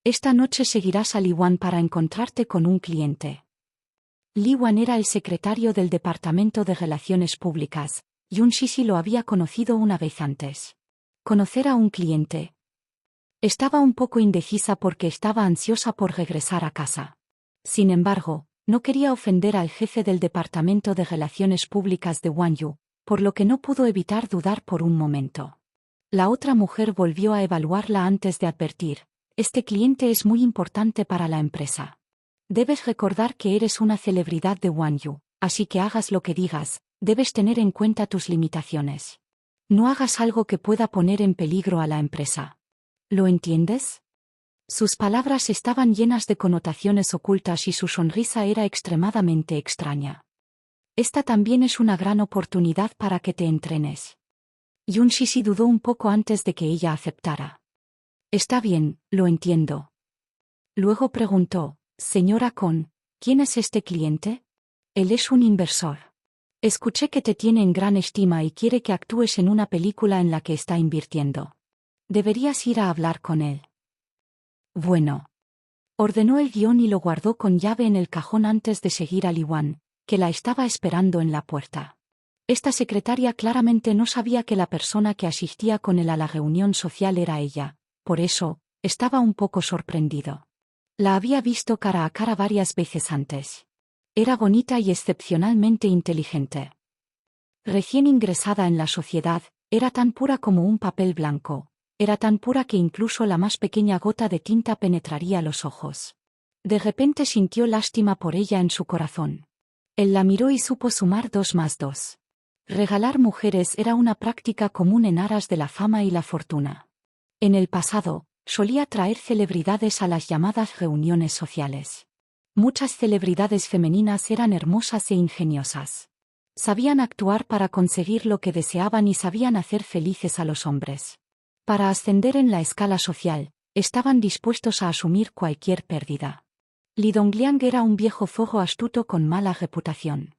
Esta noche seguirás a Li Wan para encontrarte con un cliente. Li Wan era el secretario del Departamento de Relaciones Públicas. Yun Siji lo había conocido una vez antes. ¿Conocer a un cliente? Estaba un poco indecisa porque estaba ansiosa por regresar a casa. Sin embargo, no quería ofender al jefe del Departamento de Relaciones Públicas de Wanyu, por lo que no pudo evitar dudar por un momento. La otra mujer volvió a evaluarla antes de advertir: este cliente es muy importante para la empresa. Debes recordar que eres una celebridad de Wanyu, así que hagas lo que digas, debes tener en cuenta tus limitaciones. No hagas algo que pueda poner en peligro a la empresa. ¿Lo entiendes? Sus palabras estaban llenas de connotaciones ocultas y su sonrisa era extremadamente extraña. Esta también es una gran oportunidad para que te entrenes. Yun Siji dudó un poco antes de que ella aceptara. Está bien, lo entiendo. Luego preguntó: señora Kon, ¿quién es este cliente? Él es un inversor. Escuché que te tiene en gran estima y quiere que actúes en una película en la que está invirtiendo. Deberías ir a hablar con él. Bueno. Ordenó el guión y lo guardó con llave en el cajón antes de seguir a Li Wan, que la estaba esperando en la puerta. Esta secretaria claramente no sabía que la persona que asistía con él a la reunión social era ella, por eso, estaba un poco sorprendido. La había visto cara a cara varias veces antes. Era bonita y excepcionalmente inteligente. Recién ingresada en la sociedad, era tan pura como un papel blanco. Era tan pura que incluso la más pequeña gota de tinta penetraría los ojos. De repente sintió lástima por ella en su corazón. Él la miró y supo sumar 2 más 2. Regalar mujeres era una práctica común en aras de la fama y la fortuna. En el pasado, solía traer celebridades a las llamadas reuniones sociales. Muchas celebridades femeninas eran hermosas e ingeniosas. Sabían actuar para conseguir lo que deseaban y sabían hacer felices a los hombres. Para ascender en la escala social, estaban dispuestos a asumir cualquier pérdida. Li Dongliang era un viejo zorro astuto con mala reputación.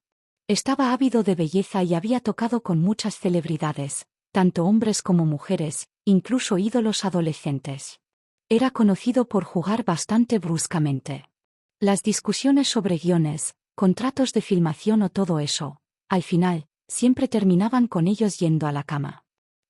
Estaba ávido de belleza y había tocado con muchas celebridades, tanto hombres como mujeres, incluso ídolos adolescentes. Era conocido por jugar bastante bruscamente. Las discusiones sobre guiones, contratos de filmación o todo eso, al final, siempre terminaban con ellos yendo a la cama.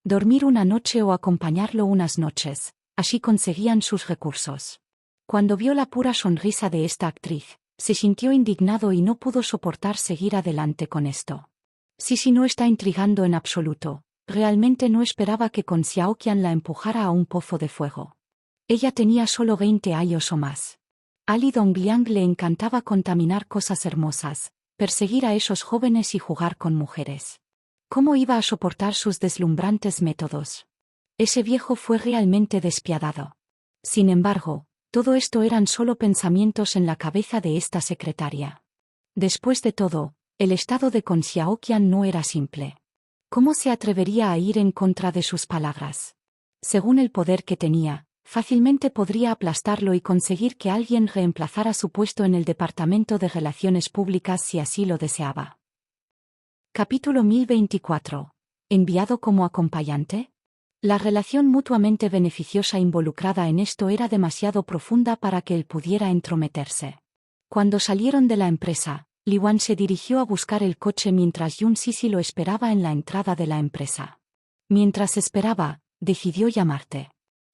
Dormir una noche o acompañarlo unas noches, así conseguían sus recursos. Cuando vio la pura sonrisa de esta actriz, se sintió indignado y no pudo soportar seguir adelante con esto. Sisi no está intrigando en absoluto, realmente no esperaba que Kon Xiaoqian la empujara a un pozo de fuego. Ella tenía solo 20 años o más. A Li Dongliang le encantaba contaminar cosas hermosas, perseguir a esos jóvenes y jugar con mujeres. ¿Cómo iba a soportar sus deslumbrantes métodos? Ese viejo fue realmente despiadado. Sin embargo, todo esto eran solo pensamientos en la cabeza de esta secretaria. Después de todo, el estado de Kon Xiaoqian no era simple. ¿Cómo se atrevería a ir en contra de sus palabras? Según el poder que tenía, fácilmente podría aplastarlo y conseguir que alguien reemplazara su puesto en el Departamento de Relaciones Públicas si así lo deseaba. Capítulo 1024. ¿Enviado como acompañante? La relación mutuamente beneficiosa involucrada en esto era demasiado profunda para que él pudiera entrometerse. Cuando salieron de la empresa, Li Wan se dirigió a buscar el coche mientras Yun Sisi lo esperaba en la entrada de la empresa. Mientras esperaba, decidió llamarte.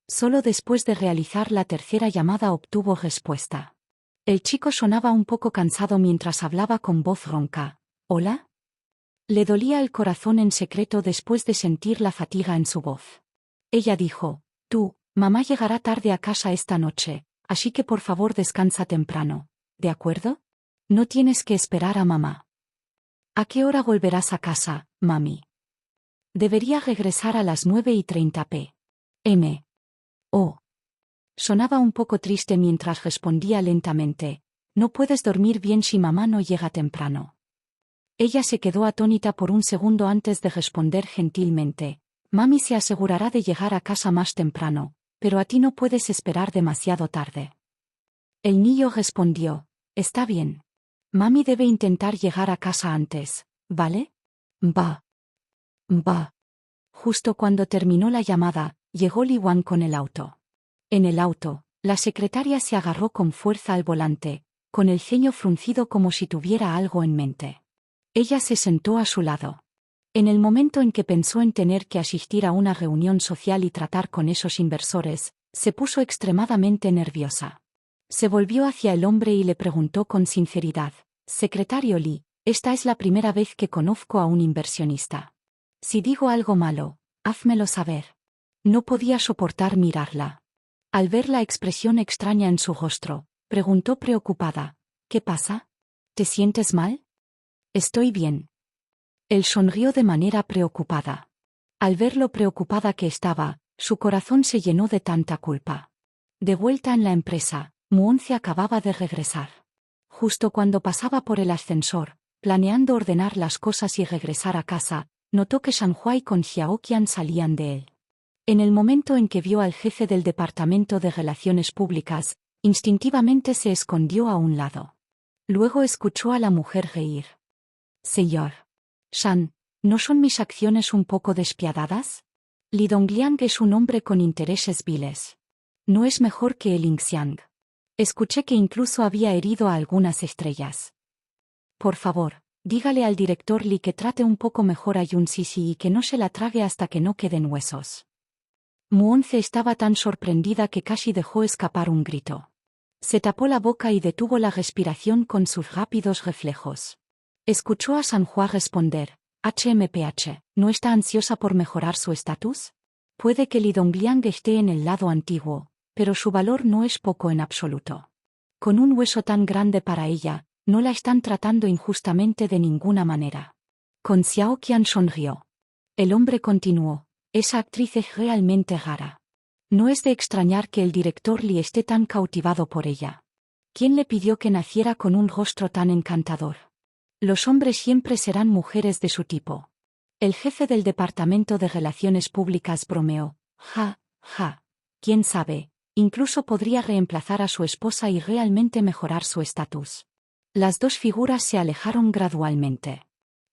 Solo después de realizar la tercera llamada obtuvo respuesta. El chico sonaba un poco cansado mientras hablaba con voz ronca. ¿Hola? Le dolía el corazón en secreto después de sentir la fatiga en su voz. Ella dijo, mamá llegará tarde a casa esta noche, así que por favor descansa temprano, ¿de acuerdo? No tienes que esperar a mamá. ¿A qué hora volverás a casa, mami? Debería regresar a las 9:30 p.m. Oh. Sonaba un poco triste mientras respondía lentamente, no puedes dormir bien si mamá no llega temprano. Ella se quedó atónita por un segundo antes de responder gentilmente, mami se asegurará de llegar a casa más temprano, pero a ti no puedes esperar demasiado tarde. El niño respondió, está bien. Mami debe intentar llegar a casa antes, ¿vale? Va. Justo cuando terminó la llamada, llegó Li Wan con el auto. En el auto, la secretaria se agarró con fuerza al volante, con el ceño fruncido como si tuviera algo en mente. Ella se sentó a su lado. En el momento en que pensó en tener que asistir a una reunión social y tratar con esos inversores, se puso extremadamente nerviosa. Se volvió hacia el hombre y le preguntó con sinceridad, secretario Li, esta es la primera vez que conozco a un inversionista. Si digo algo malo, házmelo saber. No podía soportar mirarla. Al ver la expresión extraña en su rostro, preguntó preocupada, ¿qué pasa? ¿Te sientes mal? Estoy bien. Él sonrió de manera preocupada. Al ver lo preocupada que estaba, su corazón se llenó de tanta culpa. De vuelta en la empresa, Muonce acababa de regresar. Justo cuando pasaba por el ascensor, planeando ordenar las cosas y regresar a casa, notó que Shanhua y Kon Xiaoqian salían de él. En el momento en que vio al jefe del Departamento de Relaciones Públicas, instintivamente se escondió a un lado. Luego escuchó a la mujer reír. Señor Shan, ¿no son mis acciones un poco despiadadas? Li Dongliang es un hombre con intereses viles. No es mejor que el Lingxiang. Escuché que incluso había herido a algunas estrellas. Por favor, dígale al director Li que trate un poco mejor a Yun Sisi y que no se la trague hasta que no queden huesos. Muonce estaba tan sorprendida que casi dejó escapar un grito. Se tapó la boca y detuvo la respiración con sus rápidos reflejos. Escuchó a Shanhua responder, HMPH, ¿no está ansiosa por mejorar su estatus? Puede que Li Dongliang esté en el lado antiguo, pero su valor no es poco en absoluto. Con un hueso tan grande para ella, no la están tratando injustamente de ninguna manera. Kon Xiaoqian sonrió. El hombre continuó, esa actriz es realmente rara. No es de extrañar que el director Li esté tan cautivado por ella. ¿Quién le pidió que naciera con un rostro tan encantador? Los hombres siempre serán mujeres de su tipo. El jefe del Departamento de Relaciones Públicas bromeó, quién sabe, incluso podría reemplazar a su esposa y realmente mejorar su estatus. Las dos figuras se alejaron gradualmente.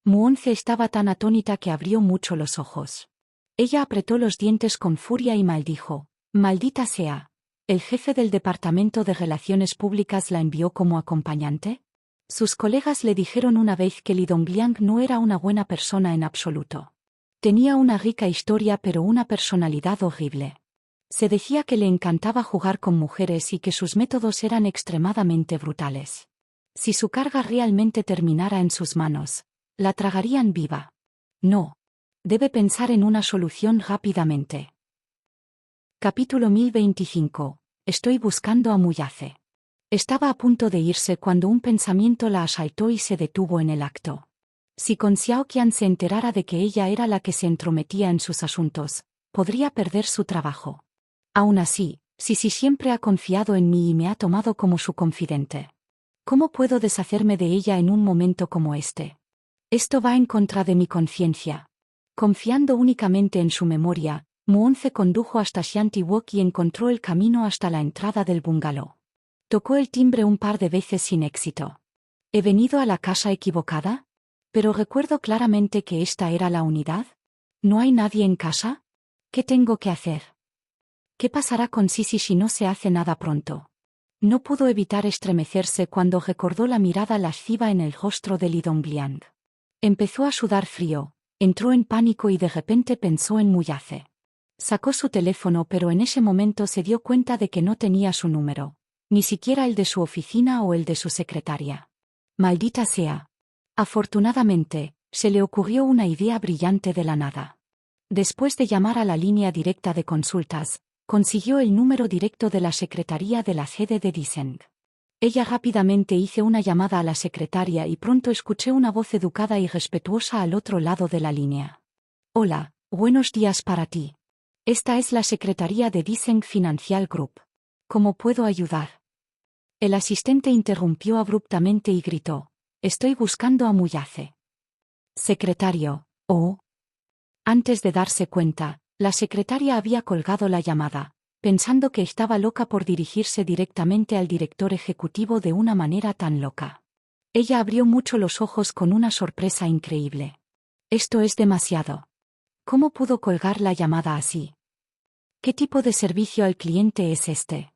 Muonce estaba tan atónita que abrió mucho los ojos. Ella apretó los dientes con furia y maldijo. «Maldita sea. ¿El jefe del Departamento de Relaciones Públicas la envió como acompañante?» Sus colegas le dijeron una vez que Li Dongliang no era una buena persona en absoluto. Tenía una rica historia pero una personalidad horrible. Se decía que le encantaba jugar con mujeres y que sus métodos eran extremadamente brutales. Si su carga realmente terminara en sus manos, la tragarían viva. No. Debe pensar en una solución rápidamente. Capítulo 1025. Estoy buscando a Muyace. Estaba a punto de irse cuando un pensamiento la asaltó y se detuvo en el acto. Si con Xiaoqian se enterara de que ella era la que se entrometía en sus asuntos, podría perder su trabajo. Aún así, Sisi siempre ha confiado en mí y me ha tomado como su confidente. ¿Cómo puedo deshacerme de ella en un momento como este? Esto va en contra de mi conciencia. Confiando únicamente en su memoria, Muonce condujo hasta Shantiwok y encontró el camino hasta la entrada del bungalow. Tocó el timbre un par de veces sin éxito. ¿He venido a la casa equivocada? Pero recuerdo claramente que esta era la unidad. ¿No hay nadie en casa? ¿Qué tengo que hacer? ¿Qué pasará con Sisi si no se hace nada pronto? No pudo evitar estremecerse cuando recordó la mirada lasciva en el rostro de Li Dongliang. Empezó a sudar frío, entró en pánico y de repente pensó en Muyace. Sacó su teléfono pero en ese momento se dio cuenta de que no tenía su número, ni siquiera el de su oficina o el de su secretaria. Maldita sea. Afortunadamente, se le ocurrió una idea brillante de la nada. Después de llamar a la línea directa de consultas, consiguió el número directo de la secretaría de la sede de Disseng. Ella rápidamente hizo una llamada a la secretaria y pronto escuché una voz educada y respetuosa al otro lado de la línea. Hola, buenos días para ti. Esta es la secretaría de Disseng Financial Group. ¿Cómo puedo ayudar? El asistente interrumpió abruptamente y gritó. Estoy buscando a Muyace. Secretario, oh. Antes de darse cuenta, la secretaria había colgado la llamada, pensando que estaba loca por dirigirse directamente al director ejecutivo de una manera tan loca. Ella abrió mucho los ojos con una sorpresa increíble. Esto es demasiado. ¿Cómo pudo colgar la llamada así? ¿Qué tipo de servicio al cliente es este?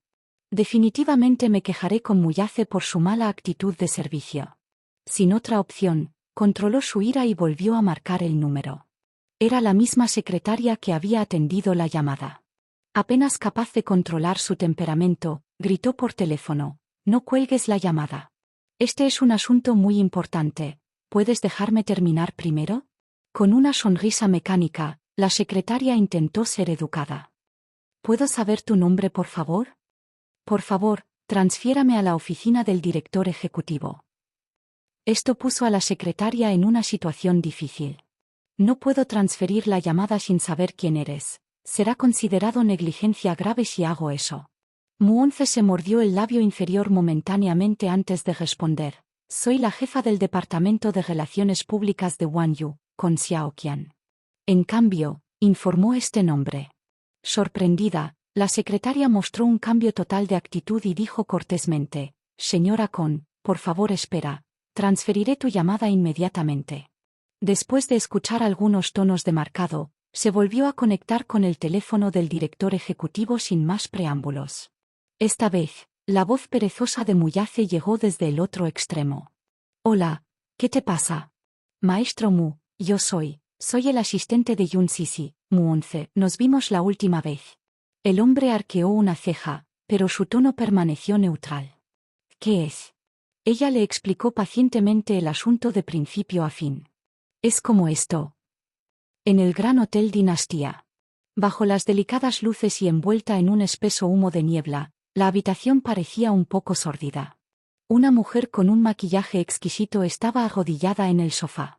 Definitivamente me quejaré con Muyace por su mala actitud de servicio. Sin otra opción, controló su ira y volvió a marcar el número. Era la misma secretaria que había atendido la llamada. Apenas capaz de controlar su temperamento, gritó por teléfono, «No cuelgues la llamada. Este es un asunto muy importante, ¿puedes dejarme terminar primero?» Con una sonrisa mecánica, la secretaria intentó ser educada. ¿Puedo saber tu nombre, por favor? Por favor, transfiérame a la oficina del director ejecutivo. Esto puso a la secretaria en una situación difícil. No puedo transferir la llamada sin saber quién eres. Será considerado negligencia grave si hago eso. Muonce se mordió el labio inferior momentáneamente antes de responder. Soy la jefa del Departamento de Relaciones Públicas de Wanyu, con Xiaoqian. En cambio, informó este nombre. Sorprendida, la secretaria mostró un cambio total de actitud y dijo cortésmente, «Señora Con, por favor espera, transferiré tu llamada inmediatamente». Después de escuchar algunos tonos de marcado, se volvió a conectar con el teléfono del director ejecutivo sin más preámbulos. Esta vez, la voz perezosa de Muyace llegó desde el otro extremo. «Hola, ¿qué te pasa?» «Maestro Mu, yo soy el asistente de Yun Sisi, Muonce, nos vimos la última vez». El hombre arqueó una ceja, pero su tono permaneció neutral. «¿Qué es?» Ella le explicó pacientemente el asunto de principio a fin. «Es como esto. En el Gran Hotel Dinastía. Bajo las delicadas luces y envuelta en un espeso humo de niebla, la habitación parecía un poco sórdida. Una mujer con un maquillaje exquisito estaba arrodillada en el sofá.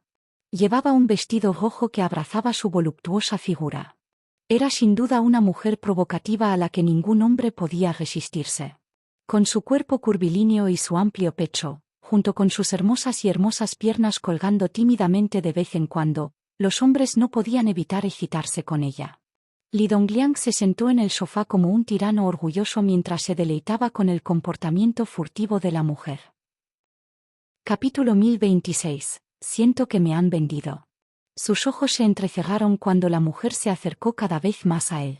Llevaba un vestido rojo que abrazaba su voluptuosa figura. Era sin duda una mujer provocativa a la que ningún hombre podía resistirse. Con su cuerpo curvilíneo y su amplio pecho, junto con sus hermosas piernas colgando tímidamente de vez en cuando, los hombres no podían evitar excitarse con ella. Li Dongliang se sentó en el sofá como un tirano orgulloso mientras se deleitaba con el comportamiento furtivo de la mujer. Capítulo 1026. Siento que me han vendido. Sus ojos se entrecerraron cuando la mujer se acercó cada vez más a él.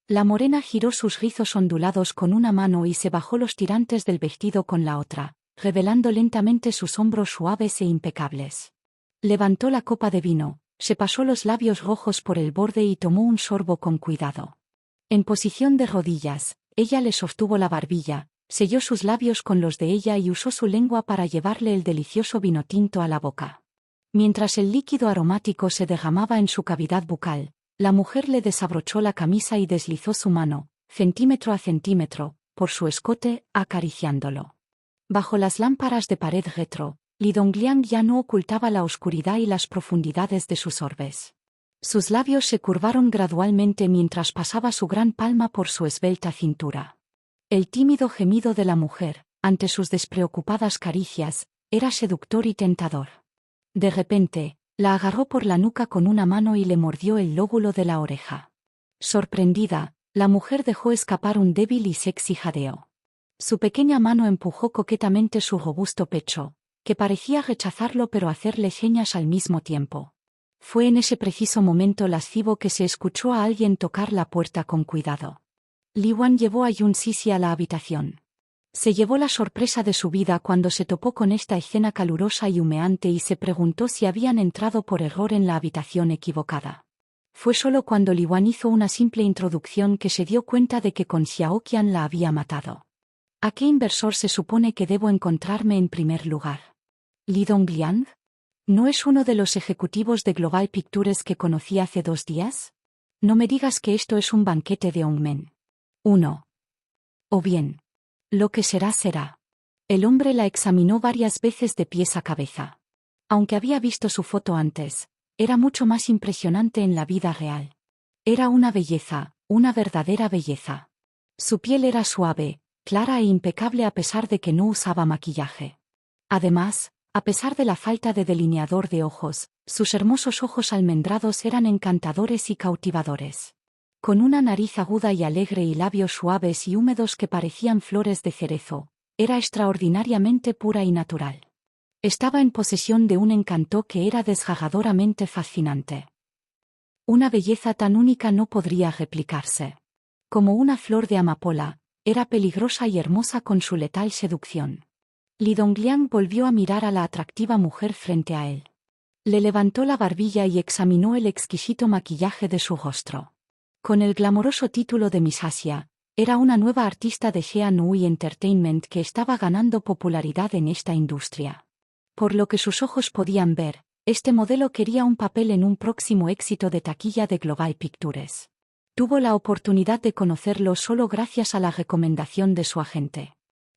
La morena giró sus rizos ondulados con una mano y se bajó los tirantes del vestido con la otra, revelando lentamente sus hombros suaves e impecables. Levantó la copa de vino, se pasó los labios rojos por el borde y tomó un sorbo con cuidado. En posición de rodillas, ella le sostuvo la barbilla, selló sus labios con los de ella y usó su lengua para llevarle el delicioso vino tinto a la boca. Mientras el líquido aromático se derramaba en su cavidad bucal, la mujer le desabrochó la camisa y deslizó su mano, centímetro a centímetro, por su escote, acariciándolo. Bajo las lámparas de pared retro, Li Dongliang ya no ocultaba la oscuridad y las profundidades de sus orbes. Sus labios se curvaron gradualmente mientras pasaba su gran palma por su esbelta cintura. El tímido gemido de la mujer, ante sus despreocupadas caricias, era seductor y tentador. De repente, la agarró por la nuca con una mano y le mordió el lóbulo de la oreja. Sorprendida, la mujer dejó escapar un débil y sexy jadeo. Su pequeña mano empujó coquetamente su robusto pecho, que parecía rechazarlo pero hacerle señas al mismo tiempo. Fue en ese preciso momento lascivo que se escuchó a alguien tocar la puerta con cuidado. Li Wan llevó a Yun Sisi a la habitación. Se llevó la sorpresa de su vida cuando se topó con esta escena calurosa y humeante y se preguntó si habían entrado por error en la habitación equivocada. Fue solo cuando Li Wan hizo una simple introducción que se dio cuenta de que con Xiaoqian la había matado. ¿A qué inversor se supone que debo encontrarme en primer lugar? ¿Li Dongliang? ¿No es uno de los ejecutivos de Global Pictures que conocí hace 2 días? No me digas que esto es un banquete de Hongmen. 1. O bien. Lo que será será. El hombre la examinó varias veces de pies a cabeza. Aunque había visto su foto antes, era mucho más impresionante en la vida real. Era una belleza, una verdadera belleza. Su piel era suave, clara e impecable a pesar de que no usaba maquillaje. Además, a pesar de la falta de delineador de ojos, sus hermosos ojos almendrados eran encantadores y cautivadores. Con una nariz aguda y alegre y labios suaves y húmedos que parecían flores de cerezo, era extraordinariamente pura y natural. Estaba en posesión de un encanto que era desgarradoramente fascinante. Una belleza tan única no podría replicarse. Como una flor de amapola, era peligrosa y hermosa con su letal seducción. Li Dongliang volvió a mirar a la atractiva mujer frente a él. Le levantó la barbilla y examinó el exquisito maquillaje de su rostro. Con el glamoroso título de Miss Asia, era una nueva artista de Sheanui Entertainment que estaba ganando popularidad en esta industria. Por lo que sus ojos podían ver, este modelo quería un papel en un próximo éxito de taquilla de Global Pictures. Tuvo la oportunidad de conocerlo solo gracias a la recomendación de su agente.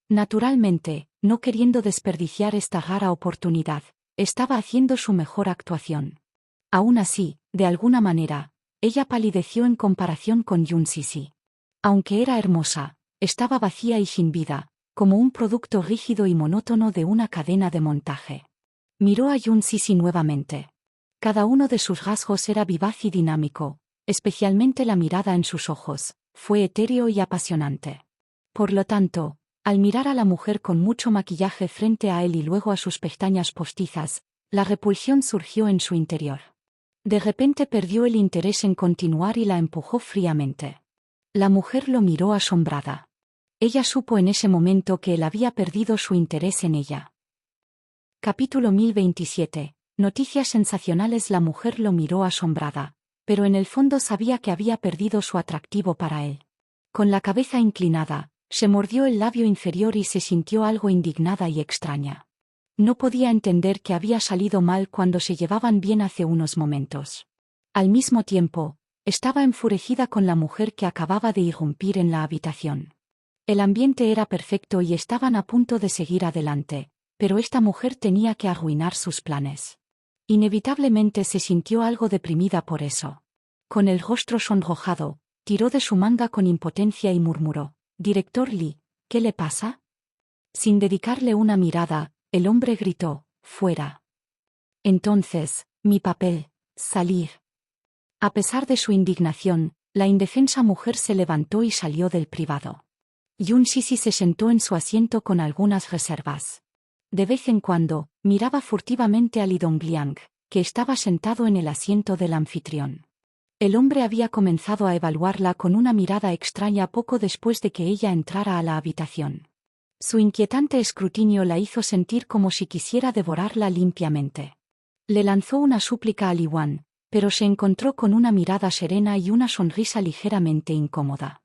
Naturalmente, no queriendo desperdiciar esta rara oportunidad, estaba haciendo su mejor actuación. Aún así, de alguna manera, ella palideció en comparación con Yun Sisi. Aunque era hermosa, estaba vacía y sin vida, como un producto rígido y monótono de una cadena de montaje. Miró a Yun Sisi nuevamente. Cada uno de sus rasgos era vivaz y dinámico, especialmente la mirada en sus ojos, fue etéreo y apasionante. Por lo tanto, al mirar a la mujer con mucho maquillaje frente a él y luego a sus pestañas postizas, la repulsión surgió en su interior. De repente perdió el interés en continuar y la empujó fríamente. La mujer lo miró asombrada. Ella supo en ese momento que él había perdido su interés en ella. Capítulo 1027. Noticias sensacionales. La mujer lo miró asombrada, pero en el fondo sabía que había perdido su atractivo para él. Con la cabeza inclinada, se mordió el labio inferior y se sintió algo indignada y extraña. No podía entender que había salido mal cuando se llevaban bien hace unos momentos. Al mismo tiempo, estaba enfurecida con la mujer que acababa de irrumpir en la habitación. El ambiente era perfecto y estaban a punto de seguir adelante, pero esta mujer tenía que arruinar sus planes. Inevitablemente se sintió algo deprimida por eso. Con el rostro sonrojado, tiró de su manga con impotencia y murmuró: «Director Li, ¿qué le pasa?» Sin dedicarle una mirada, el hombre gritó: «¡Fuera!». Entonces, mi papel, salir. A pesar de su indignación, la indefensa mujer se levantó y salió del privado. Yun Sisi se sentó en su asiento con algunas reservas. De vez en cuando, miraba furtivamente a Li Dongliang, que estaba sentado en el asiento del anfitrión. El hombre había comenzado a evaluarla con una mirada extraña poco después de que ella entrara a la habitación. Su inquietante escrutinio la hizo sentir como si quisiera devorarla limpiamente. Le lanzó una súplica a Li Wan, pero se encontró con una mirada serena y una sonrisa ligeramente incómoda.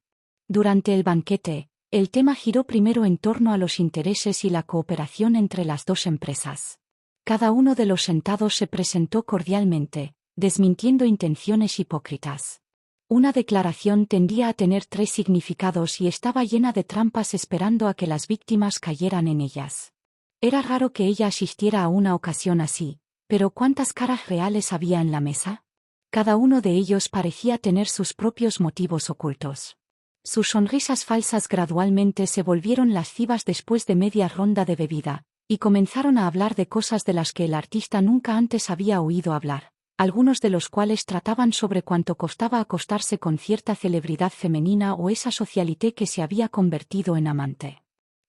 Durante el banquete, el tema giró primero en torno a los intereses y la cooperación entre las dos empresas. Cada uno de los sentados se presentó cordialmente, desmintiendo intenciones hipócritas. Una declaración tendía a tener 3 significados y estaba llena de trampas esperando a que las víctimas cayeran en ellas. Era raro que ella asistiera a una ocasión así, pero ¿cuántas caras reales había en la mesa? Cada uno de ellos parecía tener sus propios motivos ocultos. Sus sonrisas falsas gradualmente se volvieron lascivas después de media ronda de bebida, y comenzaron a hablar de cosas de las que el artista nunca antes había oído hablar, algunos de los cuales trataban sobre cuánto costaba acostarse con cierta celebridad femenina o esa socialité que se había convertido en amante.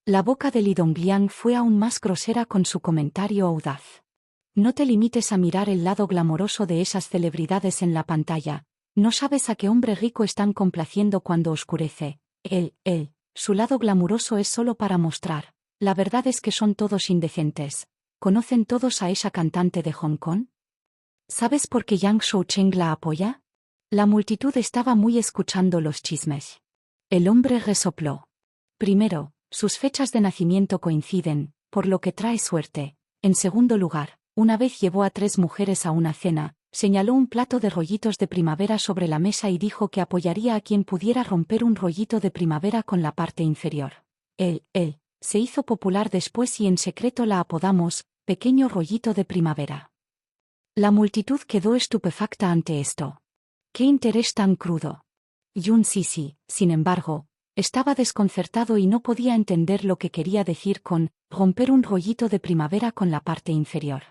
La boca de Li Dongliang fue aún más grosera con su comentario audaz. No te limites a mirar el lado glamoroso de esas celebridades en la pantalla, no sabes a qué hombre rico están complaciendo cuando oscurece. Su lado glamuroso es solo para mostrar. La verdad es que son todos indecentes. ¿Conocen todos a esa cantante de Hong Kong? ¿Sabes por qué Yang Shoucheng la apoya? La multitud estaba muy escuchando los chismes. El hombre resopló. Primero, sus fechas de nacimiento coinciden, por lo que trae suerte. En segundo lugar, una vez llevó a 3 mujeres a una cena, señaló un plato de rollitos de primavera sobre la mesa y dijo que apoyaría a quien pudiera romper un rollito de primavera con la parte inferior. Se hizo popular después y en secreto la apodamos, pequeño rollito de primavera. La multitud quedó estupefacta ante esto. ¡Qué interés tan crudo! Yun Sisi, sin embargo, estaba desconcertado y no podía entender lo que quería decir con romper un rollito de primavera con la parte inferior.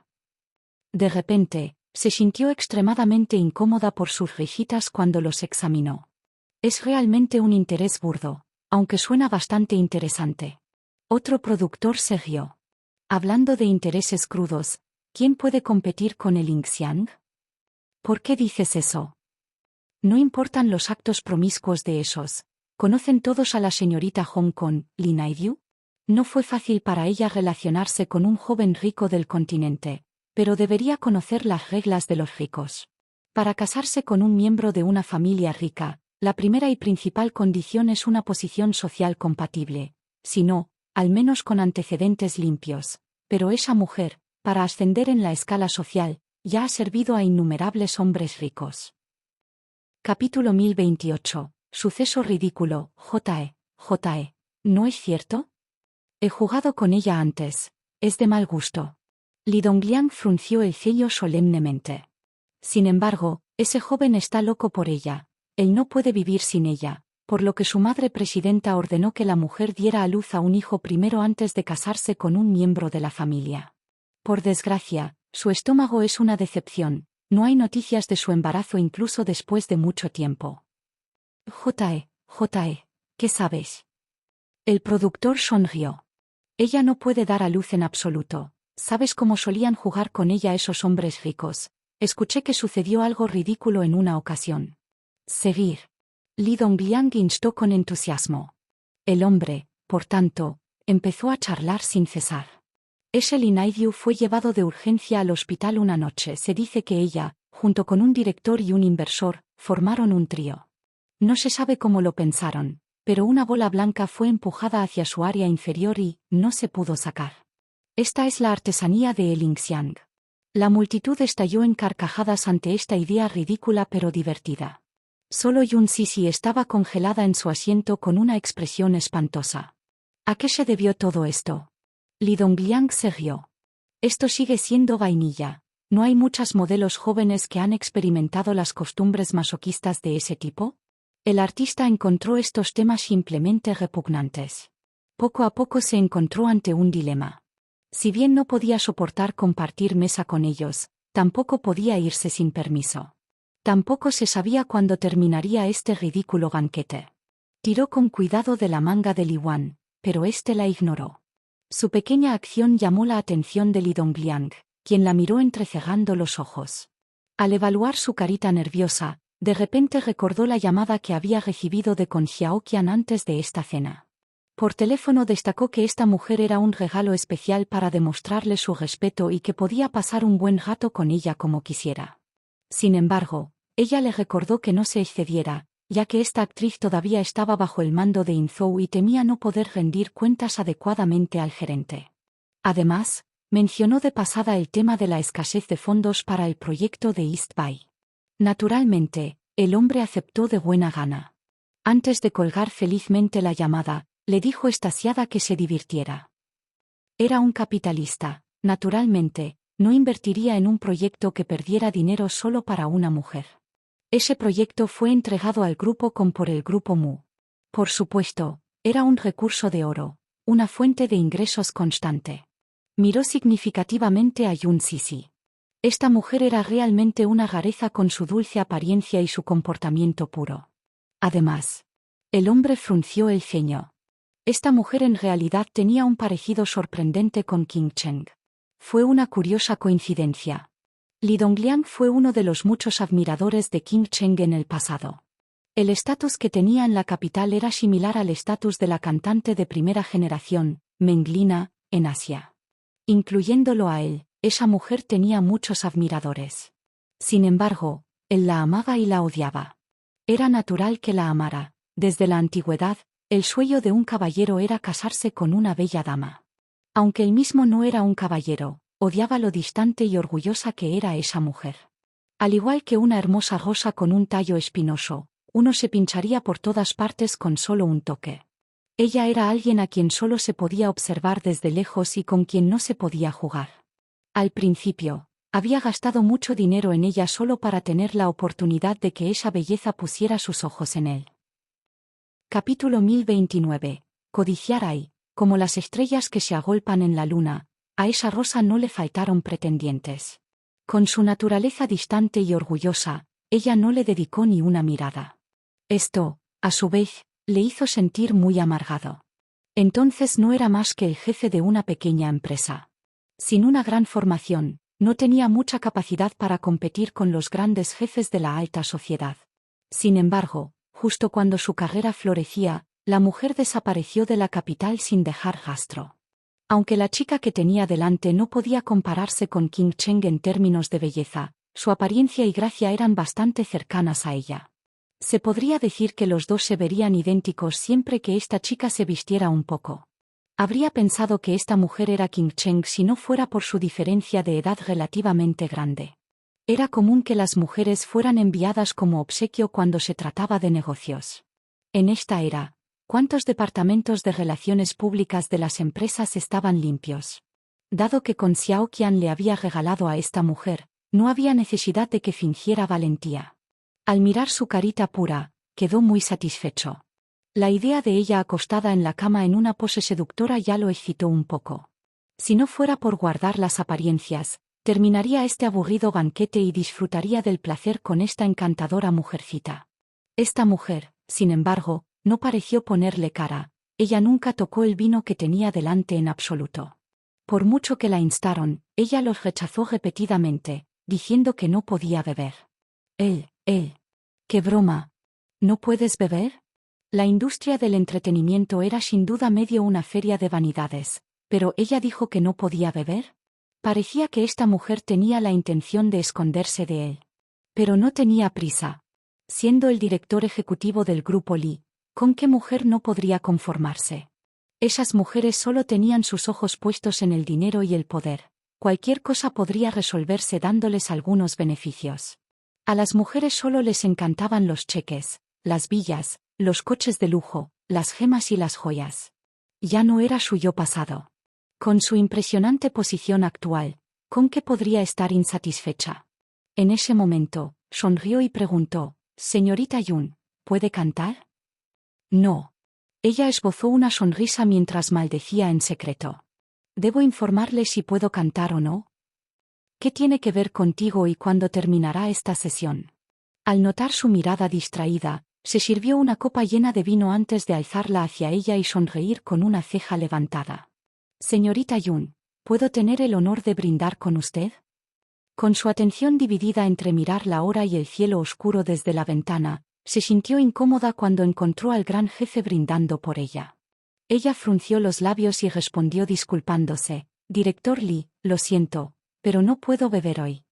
De repente, se sintió extremadamente incómoda por sus rijitas cuando los examinó. Es realmente un interés burdo, aunque suena bastante interesante. Otro productor se rió. Hablando de intereses crudos, ¿quién puede competir con el Yinxiang? ¿Por qué dices eso? No importan los actos promiscuos de esos. ¿Conocen todos a la señorita Hong Kong, Li Naidu? No fue fácil para ella relacionarse con un joven rico del continente, pero debería conocer las reglas de los ricos. Para casarse con un miembro de una familia rica, la primera y principal condición es una posición social compatible, si no, al menos con antecedentes limpios. Pero esa mujer, para ascender en la escala social, ya ha servido a innumerables hombres ricos. Capítulo 1028. Suceso ridículo. J.E. ¿No es cierto? He jugado con ella antes. Es de mal gusto. Li Dongliang frunció el ceño solemnemente. Sin embargo, ese joven está loco por ella. Él no puede vivir sin ella, por lo que su madre presidenta ordenó que la mujer diera a luz a un hijo primero antes de casarse con un miembro de la familia. Por desgracia, su estómago es una decepción. No hay noticias de su embarazo incluso después de mucho tiempo. J.E., ¿qué sabes? El productor sonrió. Ella no puede dar a luz en absoluto. ¿Sabes cómo solían jugar con ella esos hombres ricos? Escuché que sucedió algo ridículo en una ocasión. Seguir. Li Dongliang instó con entusiasmo. El hombre, por tanto, empezó a charlar sin cesar. Ese Li Naidu fue llevado de urgencia al hospital una noche. Se dice que ella, junto con un director y un inversor, formaron un trío. No se sabe cómo lo pensaron, pero una bola blanca fue empujada hacia su área inferior y no se pudo sacar. Esta es la artesanía de El Yinxiang. La multitud estalló en carcajadas ante esta idea ridícula pero divertida. Solo Yun Sisi estaba congelada en su asiento con una expresión espantosa. ¿A qué se debió todo esto? Li Dongliang se rió. Esto sigue siendo vainilla. ¿No hay muchas modelos jóvenes que han experimentado las costumbres masoquistas de ese tipo? El artista encontró estos temas simplemente repugnantes. Poco a poco se encontró ante un dilema. Si bien no podía soportar compartir mesa con ellos, tampoco podía irse sin permiso. Tampoco se sabía cuándo terminaría este ridículo banquete. Tiró con cuidado de la manga de Li Wan, pero éste la ignoró. Su pequeña acción llamó la atención de Li Dongliang, quien la miró entrecerrando los ojos. Al evaluar su carita nerviosa, de repente recordó la llamada que había recibido de Con Xiaoqian antes de esta cena. Por teléfono destacó que esta mujer era un regalo especial para demostrarle su respeto y que podía pasar un buen rato con ella como quisiera. Sin embargo, ella le recordó que no se excediera, ya que esta actriz todavía estaba bajo el mando de Inzhou y temía no poder rendir cuentas adecuadamente al gerente. Además, mencionó de pasada el tema de la escasez de fondos para el proyecto de East Bay. Naturalmente, el hombre aceptó de buena gana. Antes de colgar felizmente la llamada, le dijo extasiada que se divirtiera. Era un capitalista, naturalmente, no invertiría en un proyecto que perdiera dinero solo para una mujer. Ese proyecto fue entregado al grupo Con por el grupo Mu. Por supuesto, era un recurso de oro, una fuente de ingresos constante. Miró significativamente a Yun Sisi. Esta mujer era realmente una rareza con su dulce apariencia y su comportamiento puro. Además, el hombre frunció el ceño. Esta mujer en realidad tenía un parecido sorprendente con Qing Cheng. Fue una curiosa coincidencia. Li Dongliang fue uno de los muchos admiradores de Qing Cheng en el pasado. El estatus que tenía en la capital era similar al estatus de la cantante de primera generación, Meng Lina, en Asia. Incluyéndolo a él, esa mujer tenía muchos admiradores. Sin embargo, él la amaba y la odiaba. Era natural que la amara. Desde la antigüedad, el sueño de un caballero era casarse con una bella dama. Aunque él mismo no era un caballero, odiaba lo distante y orgullosa que era esa mujer. Al igual que una hermosa rosa con un tallo espinoso, uno se pincharía por todas partes con solo un toque. Ella era alguien a quien solo se podía observar desde lejos y con quien no se podía jugar. Al principio, había gastado mucho dinero en ella solo para tener la oportunidad de que esa belleza pusiera sus ojos en él. Capítulo 1029. Codiciar hay, como las estrellas que se agolpan en la luna, a esa rosa no le faltaron pretendientes. Con su naturaleza distante y orgullosa, ella no le dedicó ni una mirada. Esto, a su vez, le hizo sentir muy amargado. Entonces no era más que el jefe de una pequeña empresa. Sin una gran formación, no tenía mucha capacidad para competir con los grandes jefes de la alta sociedad. Sin embargo, justo cuando su carrera florecía, la mujer desapareció de la capital sin dejar rastro. Aunque la chica que tenía delante no podía compararse con Qing Cheng en términos de belleza, su apariencia y gracia eran bastante cercanas a ella. Se podría decir que los dos se verían idénticos siempre que esta chica se vistiera un poco. Habría pensado que esta mujer era Qing Cheng si no fuera por su diferencia de edad relativamente grande. Era común que las mujeres fueran enviadas como obsequio cuando se trataba de negocios. En esta era, ¿cuántos departamentos de relaciones públicas de las empresas estaban limpios? Dado que Con Xiaoqian le había regalado a esta mujer, no había necesidad de que fingiera valentía. Al mirar su carita pura, quedó muy satisfecho. La idea de ella acostada en la cama en una pose seductora ya lo excitó un poco. Si no fuera por guardar las apariencias, terminaría este aburrido banquete y disfrutaría del placer con esta encantadora mujercita. Esta mujer, sin embargo, no pareció ponerle cara, ella nunca tocó el vino que tenía delante en absoluto. Por mucho que la instaron, ella los rechazó repetidamente, diciendo que no podía beber. ¡Qué broma! ¿No puedes beber? La industria del entretenimiento era sin duda medio una feria de vanidades, pero ella dijo que no podía beber. Parecía que esta mujer tenía la intención de esconderse de él. Pero no tenía prisa. Siendo el director ejecutivo del grupo Li, ¿con qué mujer no podría conformarse? Esas mujeres solo tenían sus ojos puestos en el dinero y el poder. Cualquier cosa podría resolverse dándoles algunos beneficios. A las mujeres solo les encantaban los cheques, las villas, los coches de lujo, las gemas y las joyas. Ya no era su yo pasado. Con su impresionante posición actual, ¿con qué podría estar insatisfecha? En ese momento, sonrió y preguntó, «Señorita Yun, ¿puede cantar?» No. Ella esbozó una sonrisa mientras maldecía en secreto. «¿Debo informarle si puedo cantar o no?» «¿Qué tiene que ver contigo y cuándo terminará esta sesión?» Al notar su mirada distraída, se sirvió una copa llena de vino antes de alzarla hacia ella y sonreír con una ceja levantada. Señorita Yun, ¿puedo tener el honor de brindar con usted? Con su atención dividida entre mirar la hora y el cielo oscuro desde la ventana, se sintió incómoda cuando encontró al gran jefe brindando por ella. Ella frunció los labios y respondió disculpándose: Director Lee, lo siento, pero no puedo beber hoy.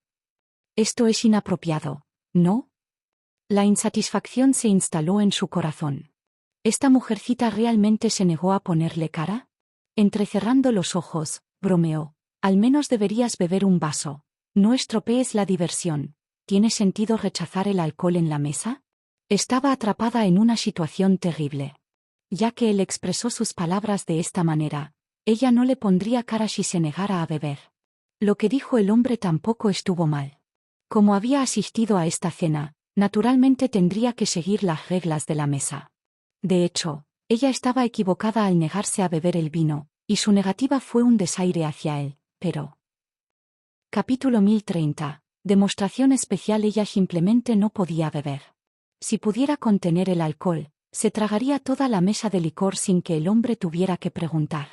Esto es inapropiado, ¿no? La insatisfacción se instaló en su corazón. ¿Esta mujercita realmente se negó a ponerle cara? Entrecerrando los ojos, bromeó: al menos deberías beber un vaso. No estropees la diversión. ¿Tiene sentido rechazar el alcohol en la mesa? Estaba atrapada en una situación terrible. Ya que él expresó sus palabras de esta manera, ella no le pondría cara si se negara a beber. Lo que dijo el hombre tampoco estuvo mal. Como había asistido a esta cena, naturalmente tendría que seguir las reglas de la mesa. De hecho, ella estaba equivocada al negarse a beber el vino, y su negativa fue un desaire hacia él, pero... Capítulo 1030. Demostración especial. Ella simplemente no podía beber. Si pudiera contener el alcohol, se tragaría toda la mesa de licor sin que el hombre tuviera que preguntar.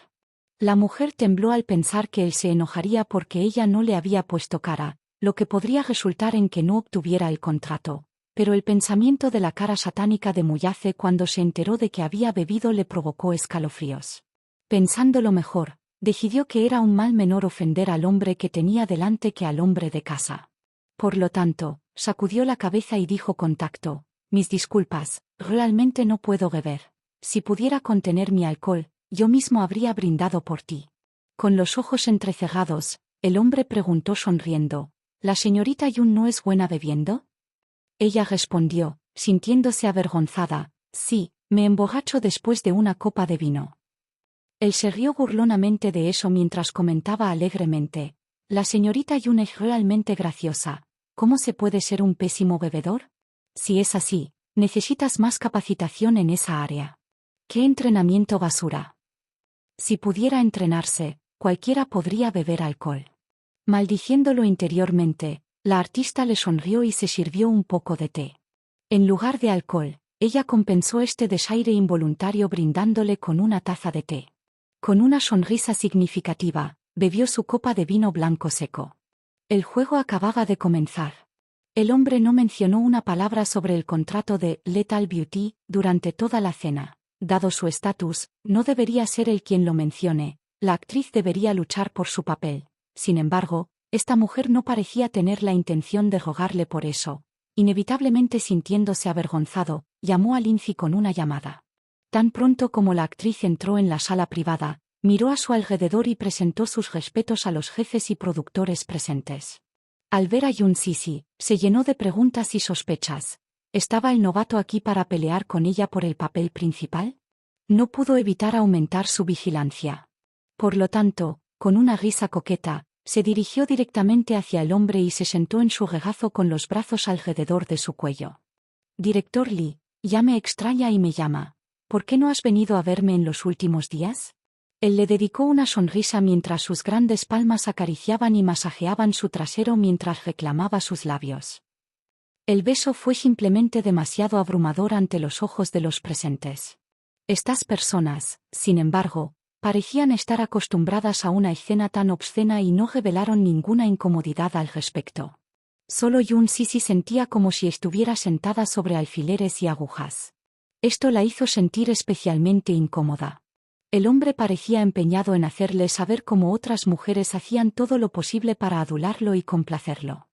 La mujer tembló al pensar que él se enojaría porque ella no le había puesto cara, lo que podría resultar en que no obtuviera el contrato. Pero el pensamiento de la cara satánica de Muyace cuando se enteró de que había bebido le provocó escalofríos. Pensándolo mejor, decidió que era un mal menor ofender al hombre que tenía delante que al hombre de casa. Por lo tanto, sacudió la cabeza y dijo con tacto: mis disculpas, realmente no puedo beber. Si pudiera contener mi alcohol, yo mismo habría brindado por ti. Con los ojos entrecerrados, el hombre preguntó sonriendo: ¿la señorita Yun no es buena bebiendo? Ella respondió, sintiéndose avergonzada: sí, me emborracho después de una copa de vino. Él se rió burlonamente de eso mientras comentaba alegremente: la señorita Yun es realmente graciosa. ¿Cómo se puede ser un pésimo bebedor? Si es así, necesitas más capacitación en esa área. ¿Qué entrenamiento basura? Si pudiera entrenarse, cualquiera podría beber alcohol. Maldiciéndolo interiormente, la artista le sonrió y se sirvió un poco de té. En lugar de alcohol, ella compensó este desaire involuntario brindándole con una taza de té. Con una sonrisa significativa, bebió su copa de vino blanco seco. El juego acababa de comenzar. El hombre no mencionó una palabra sobre el contrato de Lethal Beauty durante toda la cena. Dado su estatus, no debería ser él quien lo mencione, la actriz debería luchar por su papel. Sin embargo, esta mujer no parecía tener la intención de rogarle por eso. Inevitablemente sintiéndose avergonzado, llamó a Lindsay con una llamada. Tan pronto como la actriz entró en la sala privada, miró a su alrededor y presentó sus respetos a los jefes y productores presentes. Al ver a Yun Sisi, se llenó de preguntas y sospechas. ¿Estaba el novato aquí para pelear con ella por el papel principal? No pudo evitar aumentar su vigilancia. Por lo tanto, con una risa coqueta, se dirigió directamente hacia el hombre y se sentó en su regazo con los brazos alrededor de su cuello. Director Lee, ya me extraña y me llama. ¿Por qué no has venido a verme en los últimos días? Él le dedicó una sonrisa mientras sus grandes palmas acariciaban y masajeaban su trasero mientras reclamaba sus labios. El beso fue simplemente demasiado abrumador ante los ojos de los presentes. Estas personas, sin embargo, parecían estar acostumbradas a una escena tan obscena y no revelaron ninguna incomodidad al respecto. Solo Yun Sisi sentía como si estuviera sentada sobre alfileres y agujas. Esto la hizo sentir especialmente incómoda. El hombre parecía empeñado en hacerle saber cómo otras mujeres hacían todo lo posible para adularlo y complacerlo.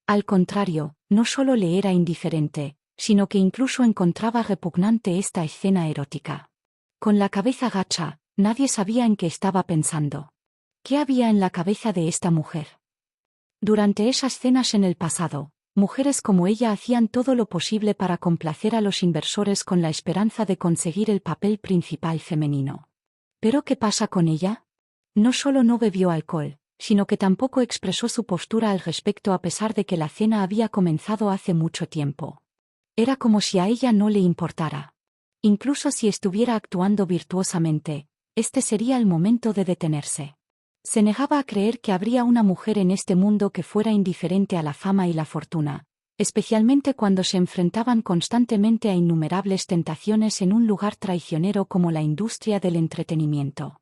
Al contrario, no solo le era indiferente, sino que incluso encontraba repugnante esta escena erótica. Con la cabeza gacha, nadie sabía en qué estaba pensando. ¿Qué había en la cabeza de esta mujer? Durante esas cenas en el pasado, mujeres como ella hacían todo lo posible para complacer a los inversores con la esperanza de conseguir el papel principal femenino. ¿Pero qué pasa con ella? No solo no bebió alcohol, sino que tampoco expresó su postura al respecto a pesar de que la cena había comenzado hace mucho tiempo. Era como si a ella no le importara. Incluso si estuviera actuando virtuosamente, este sería el momento de detenerse. Se negaba a creer que habría una mujer en este mundo que fuera indiferente a la fama y la fortuna, especialmente cuando se enfrentaban constantemente a innumerables tentaciones en un lugar traicionero como la industria del entretenimiento.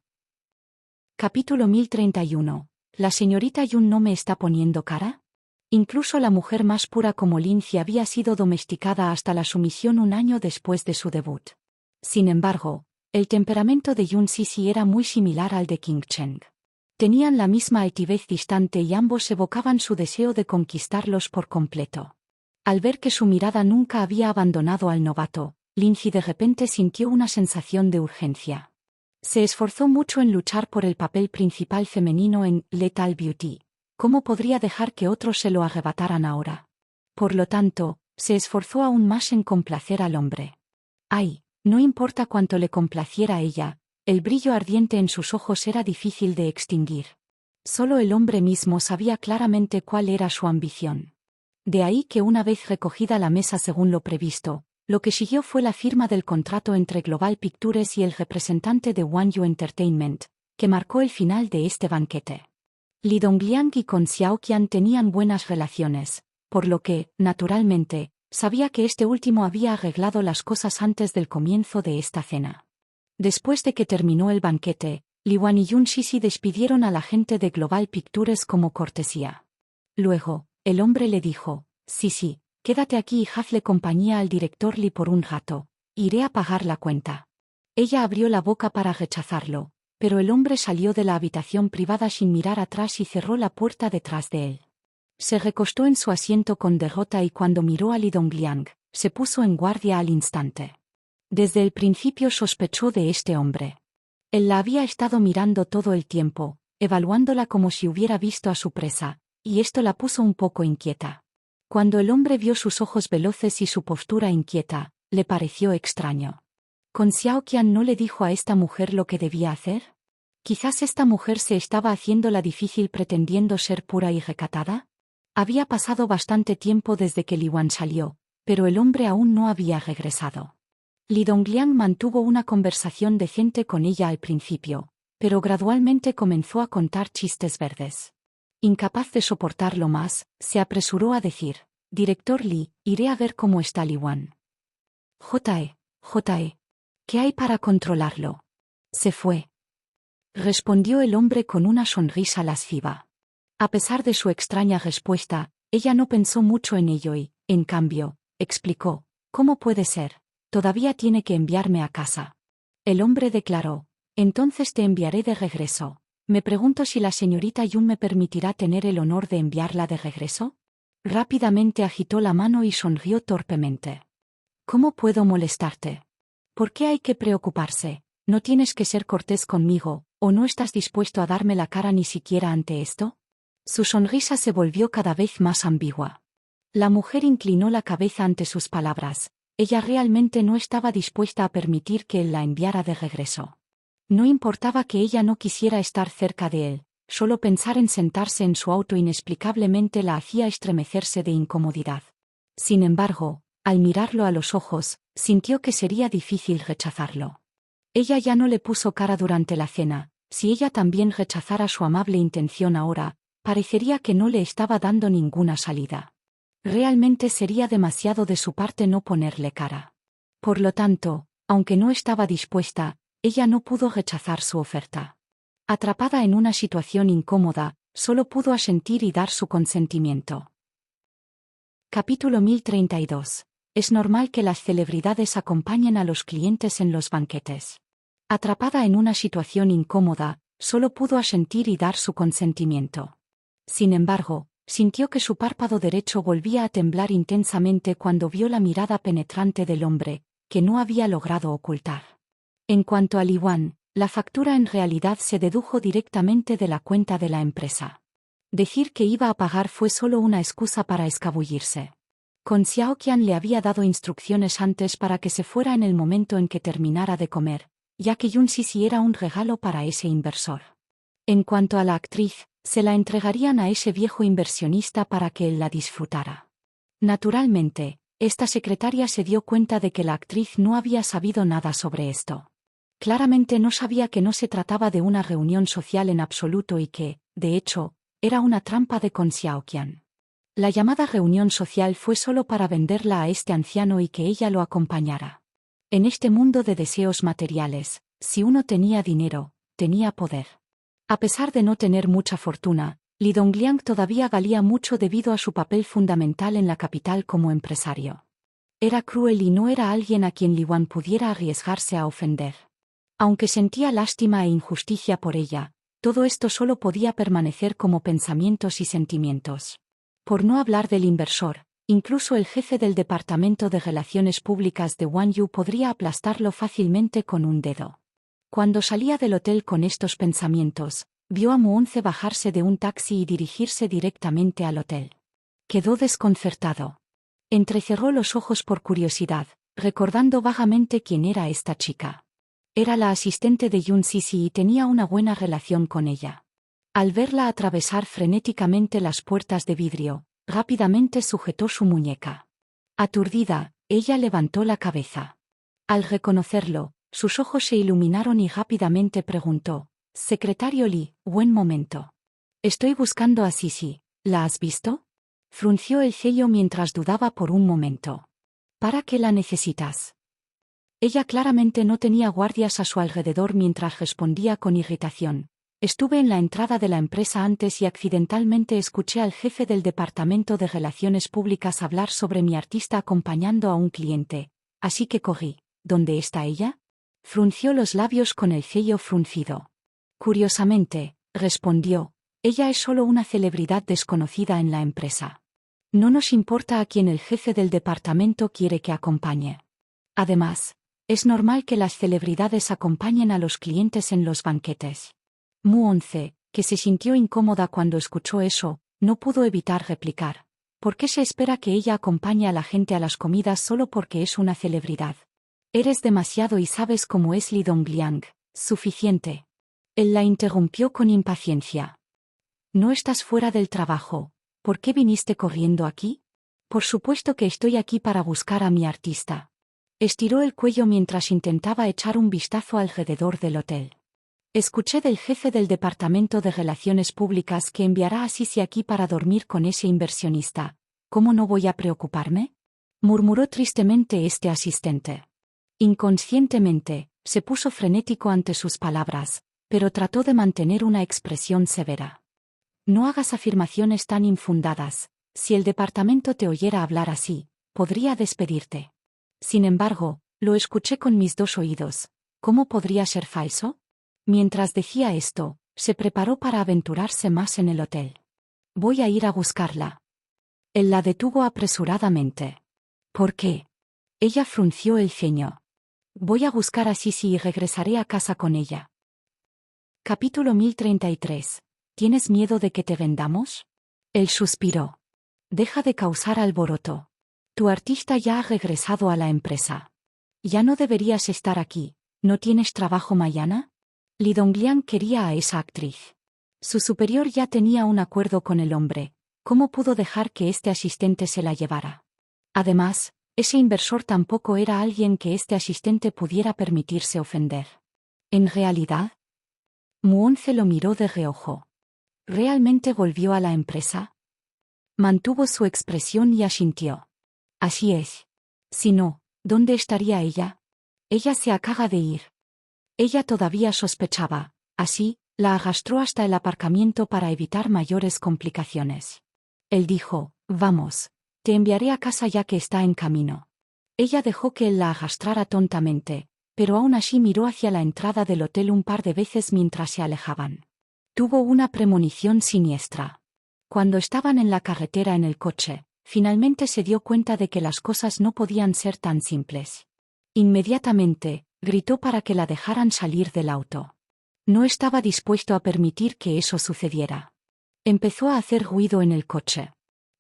Capítulo 1031. ¿La señorita Yun no me está poniendo cara? Incluso la mujer más pura como Lindsay había sido domesticada hasta la sumisión un año después de su debut. Sin embargo, el temperamento de Yun Sisi era muy similar al de King Cheng. Tenían la misma altivez distante y ambos evocaban su deseo de conquistarlos por completo. Al ver que su mirada nunca había abandonado al novato, Lindsay de repente sintió una sensación de urgencia. Se esforzó mucho en luchar por el papel principal femenino en Lethal Beauty. ¿Cómo podría dejar que otros se lo arrebataran ahora? Por lo tanto, se esforzó aún más en complacer al hombre. Ay, no importa cuánto le complaciera a ella, el brillo ardiente en sus ojos era difícil de extinguir. Solo el hombre mismo sabía claramente cuál era su ambición. De ahí que una vez recogida la mesa según lo previsto, lo que siguió fue la firma del contrato entre Global Pictures y el representante de Wanyu Entertainment, que marcó el final de este banquete. Li Dongliang y Con Xiaoqian tenían buenas relaciones, por lo que, naturalmente, sabía que este último había arreglado las cosas antes del comienzo de esta cena. Después de que terminó el banquete, Li Wan y Yun Sisi despidieron a la gente de Global Pictures como cortesía. Luego, el hombre le dijo: Sisi, quédate aquí y hazle compañía al director Li por un rato. Iré a pagar la cuenta. Ella abrió la boca para rechazarlo, pero el hombre salió de la habitación privada sin mirar atrás y cerró la puerta detrás de él. Se recostó en su asiento con derrota y cuando miró a Li Dongliang, se puso en guardia al instante. Desde el principio sospechó de este hombre. Él la había estado mirando todo el tiempo, evaluándola como si hubiera visto a su presa, y esto la puso un poco inquieta. Cuando el hombre vio sus ojos veloces y su postura inquieta, le pareció extraño. ¿Con Xiaoqian no le dijo a esta mujer lo que debía hacer? Quizás esta mujer se estaba haciendo la difícil pretendiendo ser pura y recatada. Había pasado bastante tiempo desde que Li Wan salió, pero el hombre aún no había regresado. Li Dongliang mantuvo una conversación decente con ella al principio, pero gradualmente comenzó a contar chistes verdes. Incapaz de soportarlo más, se apresuró a decir: Director Li, iré a ver cómo está Li Wan. J.E. ¿Qué hay para controlarlo? Se fue. Respondió el hombre con una sonrisa lasciva. A pesar de su extraña respuesta, ella no pensó mucho en ello y, en cambio, explicó: ¿Cómo puede ser? Todavía tiene que enviarme a casa. El hombre declaró: Entonces te enviaré de regreso. Me pregunto si la señorita Yun me permitirá tener el honor de enviarla de regreso. Rápidamente agitó la mano y sonrió torpemente. ¿Cómo puedo molestarte? ¿Por qué hay que preocuparse? ¿No tienes que ser cortés conmigo, o no estás dispuesto a darme la cara ni siquiera ante esto? Su sonrisa se volvió cada vez más ambigua. La mujer inclinó la cabeza ante sus palabras. Ella realmente no estaba dispuesta a permitir que él la enviara de regreso. No importaba que ella no quisiera estar cerca de él, solo pensar en sentarse en su auto inexplicablemente la hacía estremecerse de incomodidad. Sin embargo, al mirarlo a los ojos, sintió que sería difícil rechazarlo. Ella ya no le puso cara durante la cena. Si ella también rechazara su amable intención ahora, parecería que no le estaba dando ninguna salida. Realmente sería demasiado de su parte no ponerle cara. Por lo tanto, aunque no estaba dispuesta, ella no pudo rechazar su oferta. Atrapada en una situación incómoda, solo pudo asentir y dar su consentimiento. Capítulo 1032. Es normal que las celebridades acompañen a los clientes en los banquetes. Atrapada en una situación incómoda, solo pudo asentir y dar su consentimiento. Sin embargo, sintió que su párpado derecho volvía a temblar intensamente cuando vio la mirada penetrante del hombre, que no había logrado ocultar. En cuanto a Li Wan, la factura en realidad se dedujo directamente de la cuenta de la empresa. Decir que iba a pagar fue solo una excusa para escabullirse. Con Xiaoqian le había dado instrucciones antes para que se fuera en el momento en que terminara de comer, ya que Yun Sisi era un regalo para ese inversor. En cuanto a la actriz, se la entregarían a ese viejo inversionista para que él la disfrutara. Naturalmente, esta secretaria se dio cuenta de que la actriz no había sabido nada sobre esto. Claramente no sabía que no se trataba de una reunión social en absoluto y que, de hecho, era una trampa de Con Xiaoqian. La llamada reunión social fue solo para venderla a este anciano y que ella lo acompañara. En este mundo de deseos materiales, si uno tenía dinero, tenía poder. A pesar de no tener mucha fortuna, Li Dongliang todavía valía mucho debido a su papel fundamental en la capital como empresario. Era cruel y no era alguien a quien Li Wan pudiera arriesgarse a ofender. Aunque sentía lástima e injusticia por ella, todo esto solo podía permanecer como pensamientos y sentimientos. Por no hablar del inversor, incluso el jefe del Departamento de Relaciones Públicas de Wang Yu podría aplastarlo fácilmente con un dedo. Cuando salía del hotel con estos pensamientos, vio a Muonce bajarse de un taxi y dirigirse directamente al hotel. Quedó desconcertado. Entrecerró los ojos por curiosidad, recordando vagamente quién era esta chica. Era la asistente de Yun Sisi y tenía una buena relación con ella. Al verla atravesar frenéticamente las puertas de vidrio, rápidamente sujetó su muñeca. Aturdida, ella levantó la cabeza. Al reconocerlo, sus ojos se iluminaron y rápidamente preguntó: «Secretario Li, buen momento. Estoy buscando a Sisi, ¿la has visto?». Frunció el ceño mientras dudaba por un momento. «¿Para qué la necesitas?». Ella claramente no tenía guardias a su alrededor mientras respondía con irritación: «Estuve en la entrada de la empresa antes y accidentalmente escuché al jefe del Departamento de Relaciones Públicas hablar sobre mi artista acompañando a un cliente, así que corrí». «¿Dónde está ella?». Frunció los labios con el ceño fruncido. «Curiosamente», respondió, «ella es solo una celebridad desconocida en la empresa. No nos importa a quién el jefe del departamento quiere que acompañe. Además, es normal que las celebridades acompañen a los clientes en los banquetes». Muonce, que se sintió incómoda cuando escuchó eso, no pudo evitar replicar: «¿Por qué se espera que ella acompañe a la gente a las comidas solo porque es una celebridad? Eres demasiado y sabes cómo es Li Dongliang». «Suficiente». Él la interrumpió con impaciencia. «¿No estás fuera del trabajo? ¿Por qué viniste corriendo aquí?». «Por supuesto que estoy aquí para buscar a mi artista». Estiró el cuello mientras intentaba echar un vistazo alrededor del hotel. «Escuché del jefe del Departamento de Relaciones Públicas que enviará a Sisi aquí para dormir con ese inversionista. ¿Cómo no voy a preocuparme?», murmuró tristemente este asistente. Inconscientemente, se puso frenético ante sus palabras, pero trató de mantener una expresión severa. «No hagas afirmaciones tan infundadas. Si el departamento te oyera hablar así, podría despedirte». «Sin embargo, lo escuché con mis dos oídos. ¿Cómo podría ser falso?». Mientras decía esto, se preparó para aventurarse más en el hotel. «Voy a ir a buscarla». Él la detuvo apresuradamente. «¿Por qué?». Ella frunció el ceño. «Voy a buscar a Sisi y regresaré a casa con ella». Capítulo 1033. ¿Tienes miedo de que te vendamos?». Él suspiró. «Deja de causar alboroto. Tu artista ya ha regresado a la empresa. Ya no deberías estar aquí. ¿No tienes trabajo mañana?». Li Dongliang quería a esa actriz. Su superior ya tenía un acuerdo con el hombre. ¿Cómo pudo dejar que este asistente se la llevara? Además, ese inversor tampoco era alguien que este asistente pudiera permitirse ofender. En realidad, Muonce lo miró de reojo. ¿Realmente volvió a la empresa? Mantuvo su expresión y asintió. «Así es. Si no, ¿dónde estaría ella?». «Ella se acaba de ir». Ella todavía sospechaba, así, la arrastró hasta el aparcamiento para evitar mayores complicaciones. Él dijo: «Vamos, te enviaré a casa ya que está en camino». Ella dejó que él la arrastrara tontamente, pero aún así miró hacia la entrada del hotel un par de veces mientras se alejaban. Tuvo una premonición siniestra. Cuando estaban en la carretera en el coche, finalmente se dio cuenta de que las cosas no podían ser tan simples. Inmediatamente, gritó para que la dejaran salir del auto. No estaba dispuesto a permitir que eso sucediera. Empezó a hacer ruido en el coche.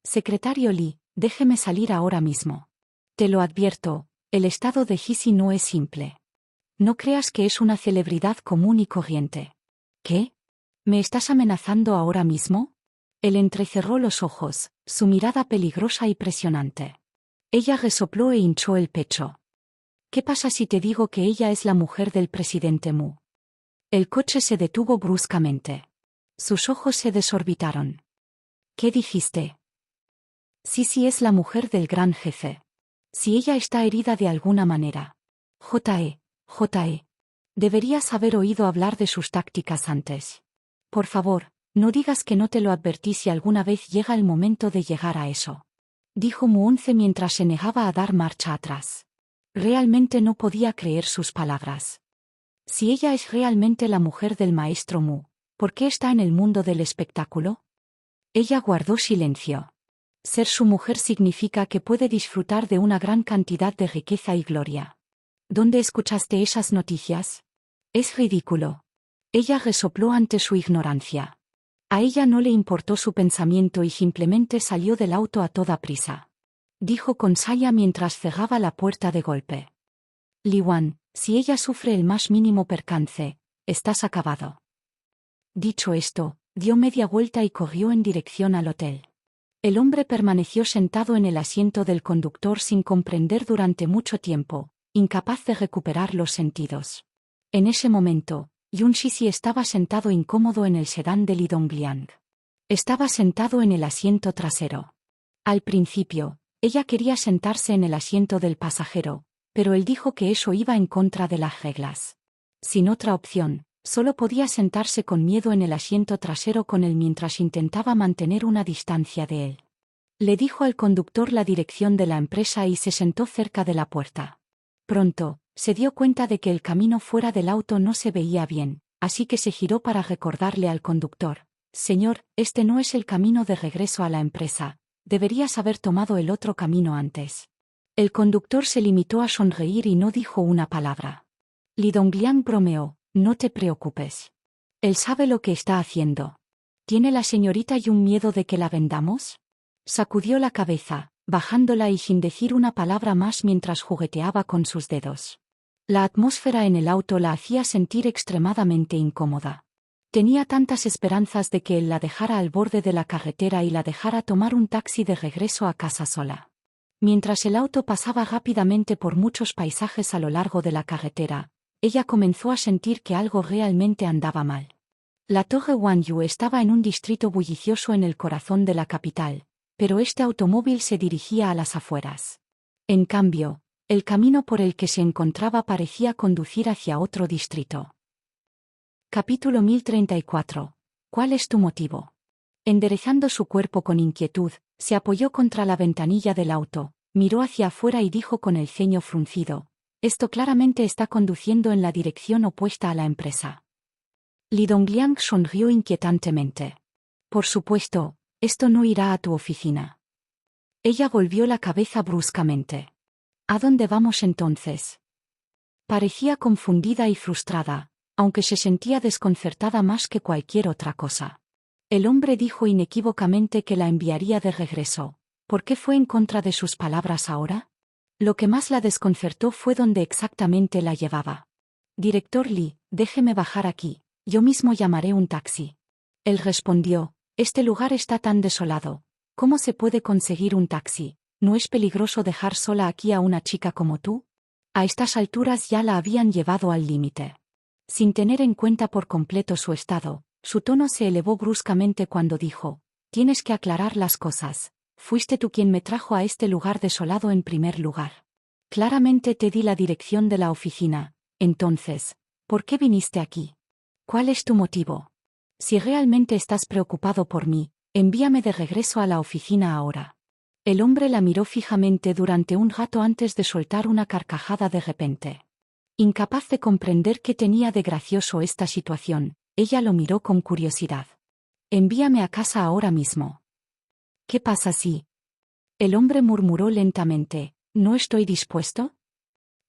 «Secretario Li, déjeme salir ahora mismo. Te lo advierto, el estado de Sisi no es simple. No creas que es una celebridad común y corriente». «¿Qué? ¿Me estás amenazando ahora mismo?». Él entrecerró los ojos, su mirada peligrosa y presionante. Ella resopló e hinchó el pecho. «¿Qué pasa si te digo que ella es la mujer del presidente Mu?». El coche se detuvo bruscamente. Sus ojos se desorbitaron. «¿Qué dijiste?». «Sisi es la mujer del gran jefe. Si ella está herida de alguna manera». J.E. Deberías haber oído hablar de sus tácticas antes. Por favor, no digas que no te lo advertí si alguna vez llega el momento de llegar a eso. Dijo Muonce mientras se negaba a dar marcha atrás. Realmente no podía creer sus palabras. Si ella es realmente la mujer del maestro Mu, ¿por qué está en el mundo del espectáculo? Ella guardó silencio. Ser su mujer significa que puede disfrutar de una gran cantidad de riqueza y gloria. ¿Dónde escuchaste esas noticias? Es ridículo. Ella resopló ante su ignorancia. A ella no le importó su pensamiento y simplemente salió del auto a toda prisa. Dijo con saya mientras cerraba la puerta de golpe. Li Wan, si ella sufre el más mínimo percance, estás acabado. Dicho esto, dio media vuelta y corrió en dirección al hotel. El hombre permaneció sentado en el asiento del conductor sin comprender durante mucho tiempo, incapaz de recuperar los sentidos. En ese momento, Yun Shixi estaba sentado incómodo en el sedán de Li Dongliang. Estaba sentado en el asiento trasero. Al principio, ella quería sentarse en el asiento del pasajero, pero él dijo que eso iba en contra de las reglas. Sin otra opción, solo podía sentarse con miedo en el asiento trasero con él mientras intentaba mantener una distancia de él. Le dijo al conductor la dirección de la empresa y se sentó cerca de la puerta. Pronto, se dio cuenta de que el camino fuera del auto no se veía bien, así que se giró para recordarle al conductor: «Señor, este no es el camino de regreso a la empresa, deberías haber tomado el otro camino antes». El conductor se limitó a sonreír y no dijo una palabra. Li Dongliang bromeó: «No te preocupes. Él sabe lo que está haciendo. ¿Tiene la señorita Yun miedo de que la vendamos?». Sacudió la cabeza, bajándola y sin decir una palabra más mientras jugueteaba con sus dedos. La atmósfera en el auto la hacía sentir extremadamente incómoda. Tenía tantas esperanzas de que él la dejara al borde de la carretera y la dejara tomar un taxi de regreso a casa sola. Mientras el auto pasaba rápidamente por muchos paisajes a lo largo de la carretera, ella comenzó a sentir que algo realmente andaba mal. La Torre Wanyu estaba en un distrito bullicioso en el corazón de la capital, pero este automóvil se dirigía a las afueras. En cambio, el camino por el que se encontraba parecía conducir hacia otro distrito. Capítulo 1034. ¿Cuál es tu motivo? Enderezando su cuerpo con inquietud, se apoyó contra la ventanilla del auto, miró hacia afuera y dijo con el ceño fruncido: «Esto claramente está conduciendo en la dirección opuesta a la empresa». Li Dongliang sonrió inquietantemente. «Por supuesto, esto no irá a tu oficina». Ella volvió la cabeza bruscamente. «¿A dónde vamos entonces?». Parecía confundida y frustrada, aunque se sentía desconcertada más que cualquier otra cosa. El hombre dijo inequívocamente que la enviaría de regreso. ¿Por qué fue en contra de sus palabras ahora? Lo que más la desconcertó fue dónde exactamente la llevaba. «Director Li, déjeme bajar aquí, yo mismo llamaré un taxi». Él respondió: «Este lugar está tan desolado. ¿Cómo se puede conseguir un taxi? ¿No es peligroso dejar sola aquí a una chica como tú?». A estas alturas ya la habían llevado al límite. Sin tener en cuenta por completo su estado, su tono se elevó bruscamente cuando dijo: «Tienes que aclarar las cosas. Fuiste tú quien me trajo a este lugar desolado en primer lugar. Claramente te di la dirección de la oficina. Entonces, ¿por qué viniste aquí? ¿Cuál es tu motivo? Si realmente estás preocupado por mí, envíame de regreso a la oficina ahora». El hombre la miró fijamente durante un rato antes de soltar una carcajada de repente. Incapaz de comprender qué tenía de gracioso esta situación, ella lo miró con curiosidad. «Envíame a casa ahora mismo». «¿Qué pasa si...?» El hombre murmuró lentamente: «¿No estoy dispuesto?».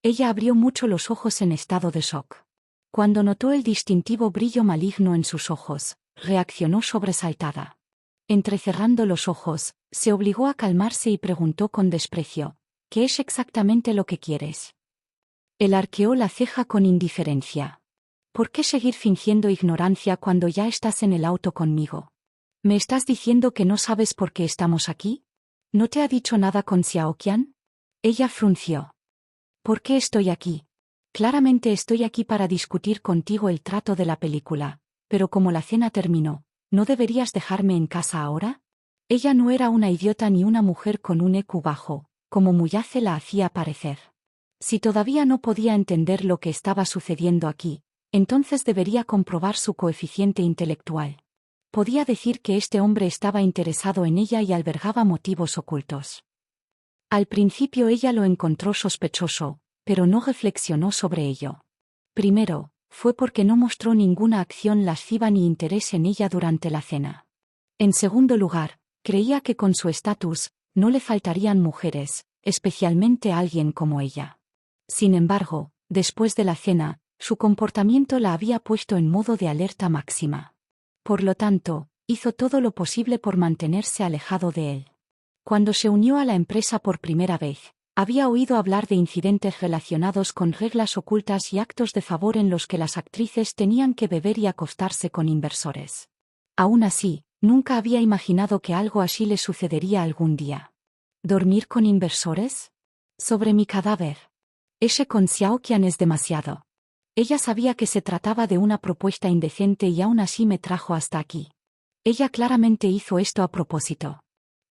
Ella abrió mucho los ojos en estado de shock. Cuando notó el distintivo brillo maligno en sus ojos, reaccionó sobresaltada. Entrecerrando los ojos, se obligó a calmarse y preguntó con desprecio: «¿Qué es exactamente lo que quieres?». Él arqueó la ceja con indiferencia. «¿Por qué seguir fingiendo ignorancia cuando ya estás en el auto conmigo? ¿Me estás diciendo que no sabes por qué estamos aquí? ¿No te ha dicho nada con Xiaoqian?». Ella frunció. «¿Por qué estoy aquí? Claramente estoy aquí para discutir contigo el trato de la película, pero como la cena terminó, ¿no deberías dejarme en casa ahora?». Ella no era una idiota ni una mujer con un EQ bajo, como Muyace la hacía parecer. Si todavía no podía entender lo que estaba sucediendo aquí, Entonces debería comprobar su coeficiente intelectual. Podía decir que este hombre estaba interesado en ella y albergaba motivos ocultos. Al principio ella lo encontró sospechoso, pero no reflexionó sobre ello. Primero, fue porque no mostró ninguna acción lasciva ni interés en ella durante la cena. En segundo lugar, creía que con su estatus, no le faltarían mujeres, especialmente alguien como ella. Sin embargo, después de la cena, su comportamiento la había puesto en modo de alerta máxima. Por lo tanto, hizo todo lo posible por mantenerse alejado de él. Cuando se unió a la empresa por primera vez, había oído hablar de incidentes relacionados con reglas ocultas y actos de favor en los que las actrices tenían que beber y acostarse con inversores. Aún así, nunca había imaginado que algo así le sucedería algún día. ¿Dormir con inversores? Sobre mi cadáver. Ese con Xiaoqian es demasiado. Ella sabía que se trataba de una propuesta indecente y aún así me trajo hasta aquí. Ella claramente hizo esto a propósito.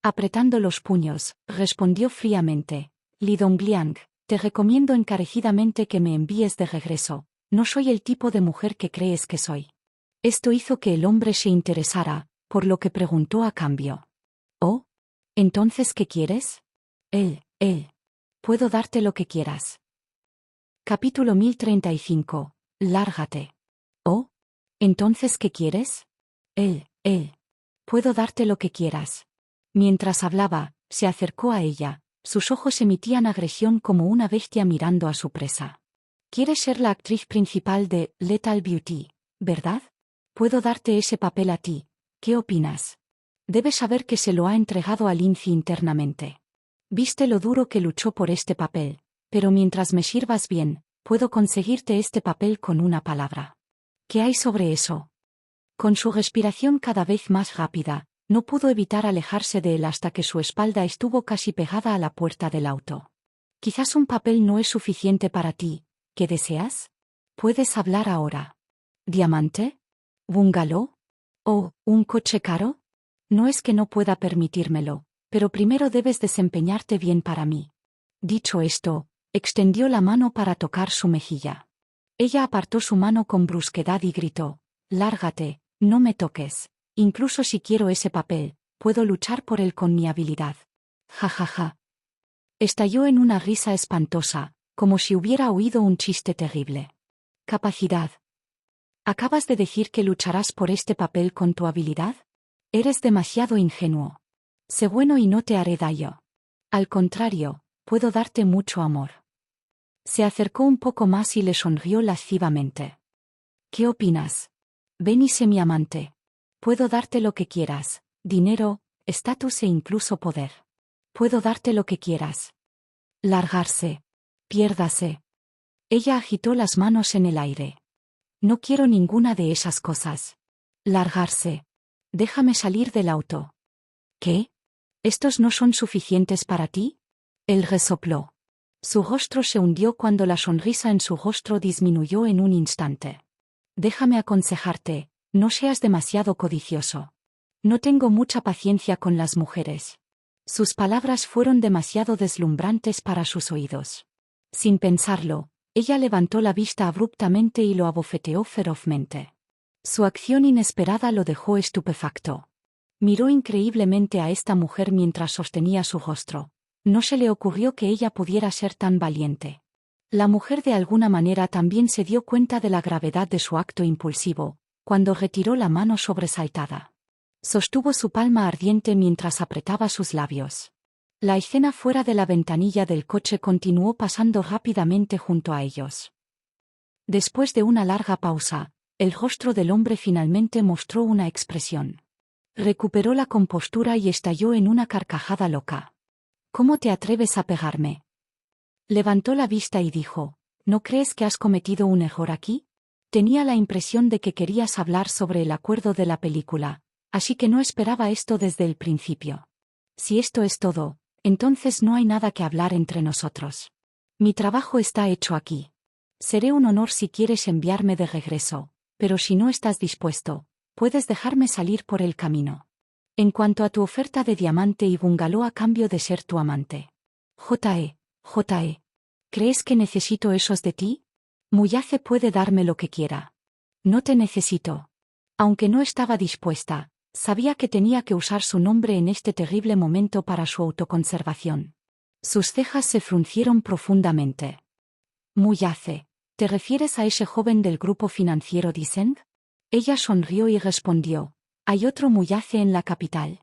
Apretando los puños, respondió fríamente: Li Dongliang, te recomiendo encarecidamente que me envíes de regreso. No soy el tipo de mujer que crees que soy. Esto hizo que el hombre se interesara, por lo que preguntó a cambio. ¿Oh? ¿Entonces qué quieres? Él. Puedo darte lo que quieras. Capítulo 1035. Lárgate. ¿Oh? ¿Entonces qué quieres? Él. Puedo darte lo que quieras. Mientras hablaba, se acercó a ella. Sus ojos emitían agresión como una bestia mirando a su presa. Quieres ser la actriz principal de Lethal Beauty, ¿verdad? Puedo darte ese papel a ti. ¿Qué opinas? Debes saber que se lo ha entregado a Lindsay internamente. Viste lo duro que luchó por este papel, pero mientras me sirvas bien, puedo conseguirte este papel con una palabra. ¿Qué hay sobre eso? Con su respiración cada vez más rápida, no pudo evitar alejarse de él hasta que su espalda estuvo casi pegada a la puerta del auto. Quizás un papel no es suficiente para ti. ¿Qué deseas? Puedes hablar ahora. ¿Diamante? ¿Bungalow? ¿O un coche caro? No es que no pueda permitírmelo, pero primero debes desempeñarte bien para mí. Dicho esto, extendió la mano para tocar su mejilla. Ella apartó su mano con brusquedad y gritó: Lárgate, no me toques. Incluso si quiero ese papel, puedo luchar por él con mi habilidad. Ja. Estalló en una risa espantosa, como si hubiera oído un chiste terrible. Capacidad. ¿Acabas de decir que lucharás por este papel con tu habilidad? Eres demasiado ingenuo. Sé bueno y no te haré daño. Al contrario, puedo darte mucho amor. Se acercó un poco más y le sonrió lascivamente. ¿Qué opinas? Ven y sé mi amante. Puedo darte lo que quieras: dinero, estatus e incluso poder. Puedo darte lo que quieras. Largarse. Piérdase. Ella agitó las manos en el aire. No quiero ninguna de esas cosas. Largarse. Déjame salir del auto. ¿Qué? ¿Estos no son suficientes para ti? Él resopló. Su rostro se hundió cuando la sonrisa en su rostro disminuyó en un instante. Déjame aconsejarte. No seas demasiado codicioso. No tengo mucha paciencia con las mujeres. Sus palabras fueron demasiado deslumbrantes para sus oídos. Sin pensarlo, ella levantó la vista abruptamente y lo abofeteó ferozmente. Su acción inesperada lo dejó estupefacto. Miró increíblemente a esta mujer mientras sostenía su rostro. No se le ocurrió que ella pudiera ser tan valiente. La mujer de alguna manera también se dio cuenta de la gravedad de su acto impulsivo, cuando retiró la mano sobresaltada. Sostuvo su palma ardiente mientras apretaba sus labios. La escena fuera de la ventanilla del coche continuó pasando rápidamente junto a ellos. Después de una larga pausa, el rostro del hombre finalmente mostró una expresión. Recuperó la compostura y estalló en una carcajada loca. ¿Cómo te atreves a pegarme? Levantó la vista y dijo: ¿No crees que has cometido un error aquí? Tenía la impresión de que querías hablar sobre el acuerdo de la película, así que no esperaba esto desde el principio. Si esto es todo, entonces no hay nada que hablar entre nosotros. Mi trabajo está hecho aquí. Seré un honor si quieres enviarme de regreso, pero si no estás dispuesto, puedes dejarme salir por el camino. En cuanto a tu oferta de diamante y bungalow a cambio de ser tu amante. J.E. ¿Crees que necesito esos de ti? Muyace puede darme lo que quiera. No te necesito. Aunque no estaba dispuesta, sabía que tenía que usar su nombre en este terrible momento para su autoconservación. Sus cejas se fruncieron profundamente. Muyace, ¿te refieres a ese joven del grupo financiero Dissent? Ella sonrió y respondió, hay otro Muyace en la capital.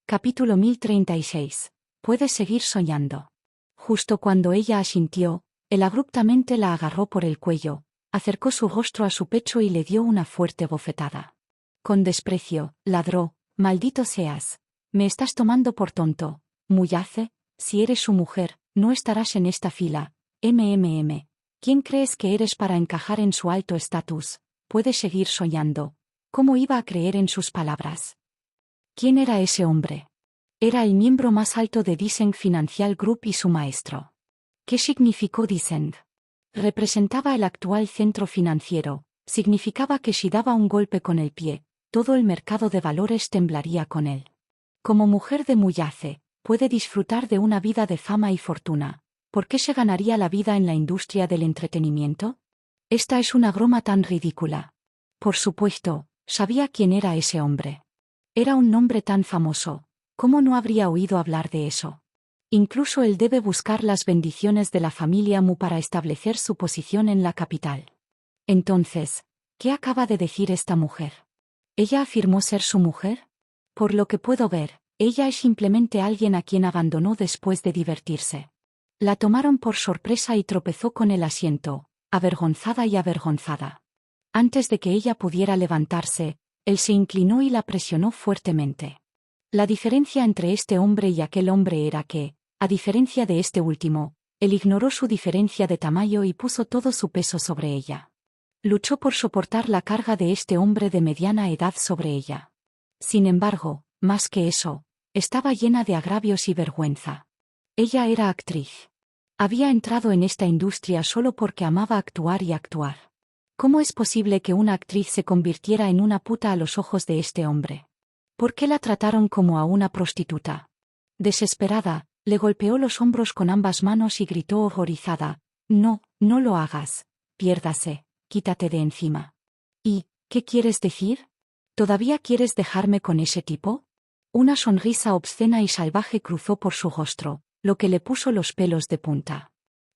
Capítulo 1036. Puedes seguir soñando. Justo cuando ella asintió, él abruptamente la agarró por el cuello, acercó su rostro a su pecho y le dio una fuerte bofetada. Con desprecio, ladró, maldito seas. Me estás tomando por tonto, Muyace, si eres su mujer, no estarás en esta fila. ¿Quién crees que eres para encajar en su alto estatus? Puedes seguir soñando. ¿Cómo iba a creer en sus palabras? ¿Quién era ese hombre? Era el miembro más alto de Dissent Financial Group y su maestro. ¿Qué significó Dissent? Representaba el actual centro financiero, significaba que si daba un golpe con el pie, todo el mercado de valores temblaría con él. Como mujer de Muyace, puede disfrutar de una vida de fama y fortuna. ¿Por qué se ganaría la vida en la industria del entretenimiento? Esta es una broma tan ridícula. Por supuesto, sabía quién era ese hombre. Era un nombre tan famoso, ¿cómo no habría oído hablar de eso? Incluso él debe buscar las bendiciones de la familia Mu para establecer su posición en la capital. Entonces, ¿qué acaba de decir esta mujer? ¿Ella afirmó ser su mujer? Por lo que puedo ver, ella es simplemente alguien a quien abandonó después de divertirse. La tomaron por sorpresa y tropezó con el asiento, avergonzada y avergonzada. Antes de que ella pudiera levantarse, él se inclinó y la presionó fuertemente. La diferencia entre este hombre y aquel hombre era que, a diferencia de este último, él ignoró su diferencia de tamaño y puso todo su peso sobre ella. Luchó por soportar la carga de este hombre de mediana edad sobre ella. Sin embargo, más que eso, estaba llena de agravios y vergüenza. Ella era actriz. Había entrado en esta industria solo porque amaba actuar y actuar. ¿Cómo es posible que una actriz se convirtiera en una puta a los ojos de este hombre? ¿Por qué la trataron como a una prostituta? Desesperada, le golpeó los hombros con ambas manos y gritó horrorizada, no, no lo hagas, piérdase, quítate de encima. ¿Y, qué quieres decir? ¿Todavía quieres dejarme con ese tipo? Una sonrisa obscena y salvaje cruzó por su rostro, lo que le puso los pelos de punta.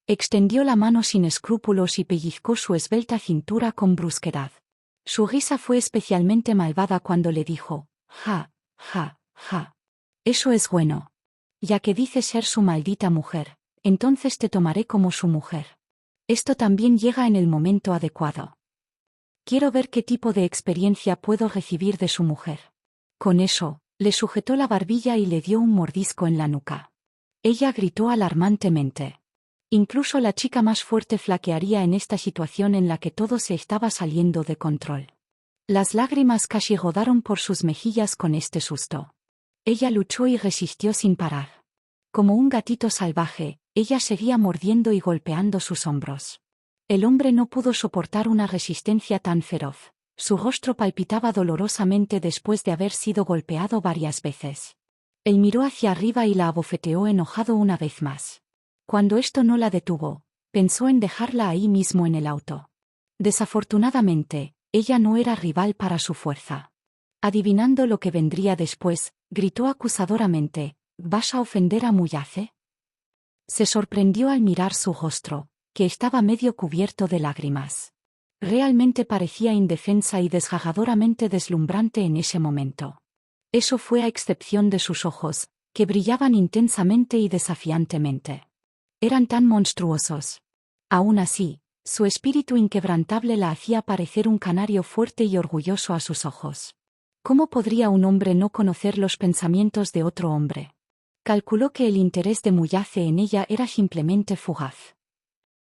Extendió la mano sin escrúpulos y pellizcó su esbelta cintura con brusquedad. Su risa fue especialmente malvada cuando le dijo, ja, ja, ja. Eso es bueno. Ya que dices ser su maldita mujer, entonces te tomaré como su mujer. Esto también llega en el momento adecuado. Quiero ver qué tipo de experiencia puedo recibir de su mujer. Con eso, le sujetó la barbilla y le dio un mordisco en la nuca. Ella gritó alarmantemente. Incluso la chica más fuerte flaquearía en esta situación en la que todo se estaba saliendo de control. Las lágrimas casi rodaron por sus mejillas con este susto. Ella luchó y resistió sin parar. Como un gatito salvaje, ella seguía mordiendo y golpeando sus hombros. El hombre no pudo soportar una resistencia tan feroz. Su rostro palpitaba dolorosamente después de haber sido golpeado varias veces. Él miró hacia arriba y la abofeteó enojado una vez más. Cuando esto no la detuvo, pensó en dejarla ahí mismo en el auto. Desafortunadamente, ella no era rival para su fuerza. Adivinando lo que vendría después, gritó acusadoramente, ¿vas a ofender a Muyace? Se sorprendió al mirar su rostro, que estaba medio cubierto de lágrimas. Realmente parecía indefensa y desgarradoramente deslumbrante en ese momento. Eso fue a excepción de sus ojos, que brillaban intensamente y desafiantemente. Eran tan monstruosos. Aún así, su espíritu inquebrantable la hacía parecer un canario fuerte y orgulloso a sus ojos. ¿Cómo podría un hombre no conocer los pensamientos de otro hombre? Calculó que el interés de Muyace en ella era simplemente fugaz.